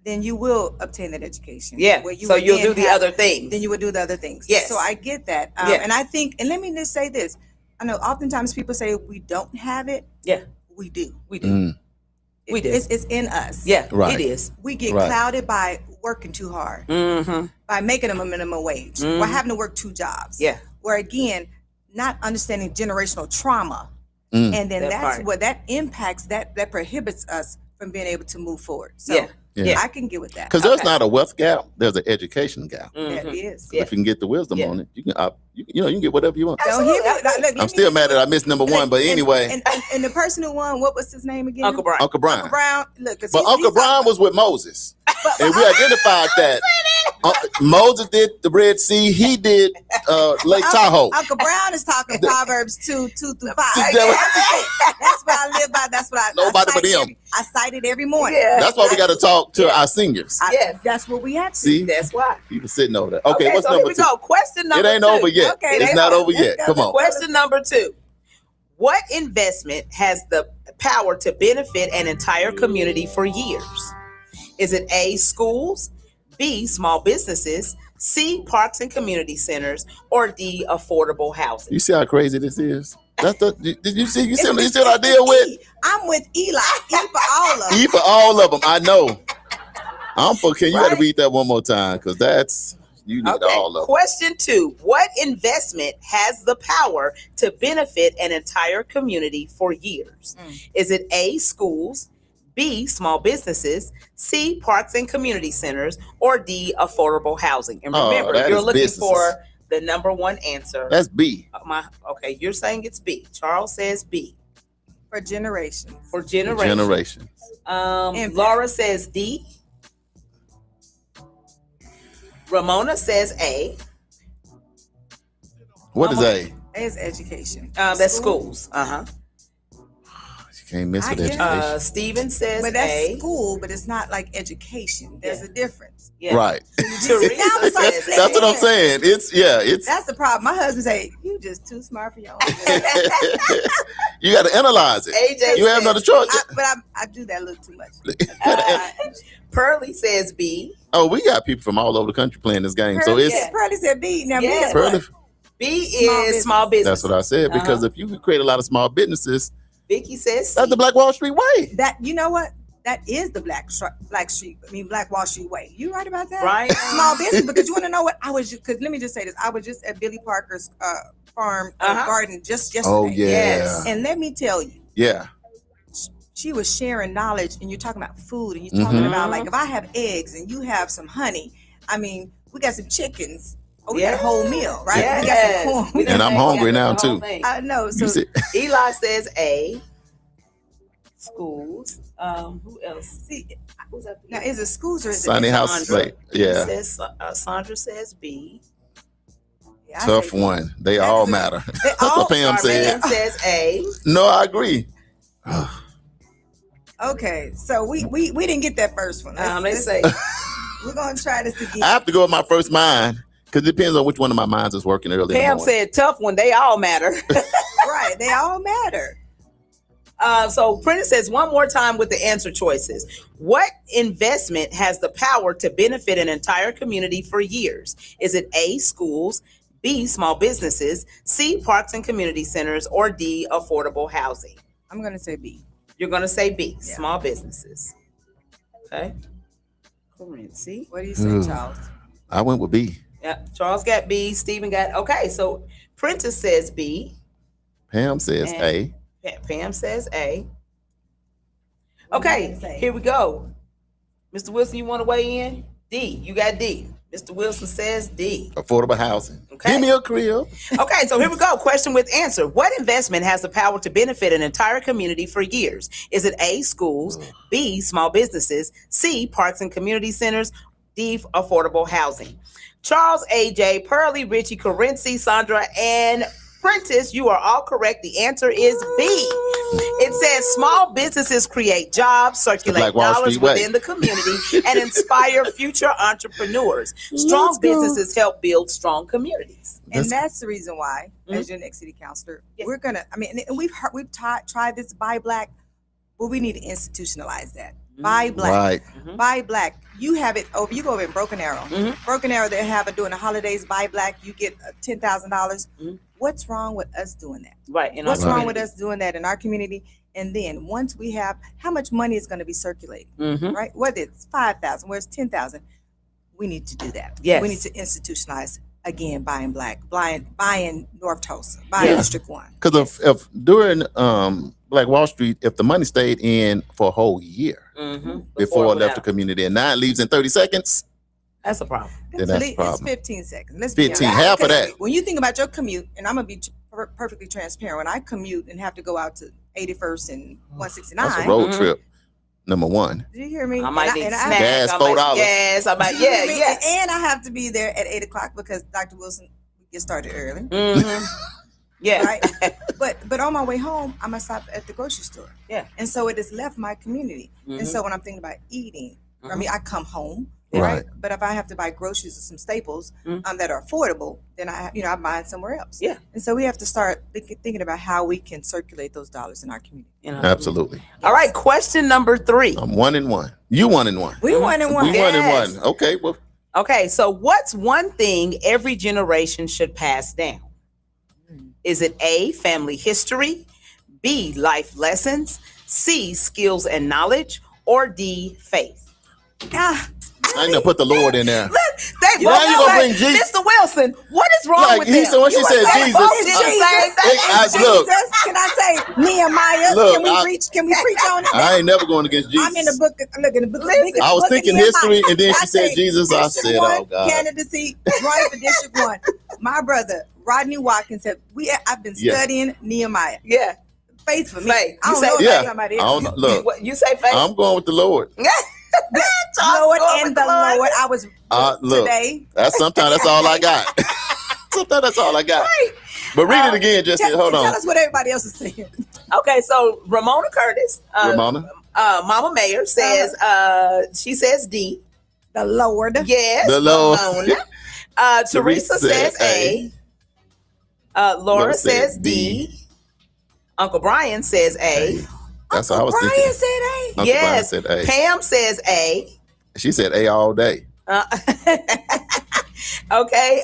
then you will obtain that education. Yeah. where you So will you'll then do the have- other things. Then you would do the other things. Yes. So I get that, Yeah. and I think, and let me just say this: I know oftentimes people say we don't have it. Yeah. We do. We do. Mm, We do. It's in us. Yeah, Right. it is. We get Right. clouded by working too hard, Mm-hmm. by making them a minimum wage, or Mhm. having to work 2 jobs. Yeah. Where again, not understanding generational trauma, mm. and then That that's part. what that impacts. That prohibits us from being able to move forward. So Yeah. Yeah. I can get with that. Because there's Okay. not a wealth gap, there's an education gap. That Mhm. is. Yeah. If you can get the wisdom Yeah. on it, you can, you can get whatever you want. Don't hear me. Absolutely. Look, let I'm me still just- mad that I missed number one, but and- anyway, and the person who won, what was his name again? Uncle Brian. Uncle Brian. Uncle Brown. Look, 'cause But he's- Uncle he's Brian talking- was with Moses, and we identified that. Moses did the Red Sea. He did Lake Tahoe. Uncle Brown is talking Proverbs 2:2-5. Yeah. That's what I live by. That's what I. Nobody I but cite him. I cite it every morning. Yeah. That's why we got to talk to our seniors. Yes. That's what we have to. See, That's why. people sitting over there. Okay, what's so here number we 2? go. Question number It ain't 2. over yet. Okay, It's let's not go. over Let's yet. go. Come on. Question number 2. What investment has the power to benefit an entire community for years? Is it A, schools, B, small businesses, C, parks and community centers, or D, affordable housing? You see how crazy this is? That's the. Did you see? You see what I deal with? I'm with Eli. E for all of them. E for all of them. I know. I'm for. Can you got to Right. read that one more time? Because that's you need all of them. Question 2. What investment has the power to benefit an entire community for years? Is it A, schools, B, small businesses, C, parks and community centers, or D, affordable housing? And remember, that you're is looking businesses. for the number one answer. That's B. Okay, you're saying it's B. Charles says B. For generations. For generations. Generation. Impact. Laura says D. Ramona says A. What is A? You Is education. That's schools. Uh-huh. can't miss with I education. guess. Steven says But that's A. school, but it's not like education. There's a difference. Yeah. Right. Teresa Sounds like says That's what I'm A. saying. It's That's the problem. My husband say, "You just too smart for your own good." you got to analyze it. AJ You have says- another choice. I do that a little too much. Pearly says B. Oh, we got people from all over the country playing this game. So it's Pearly said B. Now B Yeah. is Pearly. what? B Small is business. small business. That's what I said. Because if you could create a lot of small businesses, Vicky says C. that's the Black Wall Street way. That you know what? That is the Black Wall Street way. You right about that? Right. Small business, because you want to know what I was. Because let me just say this: I was just at Billy Parker's farm garden just yesterday. Oh yeah. Yes. And let me tell you, Yeah. she was sharing knowledge, and you're talking about food, and you're talking about like if I have eggs and you have some honey. I mean, we got some chickens. Oh, we got a whole meal, right? Yes. We got some corn. And I'm hungry now too. I know. So You see, Eli says A. Schools. Who else? see, Who's up now here? is it schools or is Sunny it House. Sandra. Like, yeah. Says, Sandra says B. Yeah, I Tough say- one. They That all is a- matter. They That's what all- Pam said. Charmaine says A. No, I agree. Okay, so we didn't get that first one. They say We're gonna try this I again. have to go with my first mind because it depends on which one of my minds is working early. in the Pam morning. said tough one. They all matter. Right, they all matter. So Prentice says one more time with the answer choices. What investment has the power to benefit an entire community for years? Is it A, schools, B, small businesses, C, parks and community centers, or D, affordable housing? I'm gonna say B. You're going to say B, Yeah. small businesses. Okay. Corinne, see? What do you say, Charles? I went with B. Yeah, Charles got B, Stephen got, okay, so Prentice says B, Pam says And- A. Pam says A. What do you Okay, say? here we go. Mr. Wilson, you want to weigh in? D, you got D. Mr. Wilson says D. Affordable housing. Okay. Give me a crib. Okay, so here we go. Question with answer. What investment has the power to benefit an entire community for years? Is it A, schools, B, small businesses, C, parks and community centers, D, affordable housing? Charles, AJ, Pearly, Richie, Corinci, Sandra, and Prentice, you are all correct. The answer is B. It says small businesses create jobs, circulate Black Wall dollars Street way. within the community, and inspire future entrepreneurs. Strong businesses help build strong communities. And that's the reason why, as your next city councilor, Yeah. we're gonna. I mean, and we've tried this buy black, but we need to institutionalize that. Buy black. Right. Buy black. You have it over. You go over in Broken Arrow. Mhm. Broken Arrow, they have it during the holidays. Buy black. You get $10,000. Mhm. What's wrong with us doing that? Right. In What's our wrong with community. us doing that in our community? And then once we have, how much money is going to be circulating, Mhm. right? Whether it's 5,000, where it's 10,000, we need to do that. Yes. We need to institutionalize again buying black, buying North Tulsa, buying Yeah. District 1. Because if during Black Wall Street, if the money stayed in for a whole year Mhm. before it left without. the community and now it leaves in 30 seconds, That's a problem. then that's the It's problem. 15 seconds. Let's be 15, honest. half of Because that. When you think about your commute, and I'm gonna be perfectly transparent, when I commute and have to go out to 81st and 169, That's a road Mhm. trip. Number one. did you hear me? I might And need and snacks. Gas, I might- $4. Yes, I might. You hear Yeah, me? yeah. And I have to be there at 8 o'clock because Dr. Wilson gets started early. Mhm. Yeah. Right. But on my way home, I'm gonna stop at the grocery store. Yeah. And so it has left my community. Mhm. And so when I'm thinking about eating, I mean, I come home, Right. right? But if I have to buy groceries or some staples Mhm. that are affordable, then I buy it somewhere else. Yeah. And so we have to start thinking about how we can circulate those dollars in our community. You know. Absolutely. All right. Question number 3. I'm 1-1. You 1-1. We won and one. We 1-1. Yes. Okay. Well, Okay. So, what's one thing every generation should pass down? Is it A, family history, B, life lessons, C, skills and knowledge, or D, faith? I ain't gonna put the Lord in there. They Now both you gonna say, bring Jesus. Mr. Wilson, what is wrong Like, with he them? said when she You said were saying Jesus, both did the same thing. Look, Can I say Nehemiah? Look, Can we preach on it? I ain't never going against Jesus. I'm in the book. Look in the book. I was thinking history, and then she I said say Jesus. I District said, 1, oh God. candidacy running for District 1. My brother Rodney Watkins said, I've been Yeah. studying Nehemiah. Yeah. Faith for me. Faith. I You don't say know Yeah. about somebody I else. don't know. Look, What, you say faith? I'm going with the Lord. Lord and the Lord. I was Look, today. sometimes that's all I got. Sometimes that's all I got. But read it again, just hold Tell on. us what everybody else is saying. Okay, so Ramona Curtis, Ramona? Mama Mayor says, she says D. The Lord. Yes, The Lord. Ramona. Teresa says A. Laura says D. D. Uncle Brian says A. That's what I was Brian thinking. said A. Uncle Yes. Brian said A. Pam says A. She said A all day. Okay.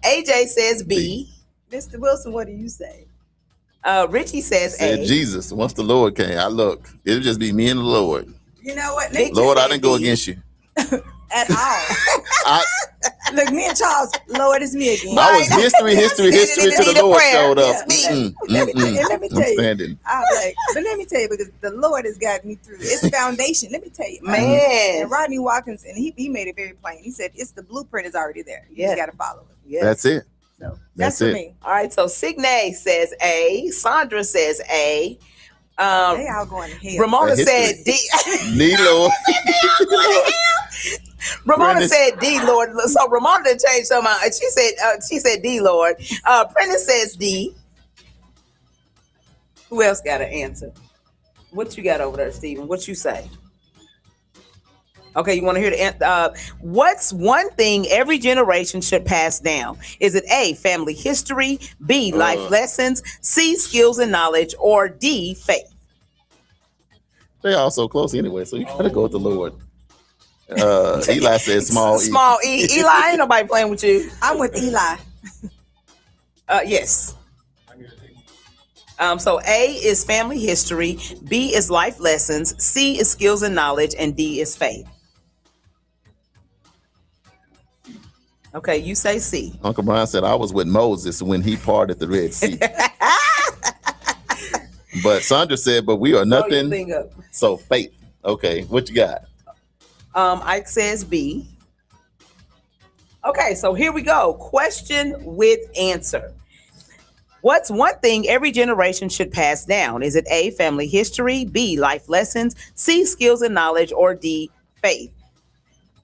AJ says B. Mr. Wilson, what do you say? Richie says Said A. Jesus. Once the Lord came, it'll just be me and the Lord. You know what? Lord, I didn't go against you. At all. Look, me and Charles, Lord, it's me again. I was history to the Lord showed up. Let me tell you. Standing. I was like, but let me tell you, because the Lord has gotten me through. It's foundation. Let me tell you, Man. And Rodney Watkins, and he made it very plain. He said, "It's the blueprint is already there. You just got to follow it." Yes. That's it. So That's that's for it. me. All right. So Signe says A. Sandra says A. They all going to hell. Ramona said History. D. Need Lord. Ramona Prentice. said D, Lord. So Ramona didn't change some. She said D, Lord. Prentice says D. Who else got an answer? What you got over there, Stephen? What you say? Okay, you want to hear the answer? What's one thing every generation should pass down? Is it A, family history, B, life lessons, C, skills and knowledge, or D, faith? They all so close anyway, so you gotta go with the Lord. Eli said small E. Small E. Eli, ain't nobody playing with you. I'm with Eli. Yes. So A is family history, B is life lessons, C is skills and knowledge, and D is faith. Okay, you say C. Uncle Brian said I was with Moses when he parted the Red Sea. But Sandra said, but we are nothing. So faith. Okay, what you got? Ike says B. Okay, so here we go. Question with answer. What's one thing every generation should pass down? Is it A, family history, B, life lessons, C, skills and knowledge, or D, faith?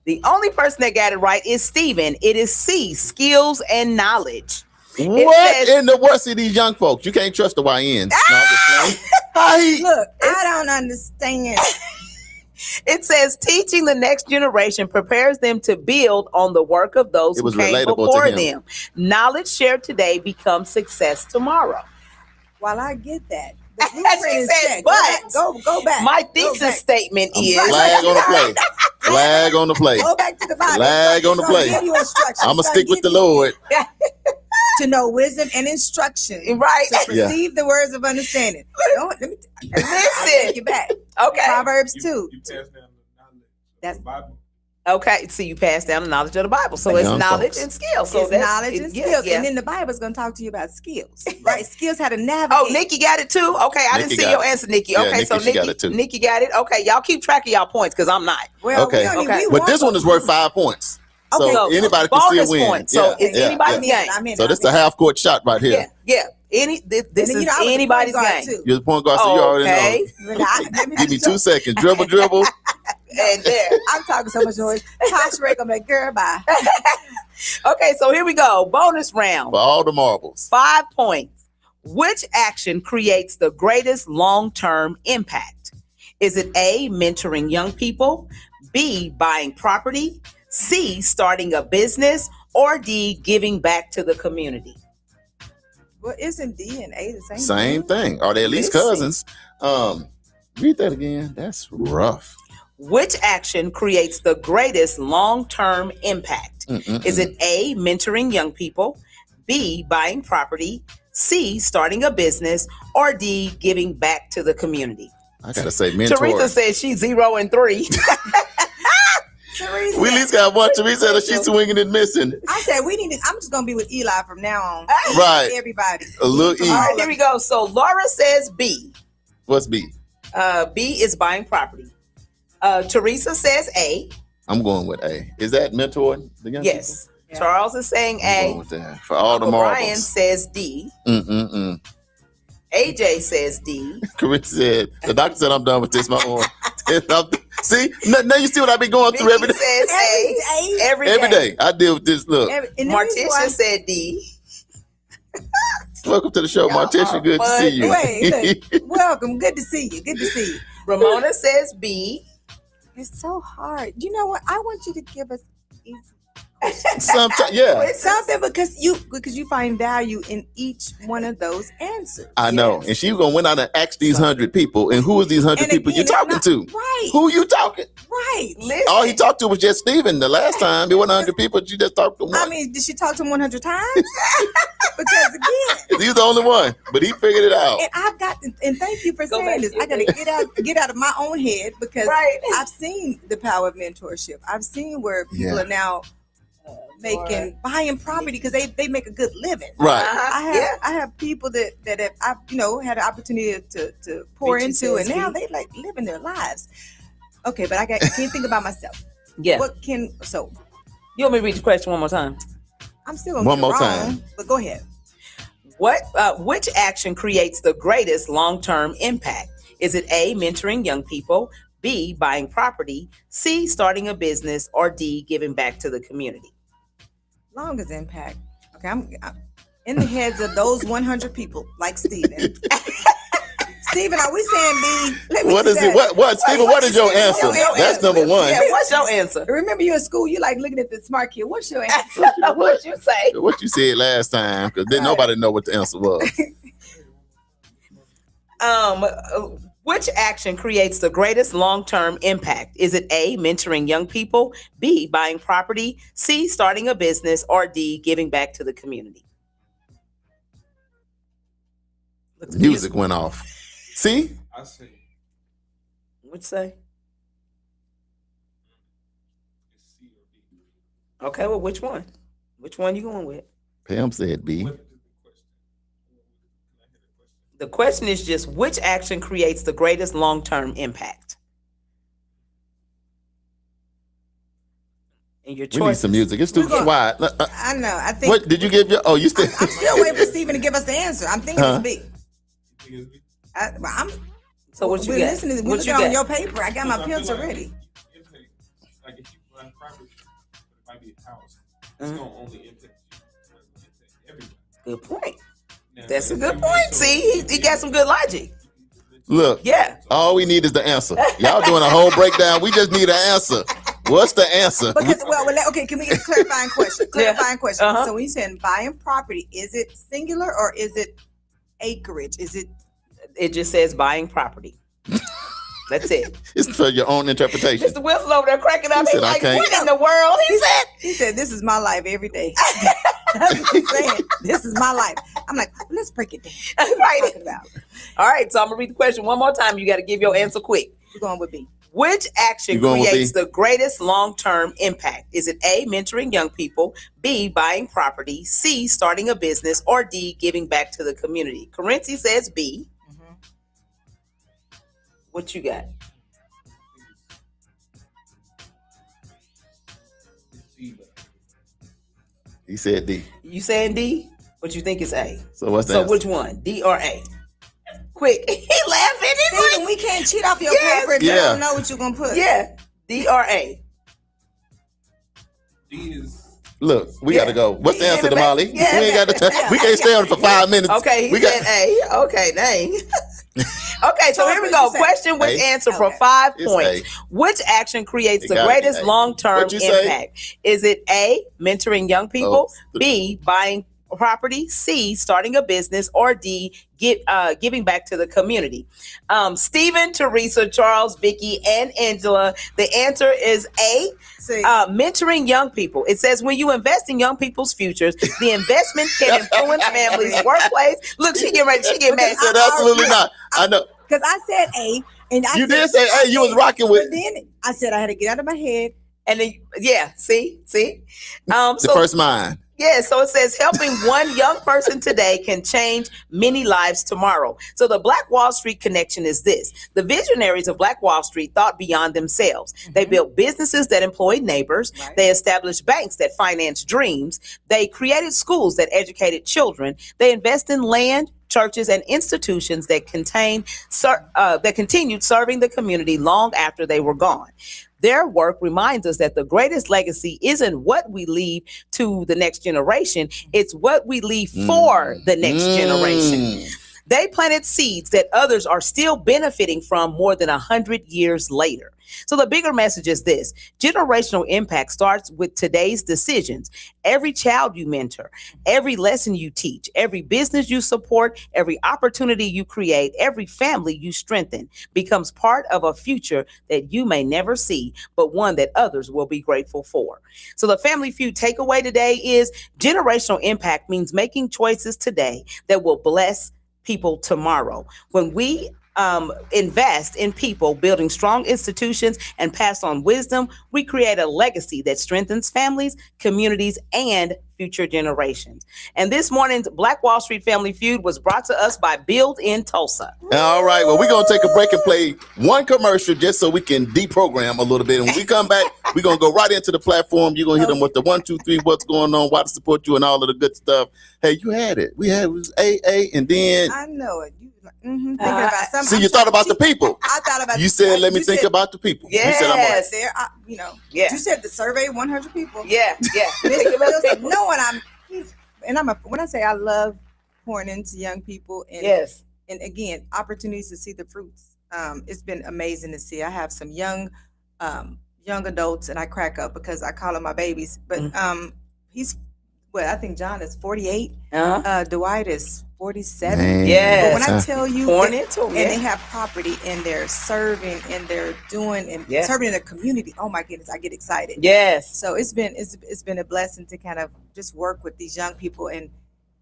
The only person that got it right is Stephen. It is C, skills and knowledge. What in the world? See these young folks. You can't trust the YNs. No, I'm just playing. Look, I don't understand. It says teaching the next generation prepares them to build on the work of those who came relatable to before him. them. Knowledge shared today becomes success tomorrow. While I get that, the blueprint is said, set. but go back. My Go thesis back. statement is Flag on the play. Flag on the play. Go back to the Bible. Flag on the It's gonna play. give you instructions. I'm gonna It's stick gonna with the give you Lord. to know wisdom and instruction. right. To perceive the words of understanding. Let me take you back. Okay. Proverbs 2. You pass down the knowledge That's- of the Bible. Okay, so you pass down the knowledge of the Bible. So it's Young knowledge folks. and skill. So It's that's knowledge and skills. And then the Bible is going to talk to you about skills, right? Skills how to navigate. Oh, Nikki got it too? Okay, I Nikki didn't see got your it. answer, Nikki. Yeah, Okay, Nikki, so she got it too. Nikki got it. Okay, y'all keep track of y'all points because I'm not. Well, Okay. Okay. But this one is worth 5 points. So Okay. anybody can Bonus still win. points. So it's anybody's game. I'm in. So this is a half court shot right here. Yeah. This And then, is I was the anybody's point guard, game. too. You're the point guard, so you already Okay. know. Give me 2 seconds. Dribble. And there. I'm talking so much noise. Tosh Rick, I'm like, girl, bye. Okay, so here we go. Bonus round. For all the marbles. 5 points. Which action creates the greatest long-term impact? Is it A, mentoring young people, B, buying property, C, starting a business, or D, giving back to the community? Well, isn't D and A the same? Same thing. Are they at least cousins? Read that again. That's rough. Which action creates the greatest long-term impact? Is it A, mentoring young people, B, buying property, C, starting a business, or D, giving back to the community? I gotta say, mentor. Teresa says she's 0 and 3. Teresa. We at least got one. Teresa that she's swinging and missing. I said we need to. I'm just gonna be with Eli from now on. Right. Everybody. A little E. All right, here we go. So Laura says B. What's B? B is buying property. Teresa says A. I'm going with A. Is that mentoring the young Yes. Yeah. Charles is saying people? I'm A. going with that. For all the Uncle marbles. Brian says D. Mm-mm-mm. AJ says D. Corinne said, the doctor said I'm done with this, my own. See, now you see what I've been going through every Vicky day. says A. Every day. I deal with this. Look, Morticia said D. welcome to the show, Y'all Morticia. are Good to fun. see you. Wait, look. Welcome. Good to see you. Good to see you. Ramona says B. It's so hard. You know what? I want you to give us easy. Sometimes, yeah. Something because you find value in each one of those answers. I know. And she's going to went out and ask these 100 people. And who is these 100 And people again, you talking it's to? not- Right. Who you talking? Right. Listen. All he talked to was just Steven the last time. It wasn't 100 people. You just talked to one. I mean, did she talk to him 100 times? Because again, He's the only one. But he figured it out. and I've got to, and thank you for Go saying back this. to I got to get out of my own head because Right. I've seen the power of mentorship. I've seen where people are now buying property because they make a good living. Right. I have people that I've had an opportunity to pour into, and now they like living their lives. Okay, but I can't think about myself. Yeah. You You want me to read the question one more time? I'm still gonna One get it more wrong, time. but go ahead. Which action creates the greatest long-term impact? Is it A, mentoring young people, B, buying property, C, starting a business, or D, giving back to the community? Longest impact. Okay, I'm in the heads of those 100 people, like Steven. Steven, are we saying B? What is it? What Steven, what is your answer? That's number one. Yeah, what's your answer? Remember, you in school, you like looking at the smart kid. What's your answer? What'd you say? What you said last time, because then nobody know what the answer was. Which action creates the greatest long-term impact? Is it A, mentoring young people, B, buying property, C, starting a business, or D, giving back to the community? Music went off. See? I say What'd you say? it's C or D. Okay, well, which one? Which one you going with? Pam said B. What is the question? Can I hear the question? The question is just which action creates the greatest long-term impact? And your We need choice. some music. It's too We're gonna- quiet. I know. I think. What did you give your? Oh, you still? I'm still waiting for Steven to give us the answer. I'm thinking Huh? it's B. You think it's B? So what you we're got? listening. We're What looking you on got? your paper. I got my Because I feel pencil like ready. impact, like if you buy property, but it might be a house, it's Mhm. gonna only impact you. It's not gonna impact everybody. Good point. Now, That's a if good you point. so- See, he got some good logic. Look, Yeah. all we need is the answer. Y'all doing a whole breakdown. We just need an answer. What's the answer? Because okay, can we get a clarifying question? Clarifying question. Uh-huh. So when you saying buying property, is it singular or is it acreage? Is it? It just says buying property. That's it. It's for your own interpretation. Mr. Wilson over there cracking up. He He's said, I like, can't. what in the world? He said, He said, "This is my life every day." That's what he's saying. This is my life. I'm like, let's break it down. What are you right. talking about? All right, so I'm going to read the question one more time. You got to give your answer quick. We're going with B. Which action You going with creates B? the greatest long-term impact? Is it A, mentoring young people, B, buying property, C, starting a business, or D, giving back to the community? Currency says B. What you got? It's C, but He said D. You saying D? What you think is A? So what's the So answer? which one, D or A? Quick. He laughing. He's Steven, like, we can't cheat off your Yes. paper if you Yeah. don't know what you're gonna put. yeah, D or A? D is Look, we Yeah. got to go. What's the Yeah, answer, yeah, Damali? yeah. We ain't got the time. We can't stay on it for 5 minutes. Okay, he we said A. Okay, dang. Okay, so Tell here us we what go. you said. Question with A. answer for Okay. 5 It's points. Which action creates It the gotta be greatest A. long-term What'd you say? impact? Is it A, mentoring young people, Oh. B, buying property, C, starting a business, or D, giving back to the community. Stephen, Teresa, Charles, Vicky, and Angela, the answer is A, mentoring young people. It says when you invest in young people's futures, the investment can influence families, workplace. Look, she get mad. I said absolutely not. I know. Because I said A, and You did say A. You was rocking with. But then I said I had to get out of my head. And then, see. The first mind. Yeah, so it says helping one young person today can change many lives tomorrow. So the Black Wall Street connection is this. The visionaries of Black Wall Street thought beyond themselves. They built businesses that employed neighbors. Right. They established banks that financed dreams. They created schools that educated children. They invest in land, churches, and institutions that continued serving the community long after they were gone. Their work reminds us that the greatest legacy isn't what we leave to the next generation, it's what we leave for the next generation. They planted seeds that others are still benefiting from more than 100 years later. So the bigger message is this: generational impact starts with today's decisions. Every child you mentor, every lesson you teach, every business you support, every opportunity you create, every family you strengthen becomes part of a future that you may never see, but one that others will be grateful for. So the Family Feud takeaway today is generational impact means making choices today that will bless people tomorrow. When we invest in people, building strong institutions, and pass on wisdom, we create a legacy that strengthens families, communities, and future generations. And this morning's Black Wall Street Family Feud was brought to us by Build in Tulsa. All right, well, we're going to take a break and play one commercial just so we can deprogram a little bit. And when we come back, we're going to go right into the platform. You're going to hit them with the 1, 2, 3, what's going on, why to support you, and all of the good stuff. Hey, you had it. It was AA, and then... I know it. Thinking about something. See, you thought about the people. I thought about you said, let me think about the people. Yes. You said, I'm you said the survey 100 people. Yeah. When I say I love pouring into young people and and again, opportunities to see the fruits. It's been amazing to see. I have some young adults, and I crack up because I call them my babies. But I think John is 48. Dwight is 47. Yes. But when I tell you, they have property and they're serving and they're doing and serving in the community. Oh my goodness, I get excited. Yes. So it's been a blessing to kind of just work with these young people and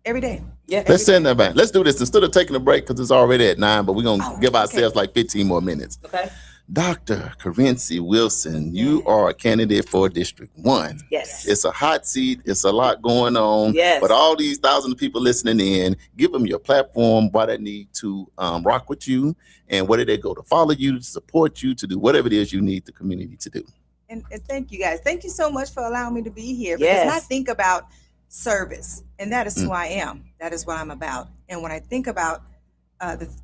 every day. Yeah. Let's send that back. Let's do this instead of taking a break because it's already at 9. But we're gonna give ourselves like 15 more minutes. Okay. Dr. Carency Wilson, you are a candidate for District 1. Yes. It's a hot seat. It's a lot going on. Yes. But all these thousands of people listening in, give them your platform, why they need to rock with you, and where do they go to follow you, to support you, to do whatever it is you need the community to do. And thank you guys. Thank you so much for allowing me to be here. Because when I think about service, and that is who I am. That is what I'm about. And when I think about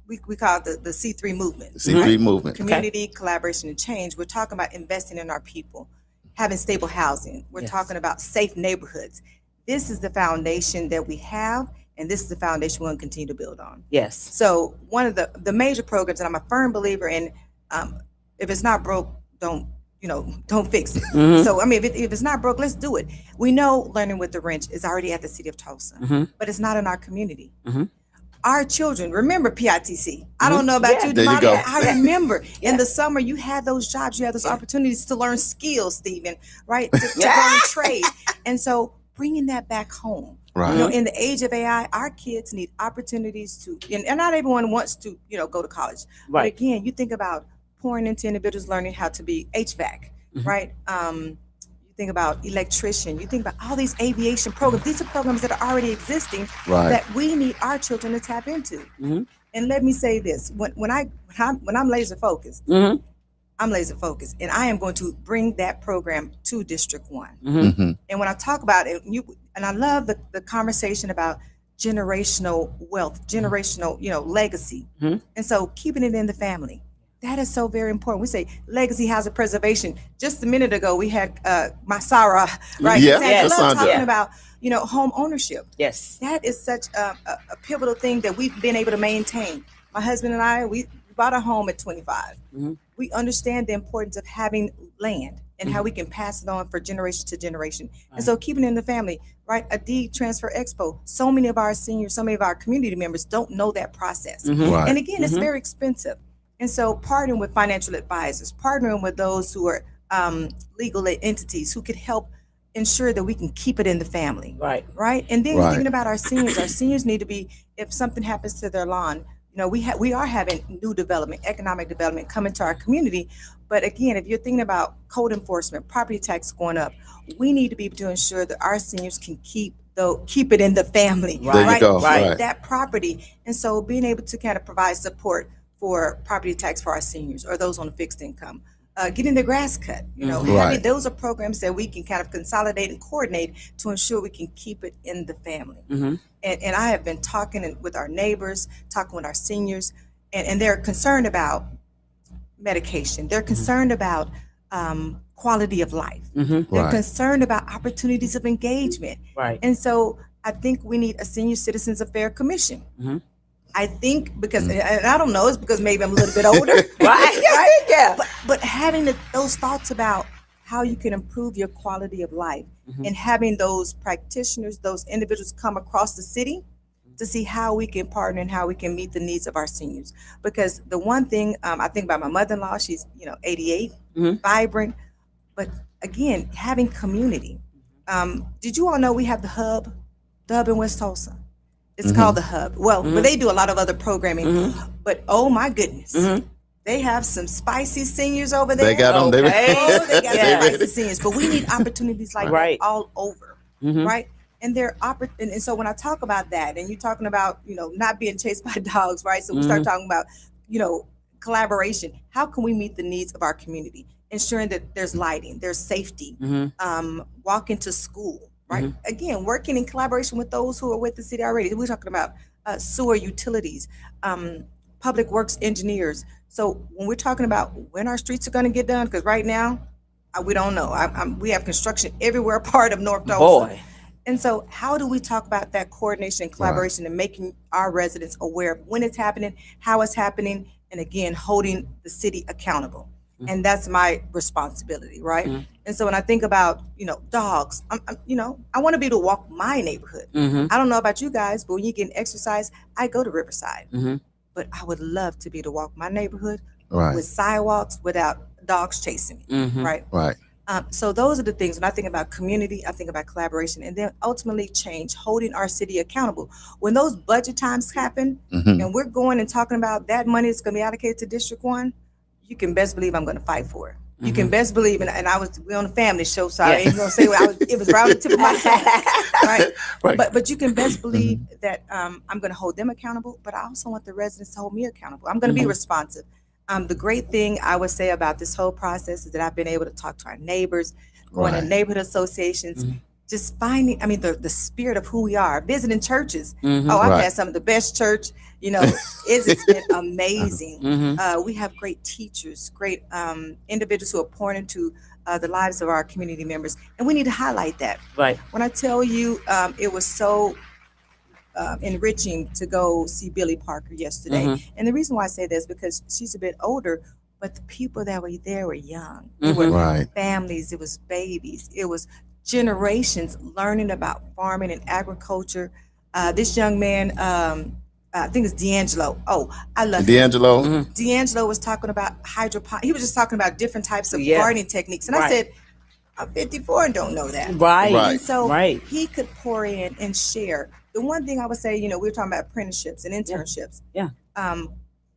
we call it the C3 movement. The C3 movement. Community, collaboration, and change. We're talking about investing in our people, having stable housing. We're talking about safe neighborhoods. This is the foundation that we have, and this is the foundation we're going to continue to build on. Yes. So one of the major programs, and I'm a firm believer in, if it's not broke, don't fix it. So, I mean, if it's not broke, let's do it. We know Learning with the Wrench is already at the city of Tulsa, but it's not in our community. Our children, remember PITC. I don't know about you, Damali. I remember in the summer you had those jobs, you had those opportunities to learn skills, Stephen, right? To learn trade. And so bringing that back home. Right. In the age of AI, our kids need opportunities to, and not everyone wants to, go to college. Right. But again, you think about pouring into individuals learning how to be HVAC, right? You think about electrician, you think about all these aviation programs. These are programs that are already existing that we need our children to tap into. And let me say this, when I'm laser focused, I'm laser focused, and I am going to bring that program to District 1. And when I talk about it, and I love the conversation about generational wealth, generational, legacy. And so keeping it in the family. That is so very important. We say legacy, housing, preservation. Just a minute ago, we had Masara, right? Talking about, home ownership. Yes. That is such a pivotal thing that we've been able to maintain. My husband and I, we bought a home at 25. We understand the importance of having land. and how we can pass it on for generation to generation. And so keeping it in the family, right? A deed transfer expo. So many of our seniors, so many of our community members don't know that process. Right. And again, it's very expensive. And so partnering with financial advisors, partnering with those who are legal entities who could help ensure that we can keep it in the family. Right. And then Right. thinking about our seniors need to be, if something happens to their lawn, we are having new development, economic development coming to our community. But again, if you're thinking about code enforcement, property tax going up, we need to be able to ensure that our seniors can keep it in the family. There you go. Keep Right. that property. And so being able to kind of provide support for property tax for our seniors or those on a fixed income. Getting the grass cut, Right. those are programs that we can kind of consolidate and coordinate to ensure we can keep it in the family. And I have been talking with our neighbors, talking with our seniors, and they're concerned about medication. They're concerned about quality of life. They're Right. concerned about opportunities of engagement. And so I think we need a Senior Citizens Affairs Commission. I think because, and I don't know, it's because maybe I'm a little bit older, right? Yeah. But having those thoughts about how you can improve your quality of life and having those practitioners, those individuals come across the city to see how we can partner and how we can meet the needs of our seniors. Because the one thing I think about my mother-in-law, she's 88, vibrant, but again, having community. Did you all know we have the hub in West Tulsa? It's called the Hub. Well, but they do a lot of other programming. But oh my goodness, they have some spicy seniors over there. They got them. They They got some spicy seniors. But we need opportunities like that all over, right? And and so when I talk about that, and you're talking about not being chased by dogs, right? So we start talking about collaboration. How can we meet the needs of our community? Ensuring that there's lighting, there's safety, walking to school. Right. Again, working in collaboration with those who are with the city already. We're talking about sewer utilities, public works engineers. So when we're talking about when our streets are going to get done, because right now we don't know. We have construction everywhere, part of North Tulsa. And so how do we talk about that coordination and collaboration and making our residents aware of when it's happening, how it's happening, and again, holding the city accountable. And that's my responsibility, right? And so when I think about, dogs, I want to be able to walk my neighborhood. I don't know about you guys, but when you get exercise, I go to Riverside. But I would love to be able to walk my neighborhood with sidewalks without dogs chasing me, right? Right. So those are the things. When I think about community, I think about collaboration, and then ultimately change, holding our city accountable. When those budget times happen, and we're going and talking about that money is going to be allocated to District 1, you can best believe I'm going to fight for it. You can best believe, and we on a family show, so I ain't going to say it was right on the tip of my tongue, right? But you can best believe that I'm going to hold them accountable, but I also want the residents to hold me accountable. I'm going to be responsive. The great thing I would say about this whole process is that I've been able to talk to our neighbors, going to neighborhood associations, just finding, the spirit of who we are, visiting churches. I've had some of the best church, it's been amazing. We have great teachers, great individuals who are pouring into the lives of our community members. And we need to highlight that. When I tell you, it was so enriching to go see Billy Parker yesterday. And the reason why I say this is because she's a bit older, but the people that were there were young. It were families, it was babies, it was generations learning about farming and agriculture. This young man, I think it's D'Angelo. Oh, I love D'Angelo. him. D'Angelo was talking about hydroponics. He was just talking about different types of gardening techniques. And I said, I'm 54 and don't know that. And so he could pour in and share. The one thing I would say, we were talking about apprenticeships and internships.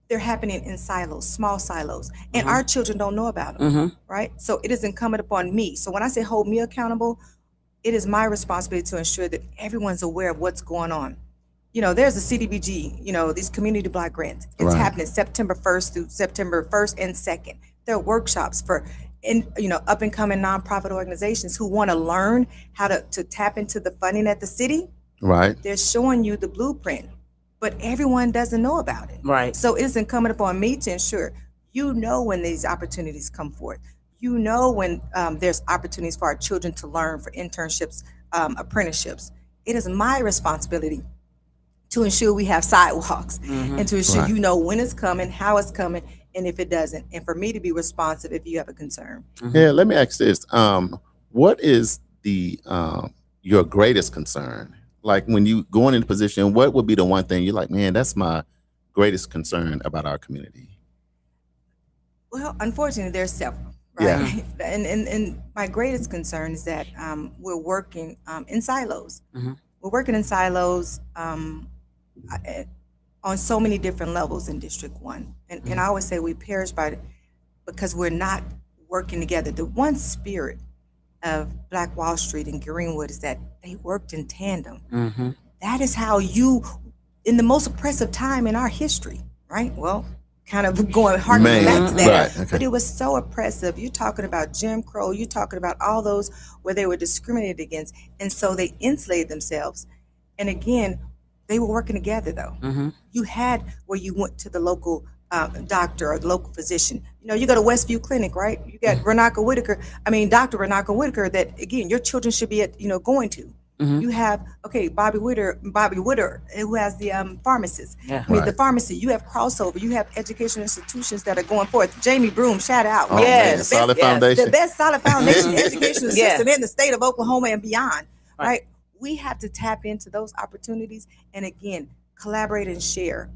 They're happening in silos, small silos, and our children don't know about them, right? So it is incumbent upon me. So when I say hold me accountable, it is my responsibility to ensure that everyone's aware of what's going on. There's a CDBG, these community block grants. It's happening September 1st through September 1st and 2nd. There are workshops for up and coming nonprofit organizations who want to learn how to tap into the funding at the city. They're showing you the blueprint, but everyone doesn't know about it. So it's incumbent upon me to ensure when these opportunities come forth. When there's opportunities for our children to learn, for internships, apprenticeships. It is my responsibility to ensure we have sidewalks and to ensure when it's coming, how it's coming, and if it doesn't, and for me to be responsive if you have a concern. Yeah, let me ask this. What is the your greatest concern? Like when you go in a position, what would be the one thing you're like, man, that's my greatest concern about our community? Well, unfortunately, there's several, Yeah. right? And my greatest concern is that we're working in silos. We're working in silos on so many different levels in District 1. And I always say we perish because we're not working together. The one spirit of Black Wall Street and Greenwood is that they worked in tandem. That is how in the most oppressive time in our history, right? Well, kind of going harkening back to that. Right, okay. But it was so oppressive. You're talking about Jim Crow, you're talking about all those where they were discriminated against. And so they enslaved themselves. And again, they were working together though. You had where you went to the local doctor or the local physician. You know, you go to Westview Clinic, right? You got Dr. Renaka Whitaker that again, your children should be going to. You have, Bobby Witter, who has the pharmacist. Yeah. The pharmacy. You have crossover. You have educational institutions that are going forth. Jamie Broom, shout out. Oh, right? man, The solid best- foundation. The best solid foundation educational Yeah. system in the state of Oklahoma and beyond, Right. right? We have to tap into those opportunities and again, collaborate and share.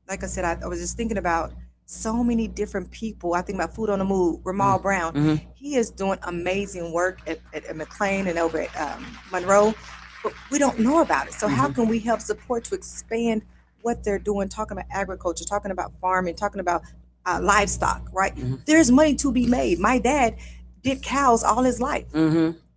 Like I said, I was just thinking about so many different people. I think about Food on the Move, Ramal Brown. He is doing amazing work at McLean and over at Monroe, but we don't know about it. So how can we help support to expand what they're doing, talking about agriculture, talking about farming, talking about livestock, right? There's money to be made. My dad did cows all his life.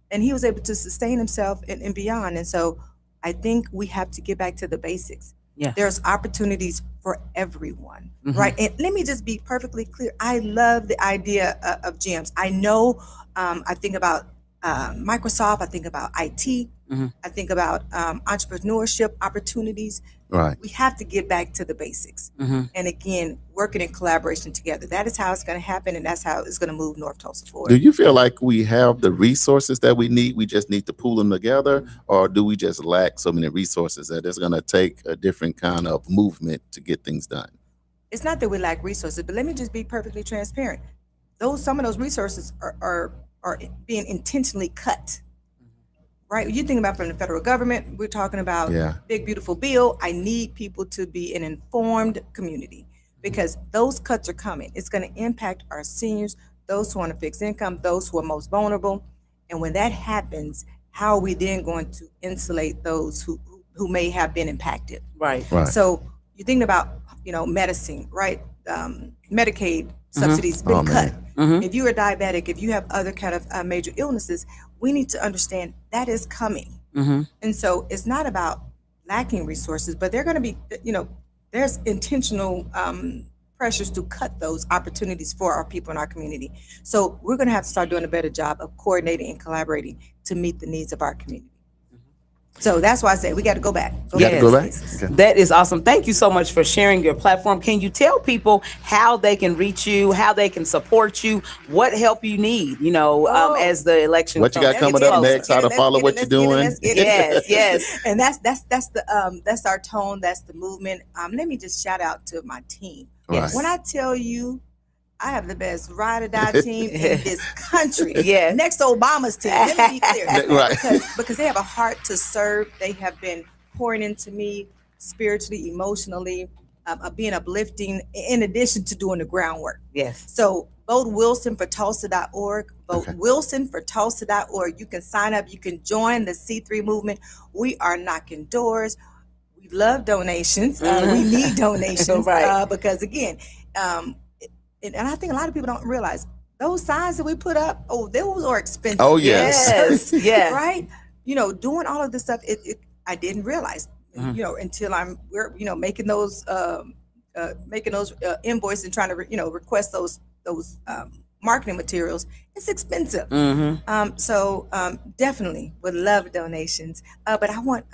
And he was able to sustain himself and beyond. And so I think we have to get back to the basics. Yeah. There's opportunities for everyone, right? And let me just be perfectly clear. I love the idea of gyms. I know, I think about Microsoft, I think about IT, I think about entrepreneurship opportunities. Right. We have to get back to the basics. And again, working in collaboration together. That is how it's going to happen, and that's how it's going to move North Tulsa forward. Do you feel like we have the resources that we need? We just need to pool them together, or do we just lack so many resources that it's going to take a different kind of movement to get things done? It's not that we lack resources, but let me just be perfectly transparent. Some of those resources are being intentionally cut. Right? You think about from the federal government, we're talking about big, beautiful bill. I need people to be an informed community because those cuts are coming. It's going to impact our seniors, those who are on a fixed income, those who are most vulnerable. And when that happens, how are we then going to insulate those who may have been impacted? Right. So you think about, medicine, right? Medicaid subsidies been cut. If you are diabetic, if you have other kind of major illnesses, we need to understand that is coming. And so it's not about lacking resources, but they're going to be, there's intentional pressures to cut those opportunities for our people in our community. So we're going to have to start doing a better job of coordinating and collaborating to meet the needs of our community. So that's why I say we got to go back. Go back. Okay. That is awesome. Thank you so much for sharing your platform. Can you tell people how they can reach you, how they can support you, what help you need, as the election What you got coming up next, how to follow what you're doing. Yes. And that's our tone, that's the movement. Let me just shout out to my team. Right. When I tell you I have the best ride or die team in this country. Yeah. Next to Obama's team. Let me be clear. Right. Because they have a heart to serve. They have been pouring into me spiritually, emotionally, being uplifting, in addition to doing the groundwork. Yes. So vote WilsonForTulsa.org. Vote WilsonForTulsa.org. You can sign up. You can join the C3 movement. We are knocking doors. We love donations. We need donations. Right. Because again, and I think a lot of people don't realize those signs that we put up, those are expensive. Oh, yes. Yeah. Right? Doing all of this stuff, I didn't realize, until we're making those invoices and trying to, request those marketing materials. It's expensive. So definitely would love donations. But I want,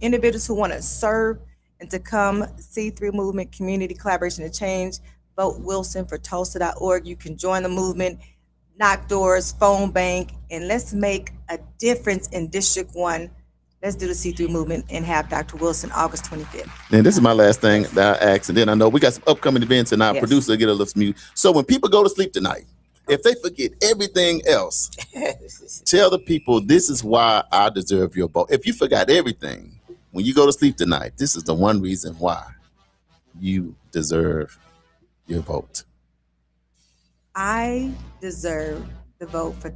individuals who want to serve and to come C3 Movement, Community Collaboration and Change. Vote WilsonForTulsa.org. You can join the movement, knock doors, phone bank, and let's make a difference in District 1 Let's do the see-through movement and have Dr. Wilson August 25th. And this is my last thing that I asked, and then I know we got some upcoming events, and our Yes. producer will get a little mute. So when people go to sleep tonight, if they forget everything else, tell the people this is why I deserve your vote. If you forgot everything, when you go to sleep tonight, this is the one reason why you deserve your vote. I deserve the vote for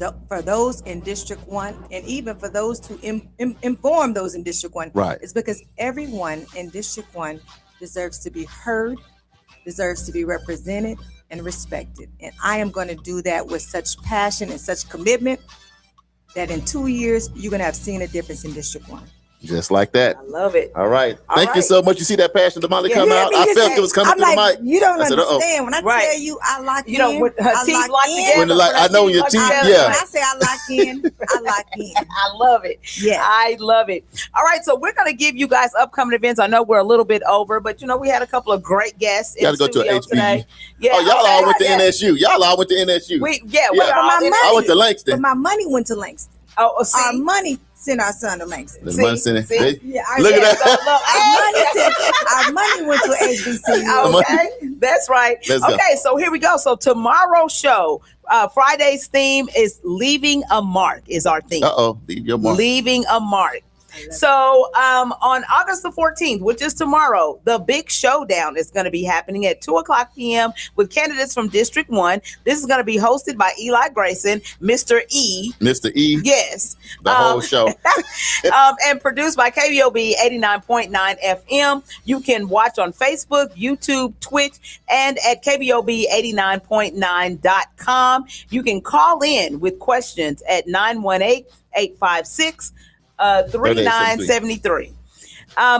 those in District 1, and even for those to inform those in District 1. Right. It's because everyone in District 1 deserves to be heard, deserves to be represented and respected. And I am going to do that with such passion and such commitment that in 2 years, you're going to have seen a difference in District 1. Just like that. I love it. All right. All Thank you right. so much. You see that passion, Damali, Yeah, come you hear out? me? I You felt say- it was coming I'm through like, the mic. you don't I said, uh-oh. understand. When I Right. tell you I lock You know, in, with her I teeth lock locked in. together. When the, like, I know when your teeth, When yeah. I say I lock in, I lock in. I love it. Yeah. I love it. All right, so we're going to give you guys upcoming events. I know we're a little bit over, but we had a couple of great guests in Gotta the go to studio a HBU. today. Yeah, Oh, y'all okay. all went to Yeah. NSU. Y'all all went to NSU. We're Yeah. all My in- money- I went to But Langston. my money went to Langston. Oh, see? Our money sent our son to Langston. The money center. see? They- Yeah, Look at that. So, look, Our money went to HBCU. okay, that's right. Let's go. Okay, so here we go. So tomorrow's show, Friday's theme is Leaving a Mark is our theme. Uh-oh. Leave your mark. Leaving a Mark. So on August the 14th, which is tomorrow, the big showdown is going to be happening at 2:00 p.m. with candidates from District 1. This is going to be hosted by Eli Grayson, Mr. E. Mr. E. Yes. The whole show. And produced by KBOB 89.9 FM. You can watch on Facebook, YouTube, Twitch, and at KBOB89.9.com. You can call in with questions at 918-856-3973.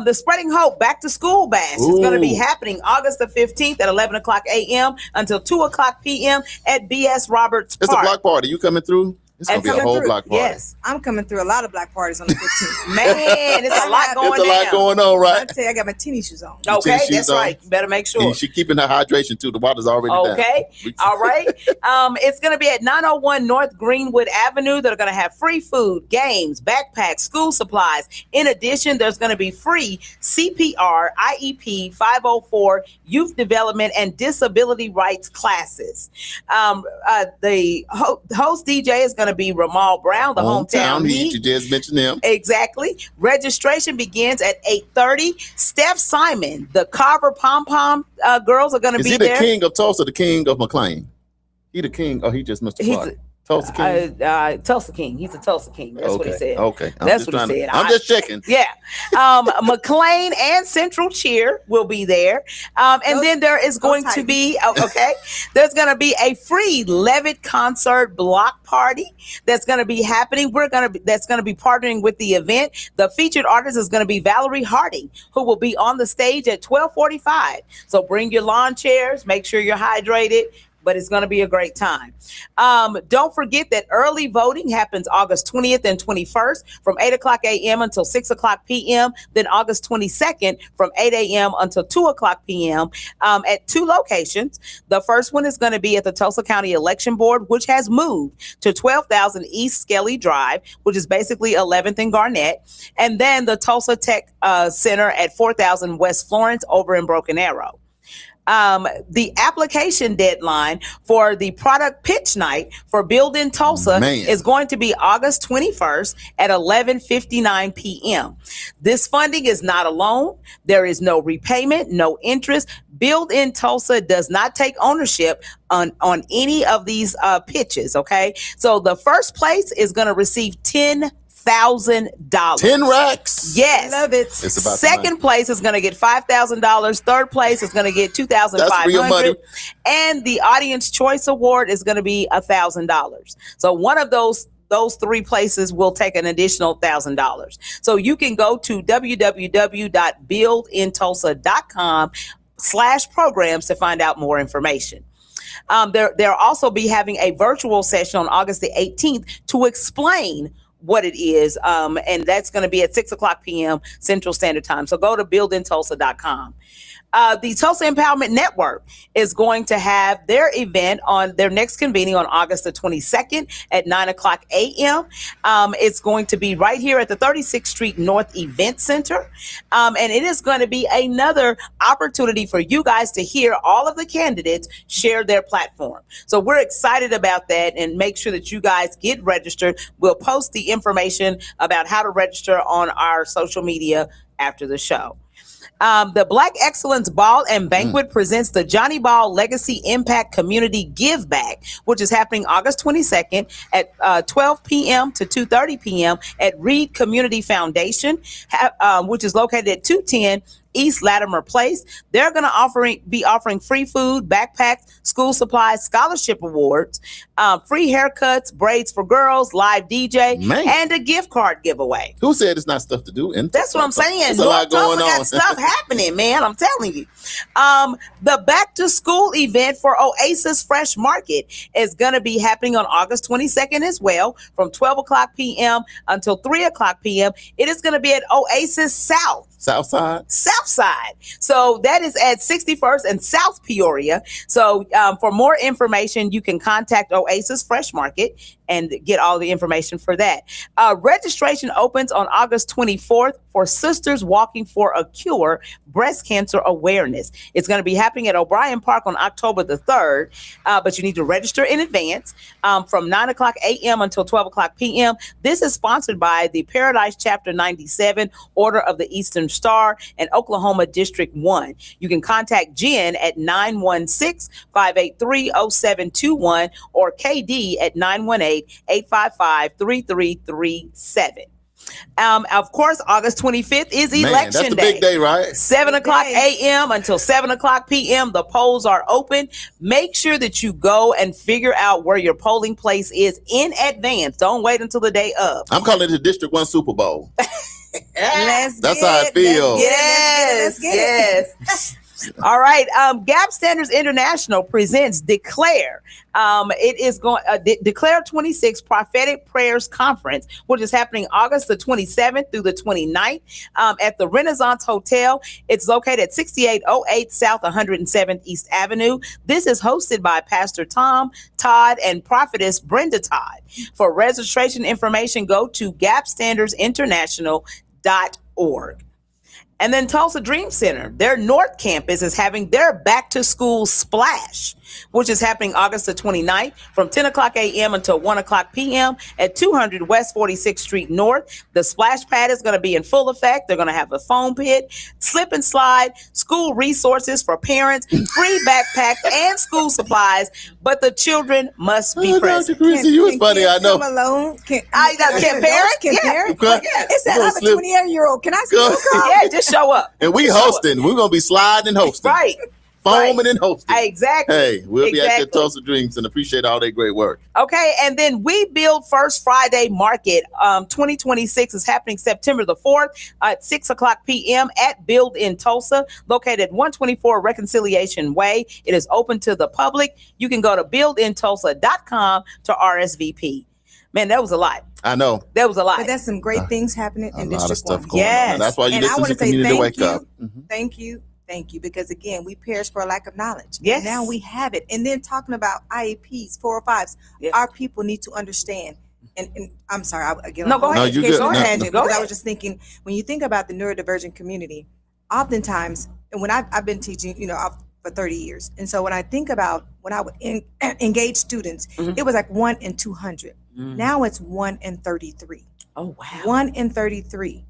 The Spreading Hope Back to School Bash is going to be Ooh. happening August the 15th at 11 o'clock a.m. until 2:00 p.m. at B.S. Roberts It's a Park. block party. You coming through? It's going to be a coming whole through. block party. Yes. I'm coming through a lot of black parties on the 15th. Man, it's a lot going It's a lot down. going on, I right? tell you, I got my tennis shoes on. Okay, tennis shoes that's on. right. You better make sure. And she keeping her hydration too. The water's already down. Okay. All right. It's going to be at 901 North Greenwood Avenue. They're going to have free food, games, backpacks, school supplies. In addition, there's going to be free CPR, IEP, 504, youth development, and disability rights classes. The host DJ is going to be Ramal Brown, the hometown Heat. heat. You just mentioned him. Exactly. Registration begins at 8:30. Steph Simon, the Carver Pom Pom girls are going to Is be he the there. king of Tulsa, the king of McLean? He the king, or he just Mr. He's Clark? Tulsa king? Tulsa King. He's a Tulsa King. That's what he said. Okay. That's what he said. I'm just checking. Yeah. McLean and Central Cheer will be there. And then there is going to be, there's going to be a free Levitt concert block party that's going to be happening. That's going to be partnering with the event. The featured artist is going to be Valerie Harding, who will be on the stage at 12:45. So bring your lawn chairs, make sure you're hydrated, but it's going to be a great time. Don't forget that early voting happens August 20th and 21st from 8:00 a.m. until 6:00 p.m. Then August 22nd from 8 a.m. until 2:00 p.m. At two locations. The first one is going to be at the Tulsa County Election Board, which has moved to 12,000 East Skelly Drive, which is basically 11th and Garnett. And then the Tulsa Tech Center at 4,000 West Florence over in Broken Arrow. The application deadline for the product pitch night for Build in Tulsa is going to be August 21st at 11:59 p.m. This funding is not a loan. There is no repayment, no interest. Build in Tulsa does not take ownership on any of these pitches. Okay. So the first place is going to receive $10,000. 10 racks. Yes. Love it. It's about the Second place is going to get $5,000. Third place is going to get That's real money. $2,500. And the Audience Choice Award is going to be $1,000. So one of those three places will take an additional $1,000. So you can go to www.buildintulsa.com/programs to find out more information. They'll also be having a virtual session on August the 18th to explain what it is. And that's going to be at 6:00 p.m. Central Standard Time. So go to buildintulsa.com. The Tulsa Empowerment Network is going to have their event on their next convening on August the 22nd at 9:00 a.m. It's going to be right here at the 36th Street North Event Center. And it is going to be another opportunity for you guys to hear all of the candidates share their platform. So we're excited about that, and make sure that you guys get registered. We'll post the information about how to register on our social media after the show. The Black Excellence Ball and Banquet presents the Johnny Ball Legacy Impact Community Give Back, which is happening August 22nd at 12 p.m. to 2:30 p.m. at Reed Community Foundation, which is located at 210 East Latimer Place. They're going to be offering free food, backpacks, school supplies, scholarship awards, free haircuts, braids for girls, live DJ, and a gift card giveaway. Who said it's not stuff to do? And that's what I'm saying. There's a lot going on. Got stuff happening, man. I'm telling you. The back to school event for Oasis Fresh Market is going to be happening on August 22nd as well, from 12:00 p.m. until 3:00 p.m. It is going to be at Oasis South Side. So that is at 61st and South Peoria. So for more information, you can contact Oasis Fresh Market and get all the information for that. Registration opens on August 24th for Sisters Walking for a Cure Breast Cancer Awareness. It's going to be happening at O'Brien Park on October the 3rd, but you need to register in advance from 9:00 a.m. until 12:00 p.m. This is sponsored by the Paradise Chapter 97, Order of the Eastern Star, and Oklahoma District 1. You can contact Jen at 916-583-0721 or KD at 918-855-3337. Of course, August 25th is Election that's the Day. big day, right? 7:00 a.m. until 7:00 p.m. The polls are open. Make sure that you go and figure out where your polling place is in advance. Don't wait until the day of. I'm calling it the District 1 Super Bowl. That's how I feel. Let's get it. All right. Gap Standards International presents Declare. It is going Declare 26 Prophetic Prayers Conference, which is happening August the 27th through the 29th at the Renaissance Hotel. It's located at 6808 South 107th East Avenue. This is hosted by Pastor Tom Todd and Prophetess Brenda Todd. For registration information, go to gapstandardsinternational.org. And then Tulsa Dream Center, their North Campus is having their back to school splash, which is happening August the 29th from 10:00 a.m. until 1:00 p.m. at 200 West 46th Street North. The splash pad is going to be in full effect. They're going to have a foam pit, slip and slide, school resources for parents, free backpacks and school supplies, but the children must be present. Dr. Chrissy, you was funny, I know. Alone? Can parents? It's that other 28-year-old. Can I still come? Yeah, just show up. And we hosting. We're going to be sliding and hosting. Right. Foaming and hosting. Exactly. Hey, we'll be at the Tulsa Dreams and appreciate all their great work. Okay, and then We Build First Friday Market 2026 is happening September the 4th at 6:00 p.m. at Build in Tulsa, located at 124 Reconciliation Way. It is open to the public. You can go to buildintulsa.com to RSVP. Man, that was a lot. I know. That was a lot. But there's some great things happening in District 1. Yes. And that's why you And I listen want to to say Community thank Wake Up. you. Thank you, because again, we perish for a lack of knowledge. Yes. And now we have it. And then talking about IEPs, 405s, our people need to understand. And I'm sorry, go ahead. No, you good. Go ahead. Go Because ahead. I was just thinking, when you think about the neurodivergent community, oftentimes, and when I've been teaching, for 30 years. And so when I think about when I would engage students, it was like 1 in 200. Now it's 1 in 33. Oh, wow. 1 in 33.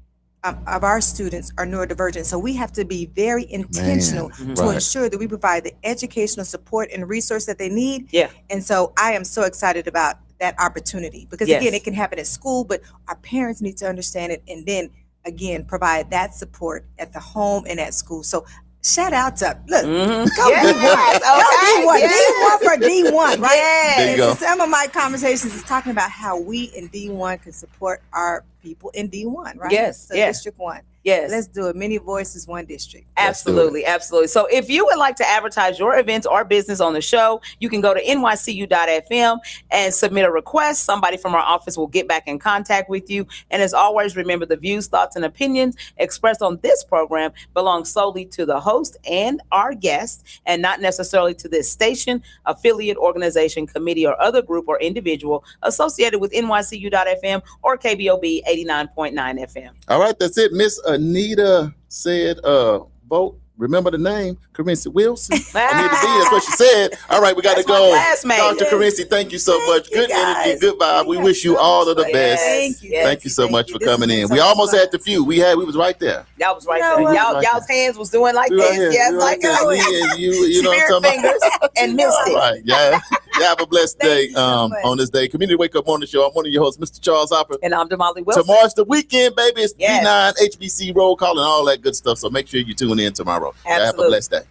Of our students are neurodivergent. So we have to be very intentional to ensure that we provide the educational support and resource that they need. Yeah. And so I am so excited about that opportunity because again, it can happen at school, but our parents need to understand it and then again, provide that support at the home and at school. So shout out to, look, go D1. Go D1. D1 for D1, right? Yes. There you go. Some of my conversations is talking about how we in D1 can support our people in D1, right? Yes, So yes. District 1. Yes. Let's do it. Many voices, one district. Absolutely, absolutely. So if you would like to advertise your events or business on the show, you can go to nycu.fm and submit a request. Somebody from our office will get back in contact with you. And as always, remember the views, thoughts, and opinions expressed on this program belong solely to the host and our guests, and not necessarily to this station, affiliate, organization, committee, or other group or individual associated with nycu.fm or KBOB 89.9 FM. All right, that's it. Miss Anita said, vote. Remember the name, Carinci Wilson. Anita D, that's what she said. All right, we got to That's my go. classmate. Dr. Carinci, thank you so much. you, Good energy, guys. good vibe. We You wish you have so all much of the fun. best. Thank you. Thank you so much for This has coming been in. so We much almost fun. had the few. We was right there. Y'all was right You know there. what? Y'all's hands was doing like We right this. here. Yes, We like right there. Me and you know what Spirit I'm talking fingers and missed about? it. Right, yeah. You have a blessed Thank day you so much. on this day. Community Wake Up Morning Show. I'm one of your hosts, Mr. Charles Hopper. And I'm Damali Wilson. Tomorrow's the weekend, baby. It's Yes. B9, HBC roll call, and all that good stuff. So make sure you tune in tomorrow. Y'all have a Absolutely. blessed day.